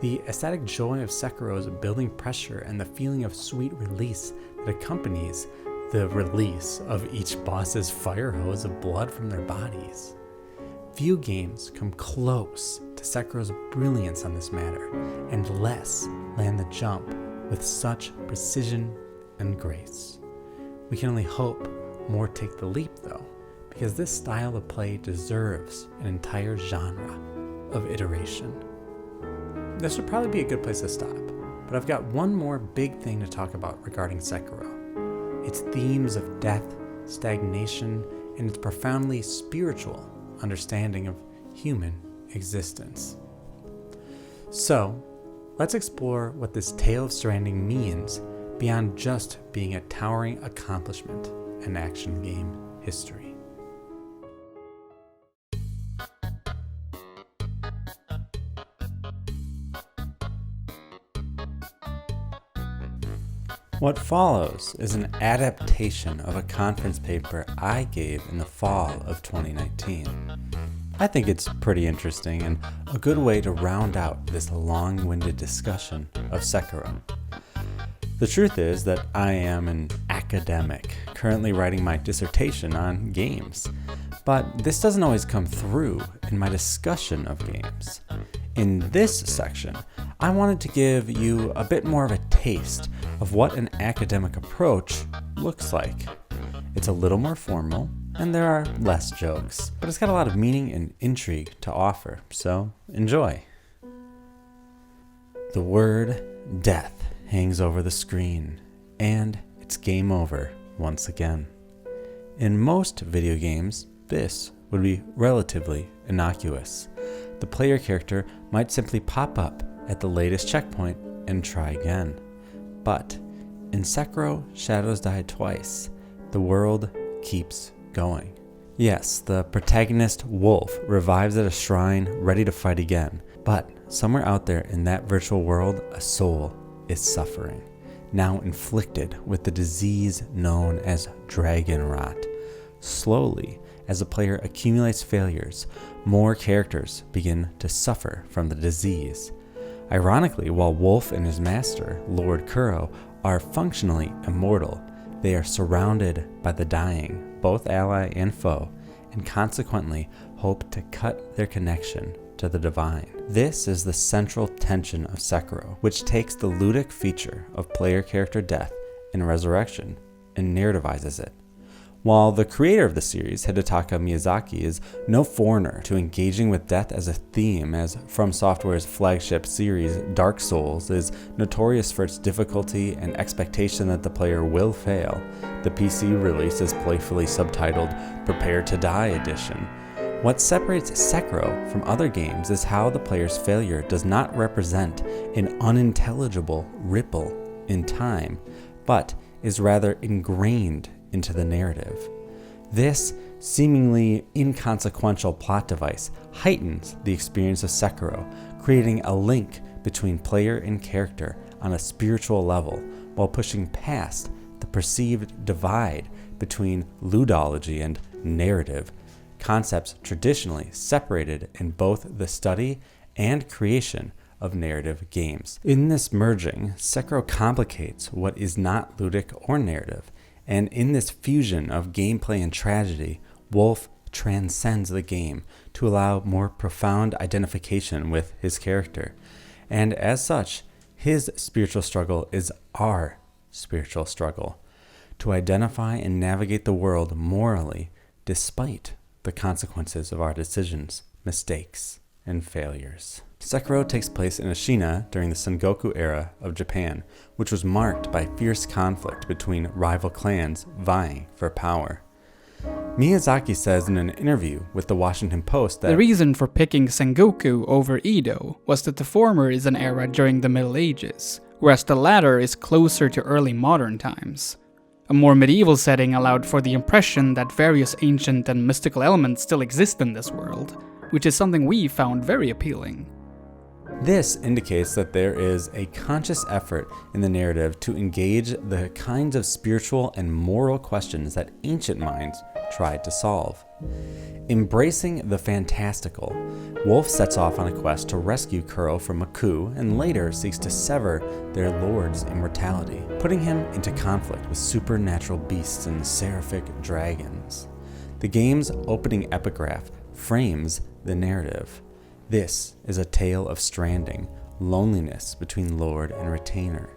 The aesthetic joy of Sekiro is building pressure and the feeling of sweet release that accompanies the release of each boss's fire hose of blood from their bodies. Few games come close to Sekiro's brilliance on this matter, and less land the jump with such precision and grace. We can only hope more take the leap though, because this style of play deserves an entire genre of iteration. This would probably be a good place to stop, but I've got one more big thing to talk about regarding Sekiro. Its themes of death, stagnation, and its profoundly spiritual understanding of human existence. So, let's explore what this tale of Stranding means beyond just being a towering accomplishment in action game history. What follows is an adaptation of a conference paper I gave in the fall of 2019. I think it's pretty interesting and a good way to round out this long-winded discussion of Sekiro. The truth is that I am an academic, currently writing my dissertation on games, but this doesn't always come through in my discussion of games. In this section, I wanted to give you a bit more of a taste of what an academic approach looks like. It's a little more formal, and there are less jokes, but it's got a lot of meaning and intrigue to offer, so enjoy. The word death hangs over the screen, and it's game over once again. In most video games, this would be relatively innocuous. The player character might simply pop up at the latest checkpoint and try again. But in Sekiro Shadows Die Twice, the world keeps going. Yes, the protagonist Wolf revives at a shrine ready to fight again, but somewhere out there in that virtual world, a soul is suffering, now inflicted with the disease known as dragon rot. Slowly, as the player accumulates failures, more characters begin to suffer from the disease. Ironically, while Wolf and his master, Lord Kuro, are functionally immortal, they are surrounded by the dying, both ally and foe, and consequently hope to cut their connection to the divine. This is the central tension of Sekiro, which takes the ludic feature of player character death and resurrection and narrativizes it. While the creator of the series, Hidetaka Miyazaki, is no foreigner to engaging with death as a theme, as From Software's flagship series, Dark Souls, is notorious for its difficulty and expectation that the player will fail, the PC release is playfully subtitled Prepare to Die Edition. What separates Sekiro from other games is how the player's failure does not represent an unintelligible ripple in time, but is rather ingrained into the narrative. This seemingly inconsequential plot device heightens the experience of Sekiro, creating a link between player and character on a spiritual level, while pushing past the perceived divide between ludology and narrative, concepts traditionally separated in both the study and creation of narrative games. In this merging, Sekiro complicates what is not ludic or narrative, and in this fusion of gameplay and tragedy, Wolf transcends the game to allow more profound identification with his character. And as such, his spiritual struggle is our spiritual struggle, to identify and navigate the world morally despite the consequences of our decisions, mistakes, and failures. Sekiro takes place in Ashina during the Sengoku era of Japan, which was marked by fierce conflict between rival clans vying for power. Miyazaki says in an interview with the Washington Post that the reason for picking Sengoku over Edo was that the former is an era during the Middle Ages, whereas the latter is closer to early modern times. A more medieval setting allowed for the impression that various ancient and mystical elements still exist in this world, which is something we found very appealing. This indicates that there is a conscious effort in the narrative to engage the kinds of spiritual and moral questions that ancient minds tried to solve. Embracing the fantastical, Wolf sets off on a quest to rescue Kuro from Maku and later seeks to sever their lord's immortality, putting him into conflict with supernatural beasts and seraphic dragons. The game's opening epigraph frames the narrative. This is a tale of stranding, loneliness between lord and retainer.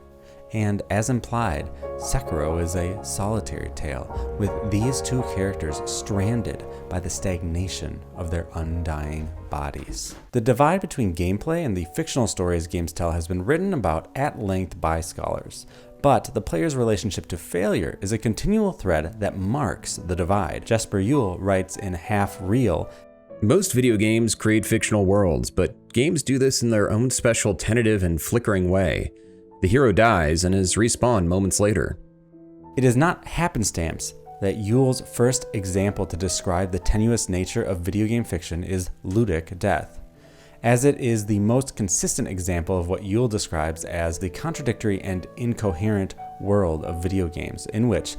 And as implied, Sekiro is a solitary tale, with these two characters stranded by the stagnation of their undying bodies. The divide between gameplay and the fictional stories games tell has been written about at length by scholars. But the player's relationship to failure is a continual thread that marks the divide. Jesper Yule writes in Half Real, most video games create fictional worlds, but games do this in their own special tentative and flickering way. The hero dies and is respawned moments later. It is not happenstance that Yule's first example to describe the tenuous nature of video game fiction is ludic death, as it is the most consistent example of what Yule describes as the contradictory and incoherent world of video games, in which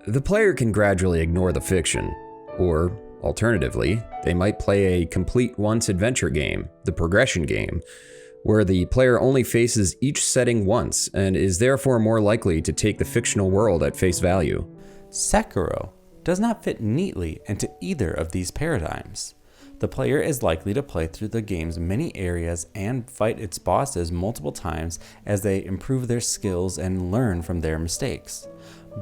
the player can gradually ignore the fiction, or alternatively, they might play a complete once-adventure game, the progression game, where the player only faces each setting once and is therefore more likely to take the fictional world at face value. Sekiro does not fit neatly into either of these paradigms. The player is likely to play through the game's many areas and fight its bosses multiple times as they improve their skills and learn from their mistakes.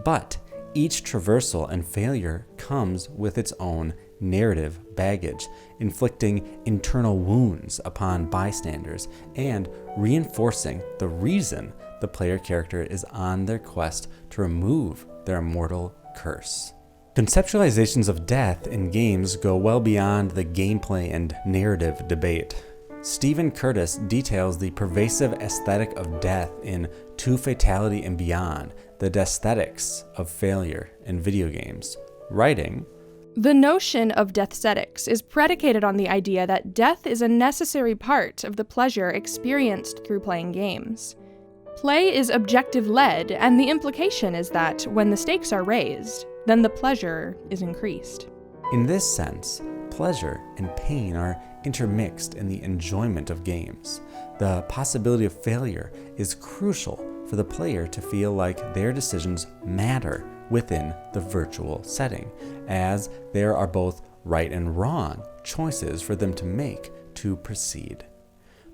But each traversal and failure comes with its own narrative baggage, inflicting internal wounds upon bystanders and reinforcing the reason the player character is on their quest to remove their immortal curse. Conceptualizations of death in games go well beyond the gameplay and narrative debate. Stephen Curtis details the pervasive aesthetic of death in To Fatality and Beyond, the aesthetics of failure in video games, writing, the notion of deathsthetics is predicated on the idea that death is a necessary part of the pleasure experienced through playing games. Play is objective-led, and the implication is that when the stakes are raised, then the pleasure is increased. In this sense, pleasure and pain are intermixed in the enjoyment of games. The possibility of failure is crucial for the player to feel like their decisions matter within the virtual setting, as there are both right and wrong choices for them to make to proceed,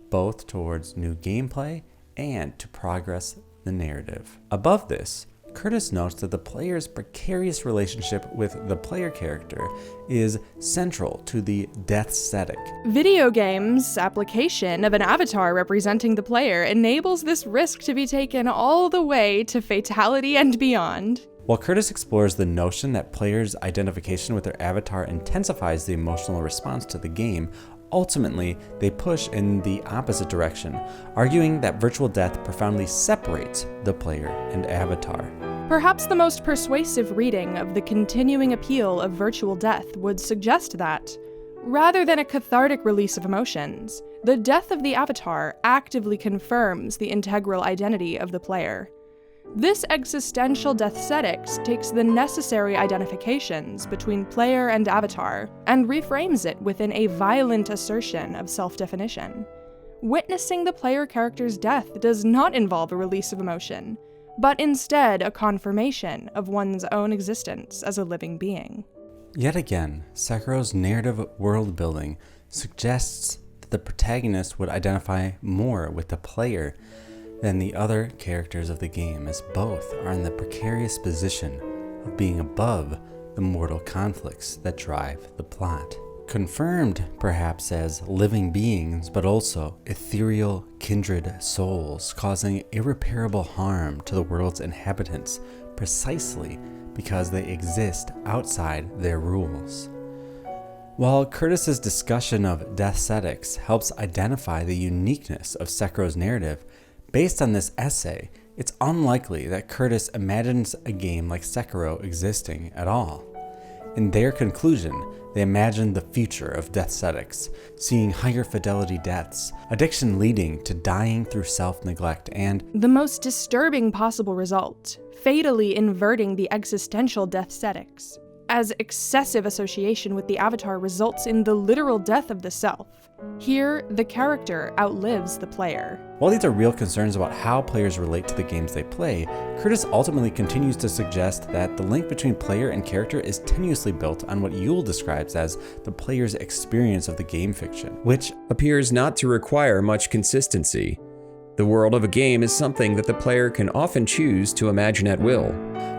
both towards new gameplay and to progress the narrative. Above this, Curtis notes that the player's precarious relationship with the player character is central to the deathsthetic. Video games' application of an avatar representing the player enables this risk to be taken all the way to fatality and beyond. While Curtis explores the notion that players' identification with their avatar intensifies the emotional response to the game, ultimately they push in the opposite direction, arguing that virtual death profoundly separates the player and avatar. Perhaps the most persuasive reading of the continuing appeal of virtual death would suggest that, rather than a cathartic release of emotions, the death of the avatar actively confirms the integral identity of the player. This existential deathsthetics takes the necessary identifications between player and avatar and reframes it within a violent assertion of self-definition. Witnessing the player character's death does not involve a release of emotion, but instead a confirmation of one's own existence as a living being. Yet again, Sekiro's narrative world building suggests that the protagonist would identify more with the player than the other characters of the game, as both are in the precarious position of being above the mortal conflicts that drive the plot. Confirmed perhaps as living beings, but also ethereal kindred souls causing irreparable harm to the world's inhabitants precisely because they exist outside their rules. While Curtis's discussion of deathsetics helps identify the uniqueness of Sekiro's narrative, based on this essay, it's unlikely that Curtis imagines a game like Sekiro existing at all. In their conclusion, they imagined the future of deathsetics, seeing higher fidelity deaths, addiction leading to dying through self-neglect, and the most disturbing possible result, fatally inverting the existential deathsetics, as excessive association with the avatar results in the literal death of the self. Here, the character outlives the player. While these are real concerns about how players relate to the games they play, Curtis ultimately continues to suggest that the link between player and character is tenuously built on what Yule describes as the player's experience of the game fiction, which appears not to require much consistency. The world of a game is something that the player can often choose to imagine at will.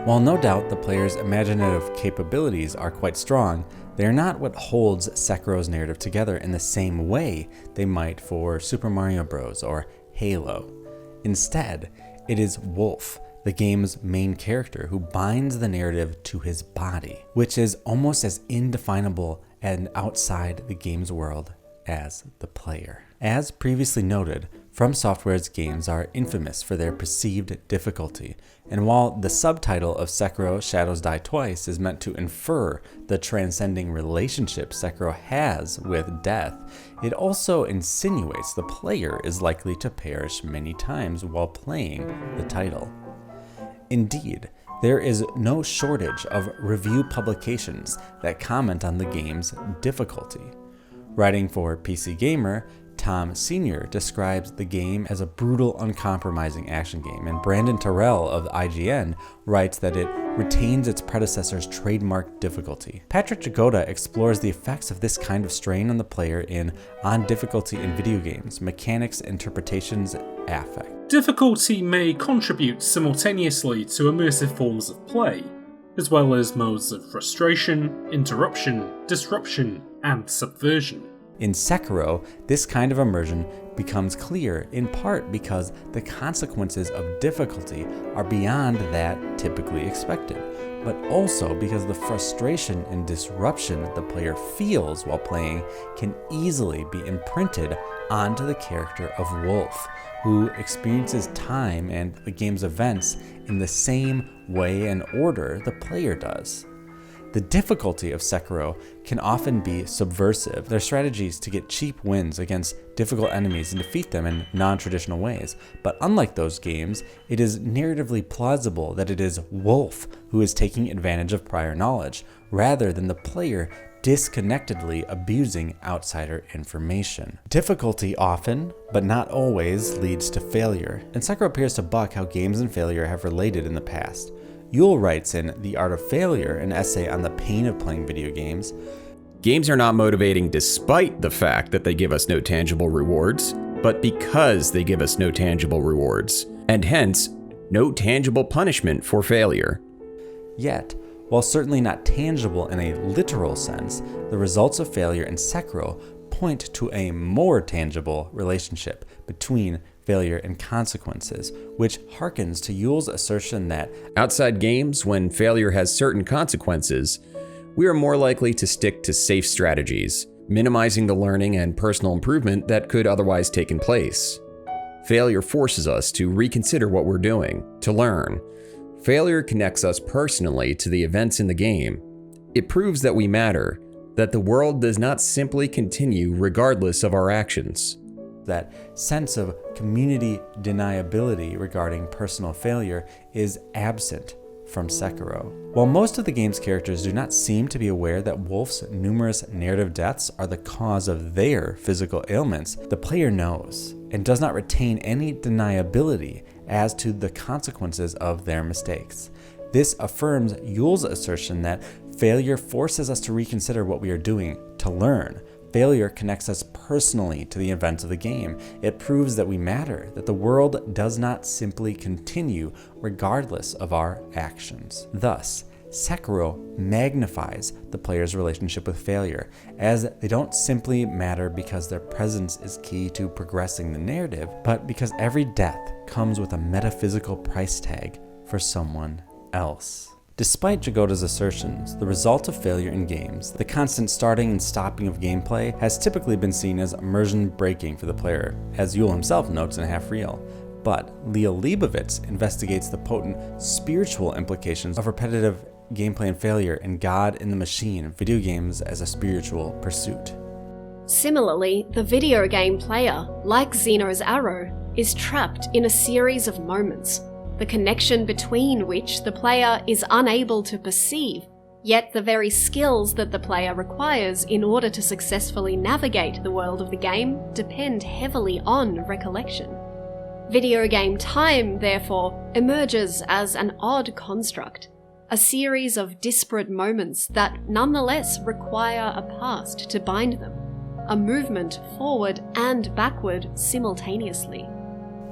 While no doubt the player's imaginative capabilities are quite strong, they are not what holds Sekiro's narrative together in the same way they might for Super Mario Bros. Or Halo. Instead, it is Wolf, the game's main character, who binds the narrative to his body, which is almost as indefinable and outside the game's world as the player. As previously noted, From Software's games are infamous for their perceived difficulty, and while the subtitle of Sekiro Shadows Die Twice is meant to infer the transcending relationship Sekiro has with death, it also insinuates the player is likely to perish many times while playing the title. Indeed, there is no shortage of review publications that comment on the game's difficulty. Writing for PC Gamer, Tom Sr. describes the game as a brutal, uncompromising action game, and Brandon Terrell of IGN writes that it retains its predecessor's trademark difficulty. Patrick Jagoda explores the effects of this kind of strain on the player in On Difficulty in Video Games, Mechanics, Interpretations, Affect. Difficulty may contribute simultaneously to immersive forms of play, as well as modes of frustration, interruption, disruption, and subversion. In Sekiro, this kind of immersion becomes clear in part because the consequences of difficulty are beyond that typically expected, but also because the frustration and disruption the player feels while playing can easily be imprinted onto the character of Wolf, who experiences time and the game's events in the same way and order the player does. The difficulty of Sekiro can often be subversive. Their strategies to get cheap wins against difficult enemies and defeat them in non-traditional ways. But unlike those games, it is narratively plausible that it is Wolf who is taking advantage of prior knowledge, rather than the player disconnectedly abusing outsider information. Difficulty often, but not always, leads to failure, and Sekiro appears to buck how games and failure have related in the past. Yule writes in The Art of Failure, an essay on the pain of playing video games, Games are not motivating despite the fact that they give us no tangible rewards, but because they give us no tangible rewards, and hence, no tangible punishment for failure. Yet, while certainly not tangible in a literal sense, the results of failure in Sekiro point to a more tangible relationship between failure and consequences, which harkens to Yule's assertion that outside games, when failure has certain consequences, we are more likely to stick to safe strategies, minimizing the learning and personal improvement that could otherwise taken place. Failure forces us to reconsider what we're doing, to learn. Failure connects us personally to the events in the game. It proves that we matter, that the world does not simply continue regardless of our actions. That sense of community deniability regarding personal failure is absent from Sekiro. While most of the game's characters do not seem to be aware that Wolf's numerous narrative deaths are the cause of their physical ailments, the player knows and does not retain any deniability as to the consequences of their mistakes. This affirms Yule's assertion that failure forces us to reconsider what we are doing, to learn. Failure connects us personally to the events of the game. It proves that we matter, that the world does not simply continue regardless of our actions. Thus, Sekiro magnifies the player's relationship with failure, as they don't simply matter because their presence is key to progressing the narrative, but because every death comes with a metaphysical price tag for someone else. Despite Jagoda's assertions, the result of failure in games, the constant starting and stopping of gameplay, has typically been seen as immersion breaking for the player, as Yule himself notes in Half Real. But Leah Leibovitz investigates the potent spiritual implications of repetitive gameplay and failure in God in the Machine, video games as a spiritual pursuit. Similarly, the video game player, like Xeno's arrow, is trapped in a series of moments, the connection between which the player is unable to perceive, yet the very skills that the player requires in order to successfully navigate the world of the game depend heavily on recollection. Video game time, therefore, emerges as an odd construct, a series of disparate moments that nonetheless require a past to bind them, a movement forward and backward simultaneously.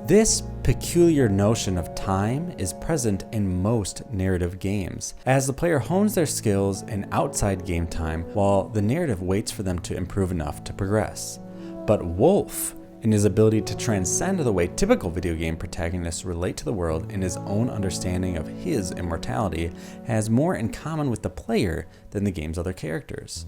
This peculiar notion of time is present in most narrative games, as the player hones their skills in outside game time while the narrative waits for them to improve enough to progress. But Wolf, in his ability to transcend the way typical video game protagonists relate to the world in his own understanding of his immortality, has more in common with the player than the game's other characters.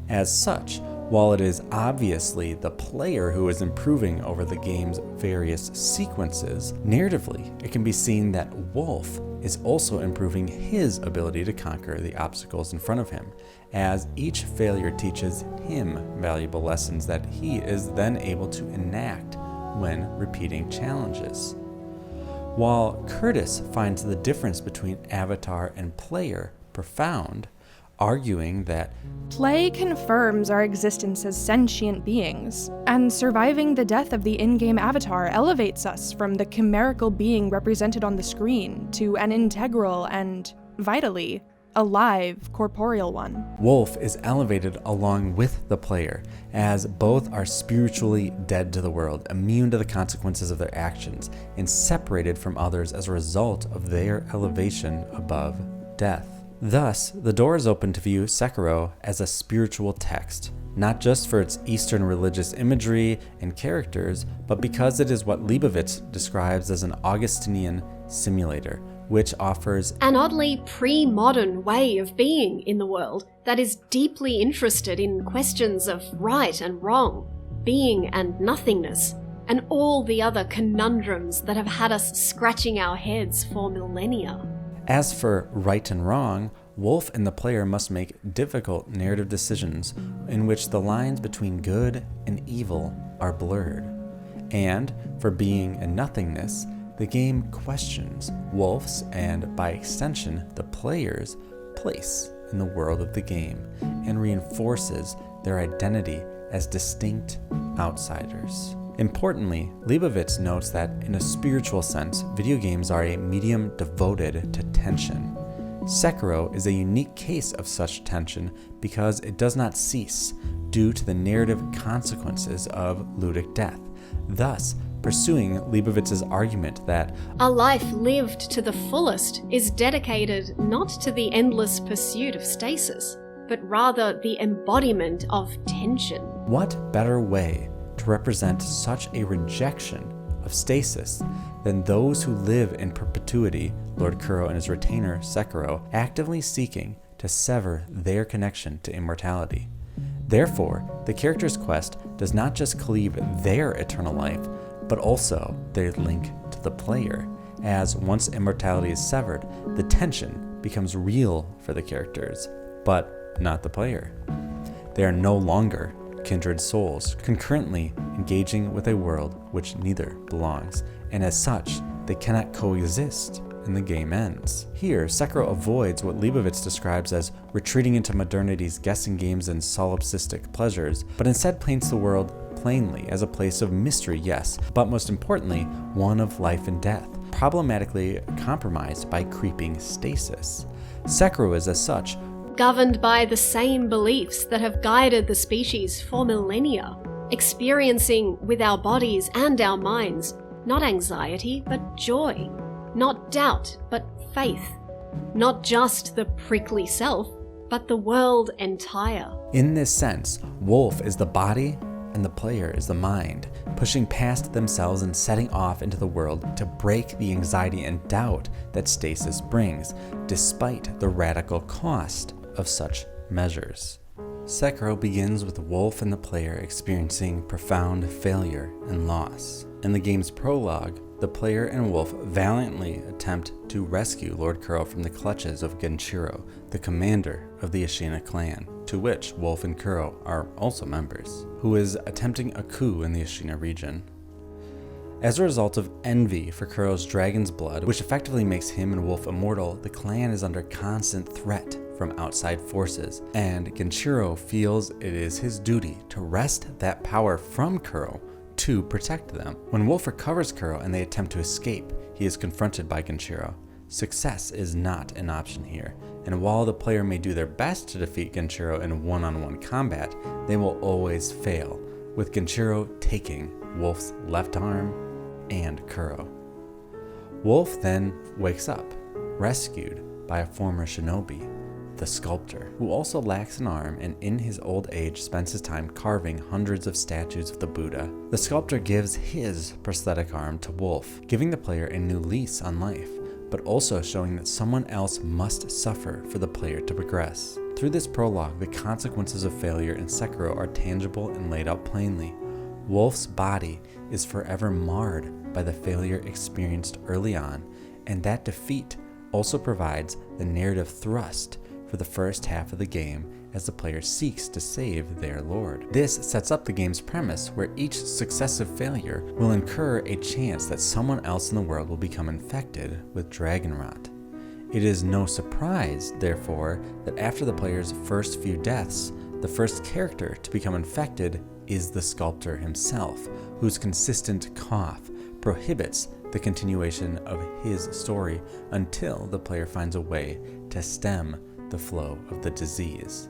As such, while it is obviously the player who is improving over the game's various sequences, narratively it can be seen that Wolf is also improving his ability to conquer the obstacles in front of him, as each failure teaches him valuable lessons that he is then able to enact when repeating challenges. While Curtis finds the difference between avatar and player profound, arguing that play confirms our existence as sentient beings, and surviving the death of the in-game avatar elevates us from the chimerical being represented on the screen to an integral and, vitally, alive corporeal one. Wolf is elevated along with the player, as both are spiritually dead to the world, immune to the consequences of their actions, and separated from others as a result of their elevation above death. Thus, the door is open to view Sekiro as a spiritual text, not just for its Eastern religious imagery and characters, but because it is what Leibovitz describes as an Augustinian simulator, which offers an oddly pre-modern way of being in the world that is deeply interested in questions of right and wrong, being and nothingness, and all the other conundrums that have had us scratching our heads for millennia. As for right and wrong, Wolf and the player must make difficult narrative decisions in which the lines between good and evil are blurred. And for being and nothingness, the game questions Wolf's and, by extension, the player's place in the world of the game and reinforces their identity as distinct outsiders. Importantly, Leibovitz notes that in a spiritual sense, video games are a medium devoted to tension. Sekiro is a unique case of such tension because it does not cease due to the narrative consequences of ludic death, thus pursuing Leibovitz's argument that a life lived to the fullest is dedicated not to the endless pursuit of stasis, but rather the embodiment of tension. What better way to represent such a rejection of stasis than those who live in perpetuity, Lord Kuro and his retainer Sekiro, actively seeking to sever their connection to immortality. Therefore, the character's quest does not just cleave their eternal life, but also their link to the player, as once immortality is severed, the tension becomes real for the characters, but not the player. They are no longer kindred souls, concurrently engaging with a world which neither belongs, and as such, they cannot coexist, and the game ends. Here, Sekiro avoids what Leibovitz describes as retreating into modernity's guessing games and solipsistic pleasures, but instead paints the world plainly as a place of mystery, yes, but most importantly, one of life and death, problematically compromised by creeping stasis. Sekiro is, as such, governed by the same beliefs that have guided the species for millennia, experiencing with our bodies and our minds not anxiety but joy, not doubt but faith, Not just the prickly self, but the world entire. In this sense, Wolf is the body and the player is the mind, pushing past themselves and setting off into the world to break the anxiety and doubt that stasis brings, despite the radical cost of such measures. Sekiro begins with Wolf and the player experiencing profound failure and loss. In the game's prologue, the player and Wolf valiantly attempt to rescue Lord Kuro from the clutches of Genshiro, the commander of the Ashina clan, to which Wolf and Kuro are also members, who is attempting a coup in the Ashina region. As a result of envy for Kuro's dragon's blood, which effectively makes him and Wolf immortal, the clan is under constant threat from outside forces, and Genshiro feels it is his duty to wrest that power from Kuro to protect them. When Wolf recovers Kuro and they attempt to escape, he is confronted by Genshiro. Success is not an option here, and while the player may do their best to defeat Genshiro in one-on-one combat, they will always fail, with Genshiro taking Wolf's left arm and Kuro. Wolf then wakes up, rescued by a former shinobi, the sculptor, who also lacks an arm and in his old age spends his time carving hundreds of statues of the Buddha. The sculptor gives his prosthetic arm to Wolf, giving the player a new lease on life, but also showing that someone else must suffer for the player to progress. Through this prologue, the consequences of failure in Sekiro are tangible and laid out plainly. Wolf's body is forever marred by the failure experienced early on, and that defeat also provides the narrative thrust for the first half of the game as the player seeks to save their lord. This sets up the game's premise where each successive failure will incur a chance that someone else in the world will become infected with dragon rot. It is no surprise, therefore, that after the player's first few deaths, the first character to become infected is the sculptor himself, whose consistent cough prohibits the continuation of his story until the player finds a way to stem the flow of the disease.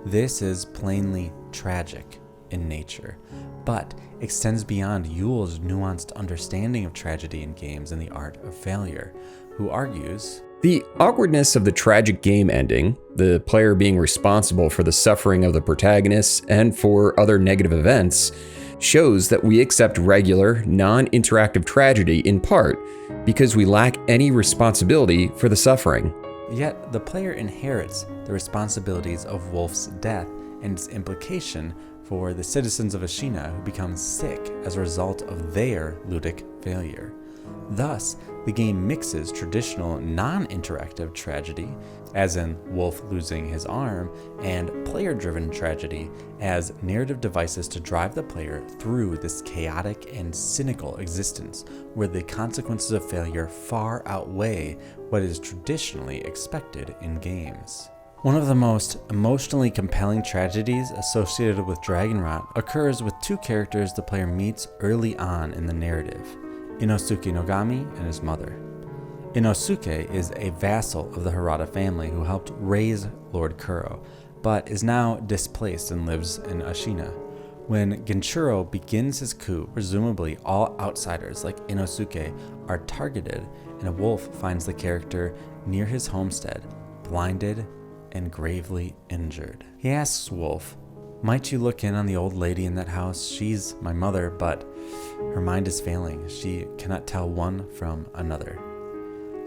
This is plainly tragic in nature, but extends beyond Yule's nuanced understanding of tragedy in games and the art of failure, who argues, the awkwardness of the tragic game ending, the player being responsible for the suffering of the protagonists and for other negative events, shows that we accept regular, non-interactive tragedy in part because we lack any responsibility for the suffering. Yet the player inherits the responsibilities of Wolf's death and its implication for the citizens of Ashina who become sick as a result of their ludic failure. Thus, the game mixes traditional non-interactive tragedy, as in Wolf losing his arm, and player-driven tragedy as narrative devices to drive the player through this chaotic and cynical existence, where the consequences of failure far outweigh what is traditionally expected in games. One of the most emotionally compelling tragedies associated with dragon rot occurs with two characters the player meets early on in the narrative, Inosuke Nogami and his mother. Inosuke is a vassal of the Harada family who helped raise Lord Kuro, but is now displaced and lives in Ashina. When Genshiro begins his coup, presumably all outsiders like Inosuke are targeted, and a wolf finds the character near his homestead, blinded and gravely injured. He asks Wolf, "Might you look in on the old lady in that house? She's my mother, but her mind is failing. She cannot tell one from another."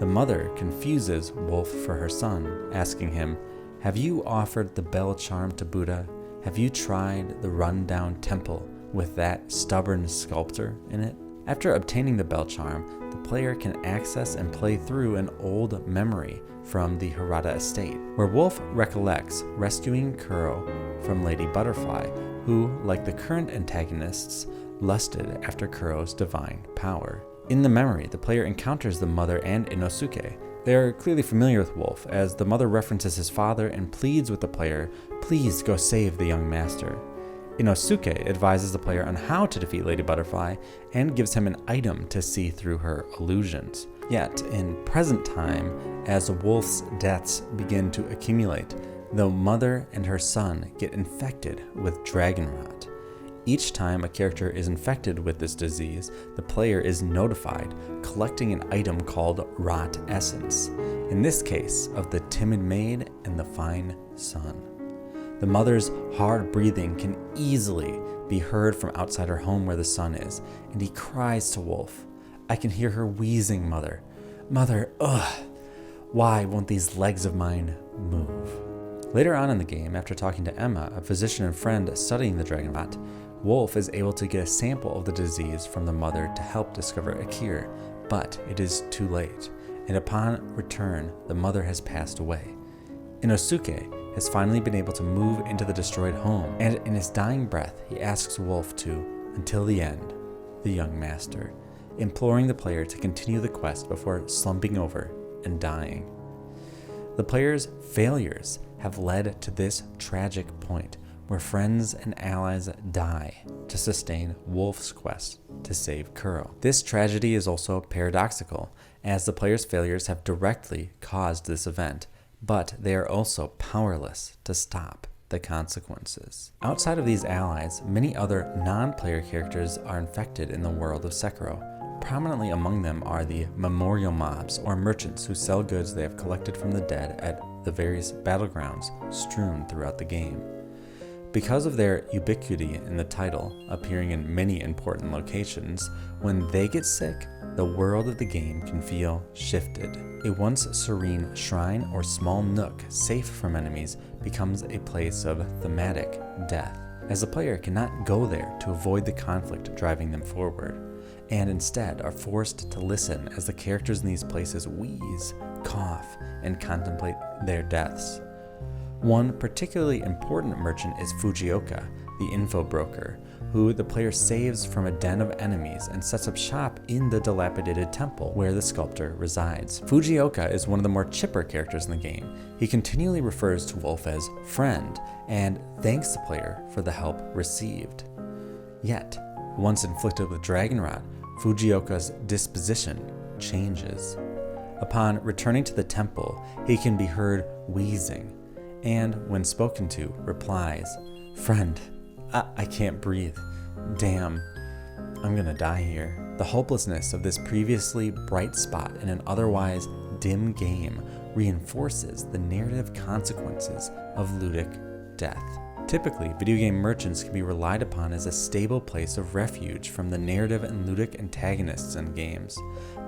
The mother confuses Wolf for her son, asking him, "Have you offered the bell charm to Buddha? Have you tried the run-down temple with that stubborn sculptor in it?" After obtaining the bell charm, the player can access and play through an old memory from the Harada estate, where Wolf recollects rescuing Kuro from Lady Butterfly, who, like the current antagonists, lusted after Kuro's divine power. In the memory, the player encounters the mother and Inosuke. They are clearly familiar with Wolf, as the mother references his father and pleads with the player, "Please go save the young master." Inosuke advises the player on how to defeat Lady Butterfly and gives him an item to see through her illusions. Yet, in present time, as Wolf's deaths begin to accumulate, the mother and her son get infected with dragon rot. Each time a character is infected with this disease, the player is notified, collecting an item called Rot Essence, in this case of the timid maid and the fine son. The mother's hard breathing can easily be heard from outside her home where the son is, and he cries to Wolf, "I can hear her wheezing, mother. Mother, ugh. Why won't these legs of mine move?" Later on in the game, after talking to Emma, a physician and friend studying the dragon rot, Wolf is able to get a sample of the disease from the mother to help discover a cure, but it is too late, and upon return, the mother has passed away. Inosuke has finally been able to move into the destroyed home, and in his dying breath, he asks Wolf to, until the end, the young master, imploring the player to continue the quest before slumping over and dying. The player's failures have led to this tragic point where friends and allies die to sustain Wolf's quest to save Kuro. This tragedy is also paradoxical, as the player's failures have directly caused this event, but they are also powerless to stop the consequences. Outside of these allies, many other non-player characters are infected in the world of Sekiro. Prominently among them are the memorial mobs, or merchants who sell goods they have collected from the dead at the various battlegrounds strewn throughout the game. Because of their ubiquity in the title, appearing in many important locations, when they get sick, the world of the game can feel shifted. A once serene shrine or small nook safe from enemies becomes a place of thematic death, as the player cannot go there to avoid the conflict driving them forward, and instead are forced to listen as the characters in these places wheeze, cough, and contemplate their deaths. One particularly important merchant is Fujioka, the info broker, who the player saves from a den of enemies and sets up shop in the dilapidated temple where the sculptor resides. Fujioka is one of the more chipper characters in the game. He continually refers to Wolf as friend and thanks the player for the help received. Yet, once inflicted with dragon rot, Fujioka's disposition changes. Upon returning to the temple, he can be heard wheezing, and when spoken to, replies, "Friend, I can't breathe. Damn, I'm gonna die here." The hopelessness of this previously bright spot in an otherwise dim game reinforces the narrative consequences of ludic death. Typically, video game merchants can be relied upon as a stable place of refuge from the narrative and ludic antagonists in games.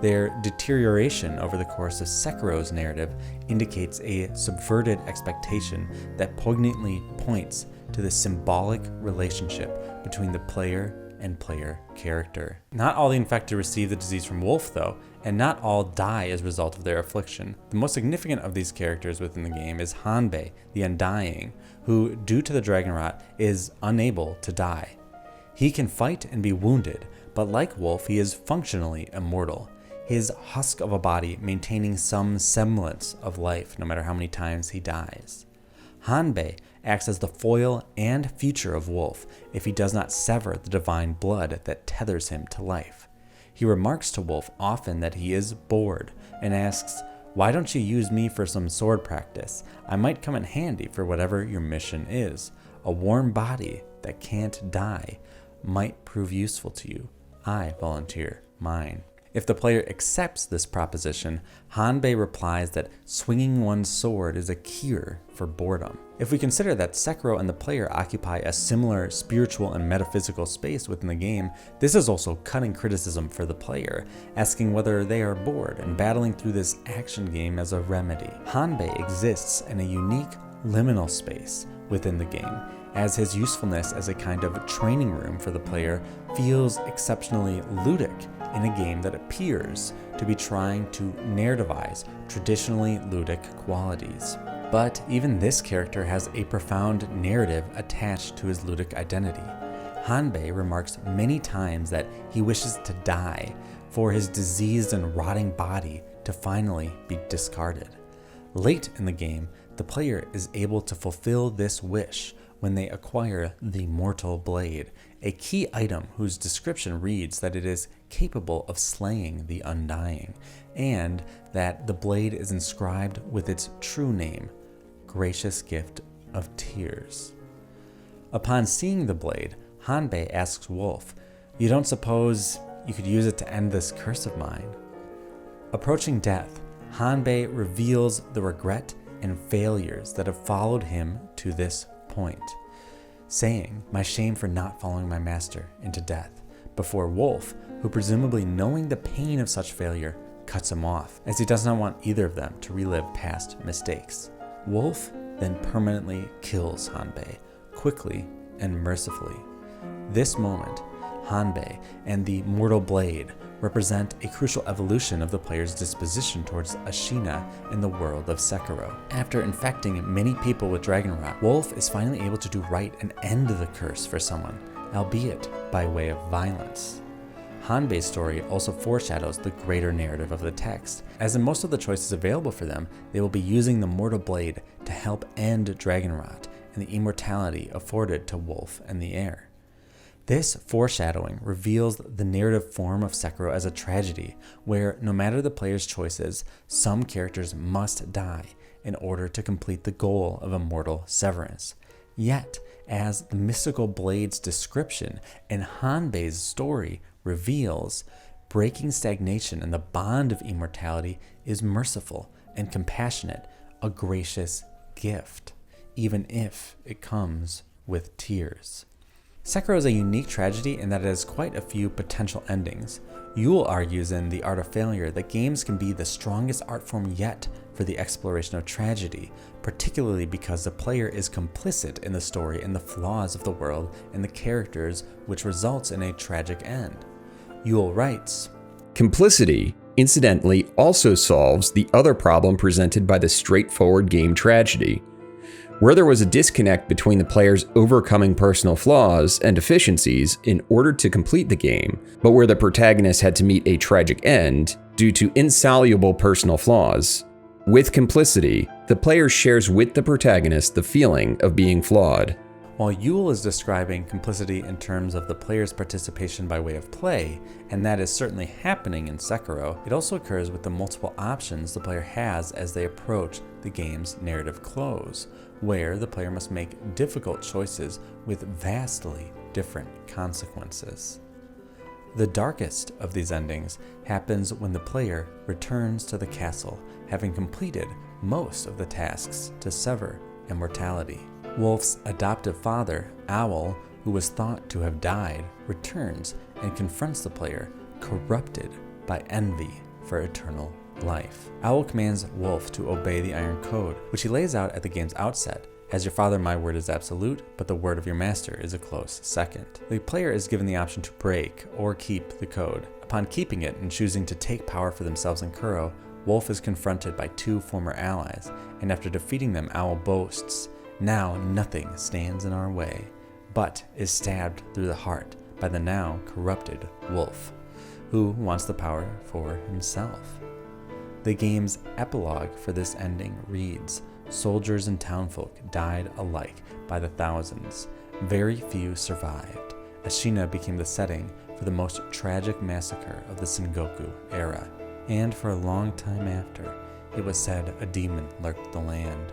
Their deterioration over the course of Sekiro's narrative indicates a subverted expectation that poignantly points to the symbolic relationship between the player and player character. Not all the infected receive the disease from Wolf, though, and not all die as a result of their affliction. The most significant of these characters within the game is Hanbei, the Undying, who, due to the dragon rot, is unable to die. He can fight and be wounded, but like Wolf, he is functionally immortal, his husk of a body maintaining some semblance of life no matter how many times he dies. Hanbei acts as the foil and future of Wolf if he does not sever the divine blood that tethers him to life. He remarks to Wolf often that he is bored and asks, "Why don't you use me for some sword practice? I might come in handy for whatever your mission is. A warm body that can't die might prove useful to you. I volunteer mine." If the player accepts this proposition, Hanbei replies that swinging one's sword is a cure for boredom. If we consider that Sekiro and the player occupy a similar spiritual and metaphysical space within the game, this is also cutting criticism for the player, asking whether they are bored and battling through this action game as a remedy. Hanbei exists in a unique liminal space within the game, as his usefulness as a kind of training room for the player feels exceptionally ludic in a game that appears to be trying to narrativize traditionally ludic qualities. But even this character has a profound narrative attached to his ludic identity. Hanbei remarks many times that he wishes to die, for his diseased and rotting body to finally be discarded. Late in the game, the player is able to fulfill this wish when they acquire the Mortal Blade, a key item whose description reads that it is capable of slaying the Undying, and that the blade is inscribed with its true name, Gracious Gift of Tears. Upon seeing the blade, Hanbei asks Wolf, "You don't suppose you could use it to end this curse of mine?" Approaching death, Hanbei reveals the regret and failures that have followed him to this point, saying, "My shame for not following my master into death," before Wolf, who presumably knowing the pain of such failure, cuts him off, as he does not want either of them to relive past mistakes. Wolf then permanently kills Hanbei, quickly and mercifully. This moment, Hanbei and the Mortal Blade represent a crucial evolution of the player's disposition towards Ashina in the world of Sekiro. After infecting many people with dragon rot, Wolf is finally able to do right and end the curse for someone, albeit by way of violence. Hanbei's story also foreshadows the greater narrative of the text, as in most of the choices available for them, they will be using the Mortal Blade to help end dragon rot and the immortality afforded to Wolf and the heir. This foreshadowing reveals the narrative form of Sekiro as a tragedy, where no matter the player's choices, some characters must die in order to complete the goal of immortal severance. Yet, as the mystical blade's description and Hanbei's story reveals, breaking stagnation and the bond of immortality is merciful and compassionate, a gracious gift, even if it comes with tears. Sekiro is a unique tragedy in that it has quite a few potential endings. Yule argues in The Art of Failure that games can be the strongest art form yet for the exploration of tragedy, particularly because the player is complicit in the story and the flaws of the world and the characters, which results in a tragic end. Yule writes, Complicity, incidentally, also solves the other problem presented by the straightforward game tragedy. Where there was a disconnect between the players overcoming personal flaws and deficiencies in order to complete the game, but where the protagonist had to meet a tragic end due to insoluble personal flaws. With complicity, the player shares with the protagonist the feeling of being flawed. While Yule is describing complicity in terms of the player's participation by way of play, and that is certainly happening in Sekiro, it also occurs with the multiple options the player has as they approach the game's narrative close, where the player must make difficult choices with vastly different consequences. The darkest of these endings happens when the player returns to the castle, having completed most of the tasks to sever immortality. Wolf's adoptive father, Owl, who was thought to have died, returns and confronts the player, corrupted by envy for eternal life. Owl commands Wolf to obey the Iron Code, which he lays out at the game's outset. As your father, my word is absolute, but the word of your master is a close second. The player is given the option to break or keep the code. Upon keeping it and choosing to take power for themselves and Kuro, Wolf is confronted by two former allies, and after defeating them, Owl boasts, "Now nothing stands in our way," but is stabbed through the heart by the now corrupted Wolf, who wants the power for himself. The game's epilogue for this ending reads, "Soldiers and townfolk died alike by the thousands. Very few survived. Ashina became the setting for the most tragic massacre of the Sengoku era, and for a long time after, it was said a demon lurked the land."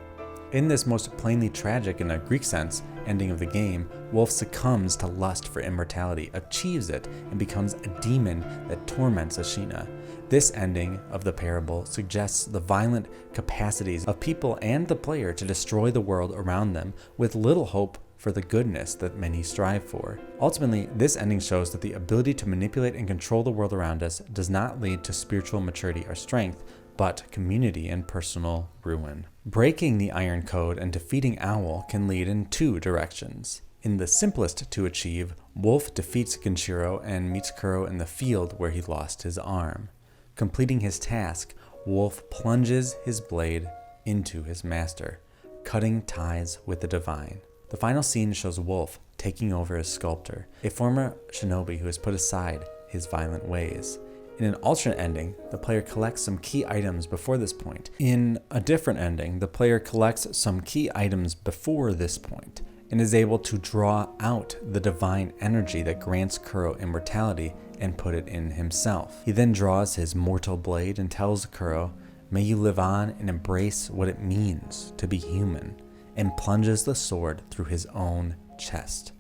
In this most plainly tragic, in a Greek sense, ending of the game, Wolf succumbs to lust for immortality, achieves it, and becomes a demon that torments Ashina. This ending of the parable suggests the violent capacities of people and the player to destroy the world around them with little hope for the goodness that many strive for. Ultimately, this ending shows that the ability to manipulate and control the world around us does not lead to spiritual maturity or strength, but community and personal ruin. Breaking the Iron Code and defeating Owl can lead in two directions. In the simplest to achieve, Wolf defeats Genshiro and meets Kuro in the field where he lost his arm. Completing his task, Wolf plunges his blade into his master, cutting ties with the divine. The final scene shows Wolf taking over as sculptor, a former shinobi who has put aside his violent ways. In an alternate ending, the player collects some key items before this point. In a different ending, the player collects some key items before this point and is able to draw out the divine energy that grants Kuro immortality and put it in himself. He then draws his mortal blade and tells Kuro, "May you live on and embrace what it means to be human," and plunges the sword through his own chest.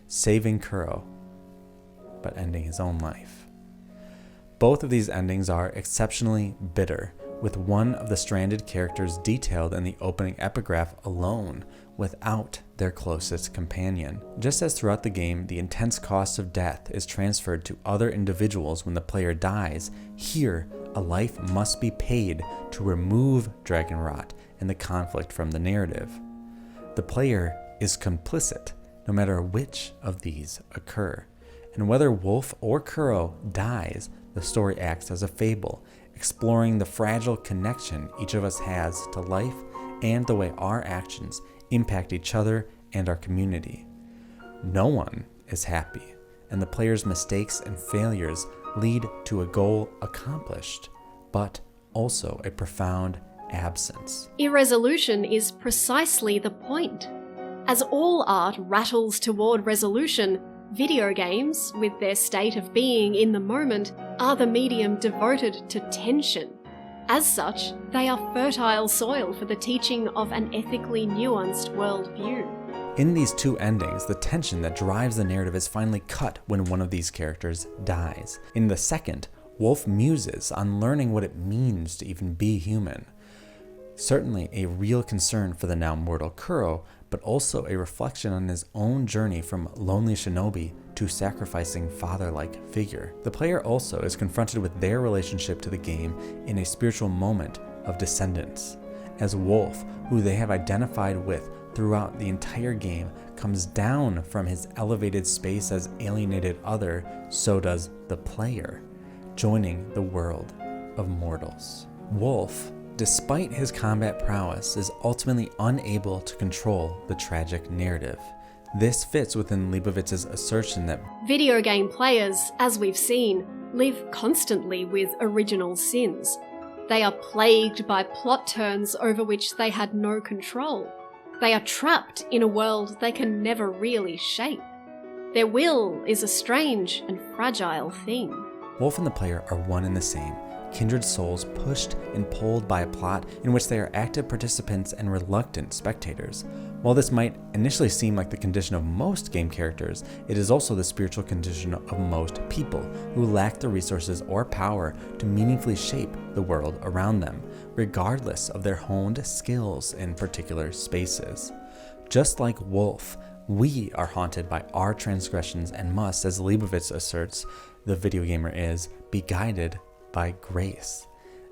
saving Kuro, but ending his own life. Both of these endings are exceptionally bitter, with one of the stranded characters detailed in the opening epigraph alone, without their closest companion. Just as throughout the game, the intense cost of death is transferred to other individuals when the player dies, here, a life must be paid to remove dragon rot and the conflict from the narrative. The player is complicit, no matter which of these occur. And whether Wolf or Kuro dies, the story acts as a fable, exploring the fragile connection each of us has to life and the way our actions impact each other and our community. No one is happy, and the player's mistakes and failures lead to a goal accomplished, but also a profound absence. Irresolution is precisely the point. As all art rattles toward resolution, video games, with their state of being in the moment, are the medium devoted to tension. As such, they are fertile soil for the teaching of an ethically nuanced worldview. In these two endings, the tension that drives the narrative is finally cut when one of these characters dies. In the second, Wolf muses on learning what it means to even be human. Certainly a real concern for the now mortal Kuro, but also a reflection on his own journey from lonely shinobi to sacrificing father-like figure. The player also is confronted with their relationship to the game in a spiritual moment of descendance, as Wolf, who they have identified with throughout the entire game, comes down from his elevated space as alienated other, so does the player, joining the world of mortals. Wolf, despite his combat prowess, is ultimately unable to control the tragic narrative. This fits within Leibovitz's assertion that video game players, as we've seen, live constantly with original sins. They are plagued by plot turns over which they had no control. They are trapped in a world they can never really shape. Their will is a strange and fragile thing. Wolf and the player are one and the same, kindred souls pushed and pulled by a plot in which they are active participants and reluctant spectators. While this might initially seem like the condition of most game characters, it is also the spiritual condition of most people who lack the resources or power to meaningfully shape the world around them, regardless of their honed skills in particular spaces. Just like Wolf, we are haunted by our transgressions and must, as Leibovitz asserts, the video gamer is, be guided by grace.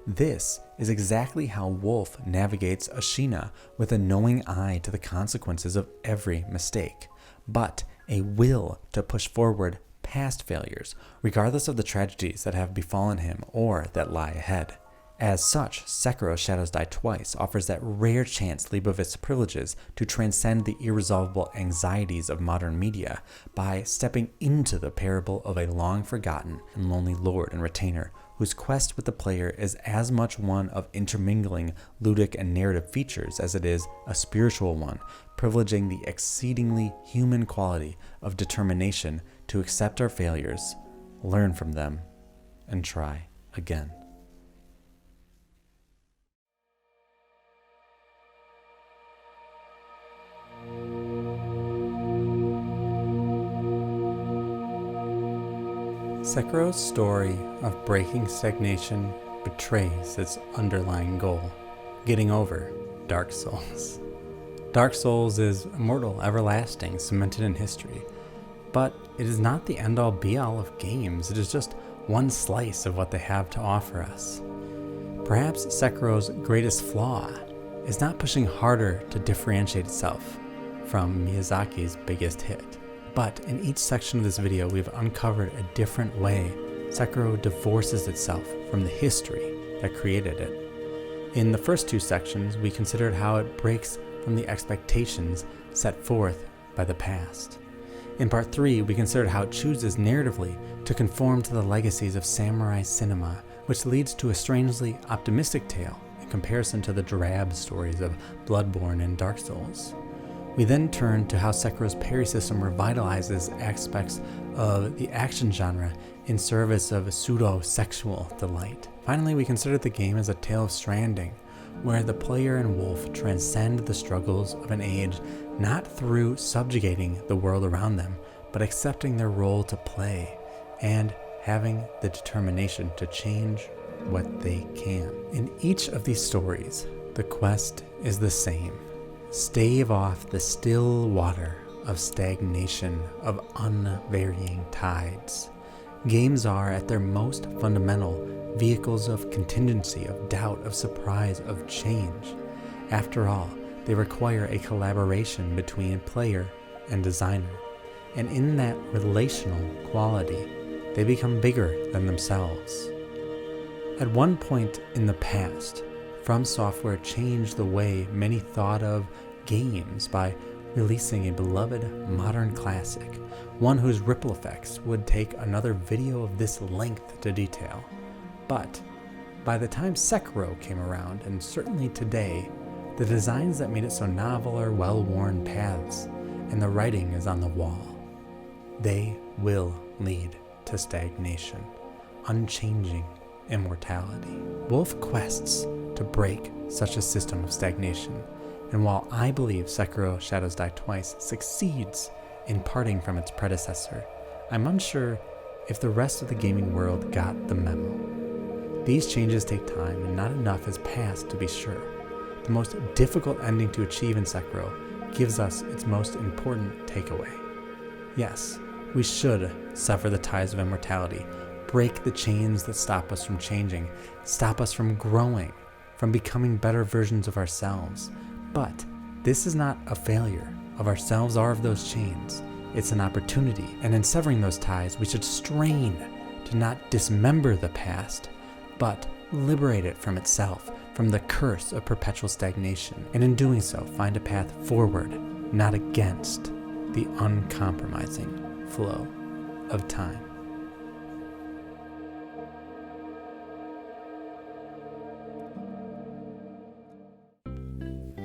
This is exactly how Wolf navigates Ashina, with a knowing eye to the consequences of every mistake, but a will to push forward past failures, regardless of the tragedies that have befallen him or that lie ahead. As such, Sekiro Shadows Die Twice offers that rare chance Leibovitz privileges to transcend the irresolvable anxieties of modern media by stepping into the parable of a long-forgotten and lonely lord and retainer whose quest with the player is as much one of intermingling ludic and narrative features as it is a spiritual one, privileging the exceedingly human quality of determination to accept our failures, learn from them, and try again. Sekiro's story of breaking stagnation betrays its underlying goal, getting over Dark Souls. Dark Souls is immortal, everlasting, cemented in history, but it is not the end-all be-all of games. It is just one slice of what they have to offer us. Perhaps Sekiro's greatest flaw is not pushing harder to differentiate itself from Miyazaki's biggest hit. But in each section of this video, we've uncovered a different way Sekiro divorces itself from the history that created it. In the first two sections, we considered how it breaks from the expectations set forth by the past. In part 3, we considered how it chooses narratively to conform to the legacies of samurai cinema, which leads to a strangely optimistic tale in comparison to the drab stories of Bloodborne and Dark Souls. We then turn to how Sekiro's parry system revitalizes aspects of the action genre in service of pseudo-sexual delight. Finally, we considered the game as a tale of Stranding, where the player and Wolf transcend the struggles of an age not through subjugating the world around them, but accepting their role to play and having the determination to change what they can. In each of these stories, the quest is the same. Stave off the still water of stagnation, of unvarying tides. Games are, at their most fundamental, vehicles of contingency, of doubt, of surprise, of change. After all, they require a collaboration between player and designer, and in that relational quality, they become bigger than themselves. At one point in the past, From Software changed the way many thought of games by releasing a beloved modern classic, one whose ripple effects would take another video of this length to detail. But by the time Sekiro came around, and certainly today, the designs that made it so novel are well-worn paths, and the writing is on the wall. They will lead to stagnation, unchanging immortality. Wolf quests to break such a system of stagnation, and while I believe Sekiro Shadows Die Twice succeeds in parting from its predecessor, I'm unsure if the rest of the gaming world got the memo. These changes take time, and not enough has passed to be sure. The most difficult ending to achieve in Sekiro gives us its most important takeaway. Yes, we should sever the ties of immortality, break the chains that stop us from changing, stop us from growing, from becoming better versions of ourselves. But this is not a failure of ourselves or of those chains. It's an opportunity, and in severing those ties, we should strain to not dismember the past, but liberate it from itself, from the curse of perpetual stagnation, and in doing so, find a path forward, not against the uncompromising flow of time.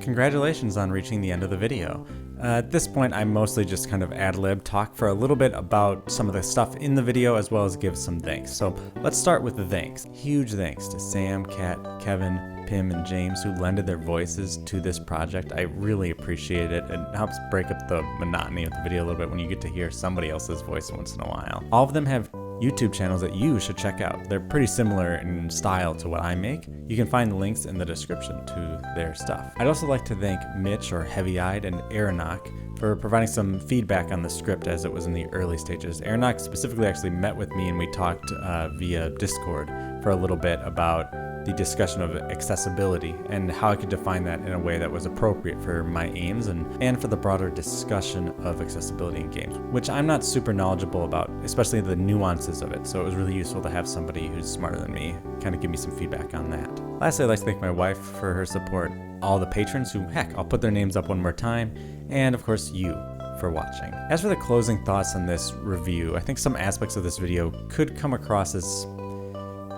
Congratulations on reaching the end of the video. At this point, I mostly just kind of ad-lib talk for a little bit about some of the stuff in the video, as well as give some thanks. So let's start with the thanks. Huge thanks to Sam, Kat, Kevin, Pim, and James, who lended their voices to this project. I really appreciate it. It helps break up the monotony of the video a little bit when you get to hear somebody else's voice once in a while. All of them have YouTube channels that you should check out. They're pretty similar in style to what I make. You can find the links in the description to their stuff. I'd also like to thank Mitch, or Heavy Eyed, and Aeronock for providing some feedback on the script as it was in the early stages. Aeronock specifically actually met with me, and we talked via Discord for a little bit about the discussion of accessibility and how I could define that in a way that was appropriate for my aims and for the broader discussion of accessibility in games, which I'm not super knowledgeable about, especially the nuances of it. So it was really useful to have somebody who's smarter than me kind of give me some feedback on that. Lastly, I'd like to thank my wife for her support, all the patrons who, heck, I'll put their names up one more time, and of course you for watching. As for the closing thoughts on this review, I think some aspects of this video could come across as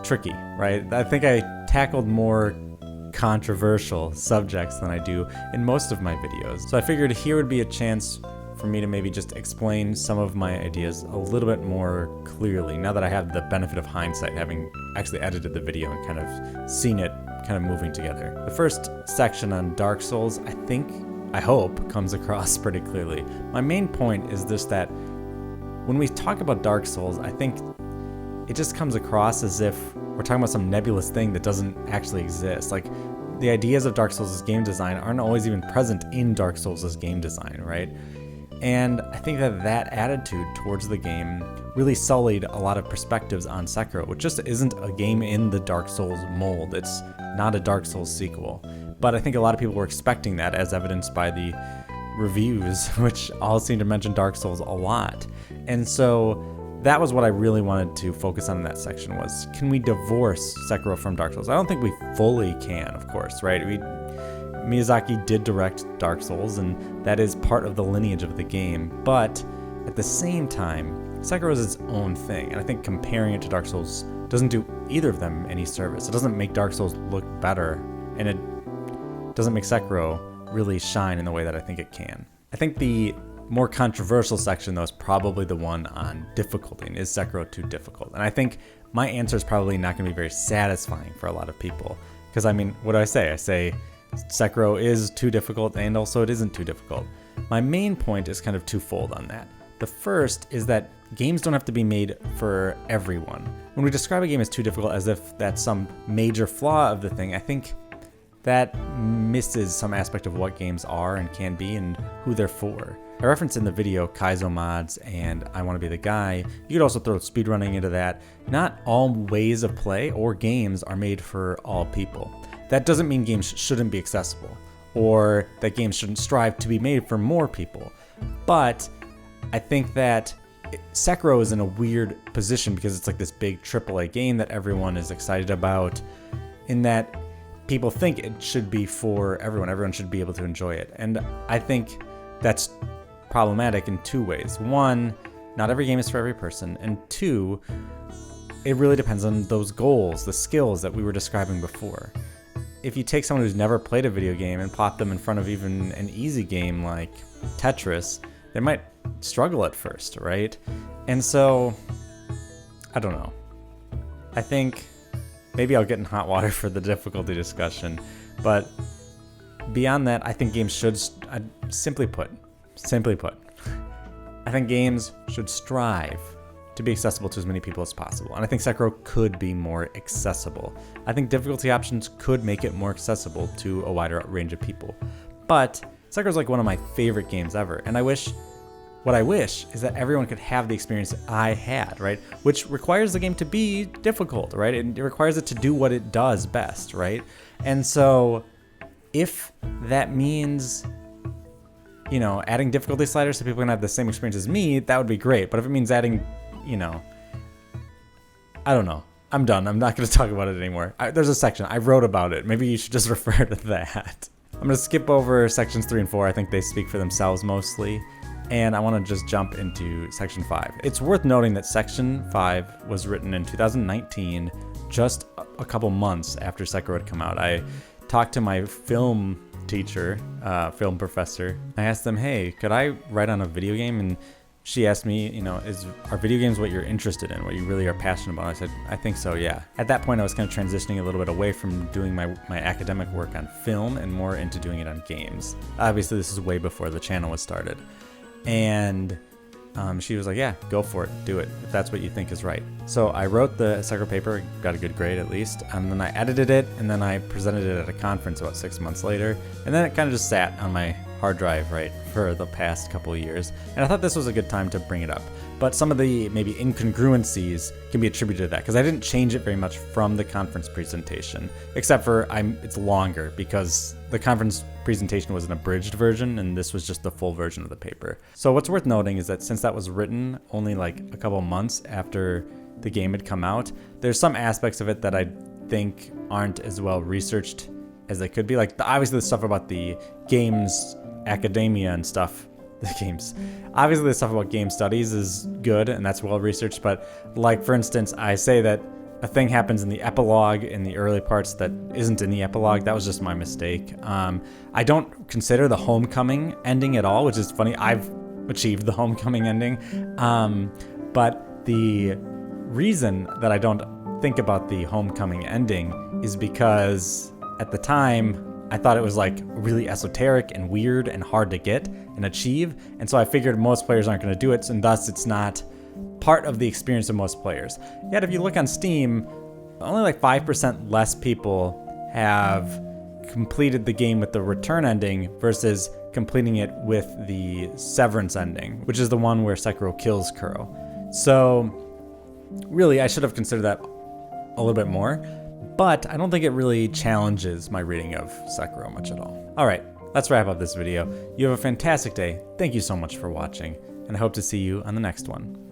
tricky, right? I think I tackled more controversial subjects than I do in most of my videos. So I figured here would be a chance for me to maybe just explain some of my ideas a little bit more clearly, now that I have the benefit of hindsight, having actually edited the video and kind of seen it kind of moving together. The first section on Dark Souls, I hope, comes across pretty clearly. My main point is just that when we talk about Dark Souls, I think it just comes across as if we're talking about some nebulous thing that doesn't actually exist. Like, the ideas of Dark Souls' game design aren't always even present in Dark Souls' game design, right? And I think that attitude towards the game really sullied a lot of perspectives on Sekiro, which just isn't a game in the Dark Souls mold. It's not a Dark Souls sequel. But I think a lot of people were expecting that, as evidenced by the reviews, which all seem to mention Dark Souls a lot. And so that was what I really wanted to focus on in that section, was, can we divorce Sekiro from Dark Souls? I don't think we fully can, of course, right? Miyazaki did direct Dark Souls, and that is part of the lineage of the game, but at the same time, Sekiro is its own thing, and I think comparing it to Dark Souls doesn't do either of them any service. It doesn't make Dark Souls look better, and it doesn't make Sekiro really shine in the way that I think it can. I think the more controversial section, though, is probably the one on difficulty, and is Sekiro too difficult? And I think my answer is probably not going to be very satisfying for a lot of people, because I mean, what do I say? I say Sekiro is too difficult, and also it isn't too difficult. My main point is kind of twofold on that. The first is that games don't have to be made for everyone. When we describe a game as too difficult as if that's some major flaw of the thing, I think that misses some aspect of what games are and can be and who they're for. I referenced in the video Kaizo mods and I Want to Be the Guy. You could also throw speedrunning into that. Not all ways of play or games are made for all people. That doesn't mean games shouldn't be accessible or that games shouldn't strive to be made for more people. But I think that Sekiro is in a weird position because it's like this big AAA game that everyone is excited about, in that people think it should be for everyone. Everyone should be able to enjoy it. And I think that's problematic in two ways. One, not every game is for every person. And two, it really depends on those goals, the skills that we were describing before. If you take someone who's never played a video game and plop them in front of even an easy game like Tetris, they might struggle at first, right? And so, I don't know. I think maybe I'll get in hot water for the difficulty discussion, but beyond that, I think games should, simply put, I think games should strive to be accessible to as many people as possible. And I think Sekiro could be more accessible. I think difficulty options could make it more accessible to a wider range of people. But Sekiro is like one of my favorite games ever. And what I wish is that everyone could have the experience that I had, right? Which requires the game to be difficult, right? It requires it to do what it does best, right? And so if that means, adding difficulty sliders so people can have the same experience as me, that would be great. But if it means adding, I don't know. I'm done. I'm not going to talk about it anymore. There's a section. I wrote about it. Maybe you should just refer to that. I'm going to skip over sections 3 and 4. I think they speak for themselves mostly. And I want to just jump into section 5. It's worth noting that section 5 was written in 2019, just a couple months after Sekiro had come out. I talked to my film teacher, film professor. I asked them, hey, could I write on a video game? And she asked me, are video games what you're interested in, what you really are passionate about? I said, I think so, yeah. At that point, I was kind of transitioning a little bit away from doing my academic work on film and more into doing it on games. Obviously, this is way before the channel was started. And she was like, yeah, go for it, do it, if that's what you think is right. So I wrote the Sekiro paper, got a good grade at least, and then I edited it, and then I presented it at a conference about 6 months later, and then it kind of just sat on my hard drive, right, for the past couple of years. And I thought this was a good time to bring it up. But some of the maybe incongruencies can be attributed to that, because I didn't change it very much from the conference presentation, except for it's longer, because the conference presentation was an abridged version, and this was just the full version of the paper. So what's worth noting is that since that was written only like a couple months after the game had come out, there's some aspects of it that I think aren't as well researched as they could be. Like obviously the stuff about the games academia and stuff, obviously the stuff about game studies is good and that's well researched, but like for instance, I say that a thing happens in the epilogue in the early parts that isn't in the epilogue. That was just my mistake. I don't consider the homecoming ending at all, which is funny. I've achieved the homecoming ending. But the reason that I don't think about the homecoming ending is because at the time, I thought it was like really esoteric and weird and hard to get and achieve. And so I figured most players aren't going to do it, and thus it's not part of the experience of most players. Yet if you look on Steam, only like 5% less people have completed the game with the return ending versus completing it with the severance ending, which is the one where Sekiro kills Kuro. So really, I should have considered that a little bit more, but I don't think it really challenges my reading of Sekiro much at all. All right, let's wrap up this video. You have a fantastic day. Thank you so much for watching, and I hope to see you on the next one.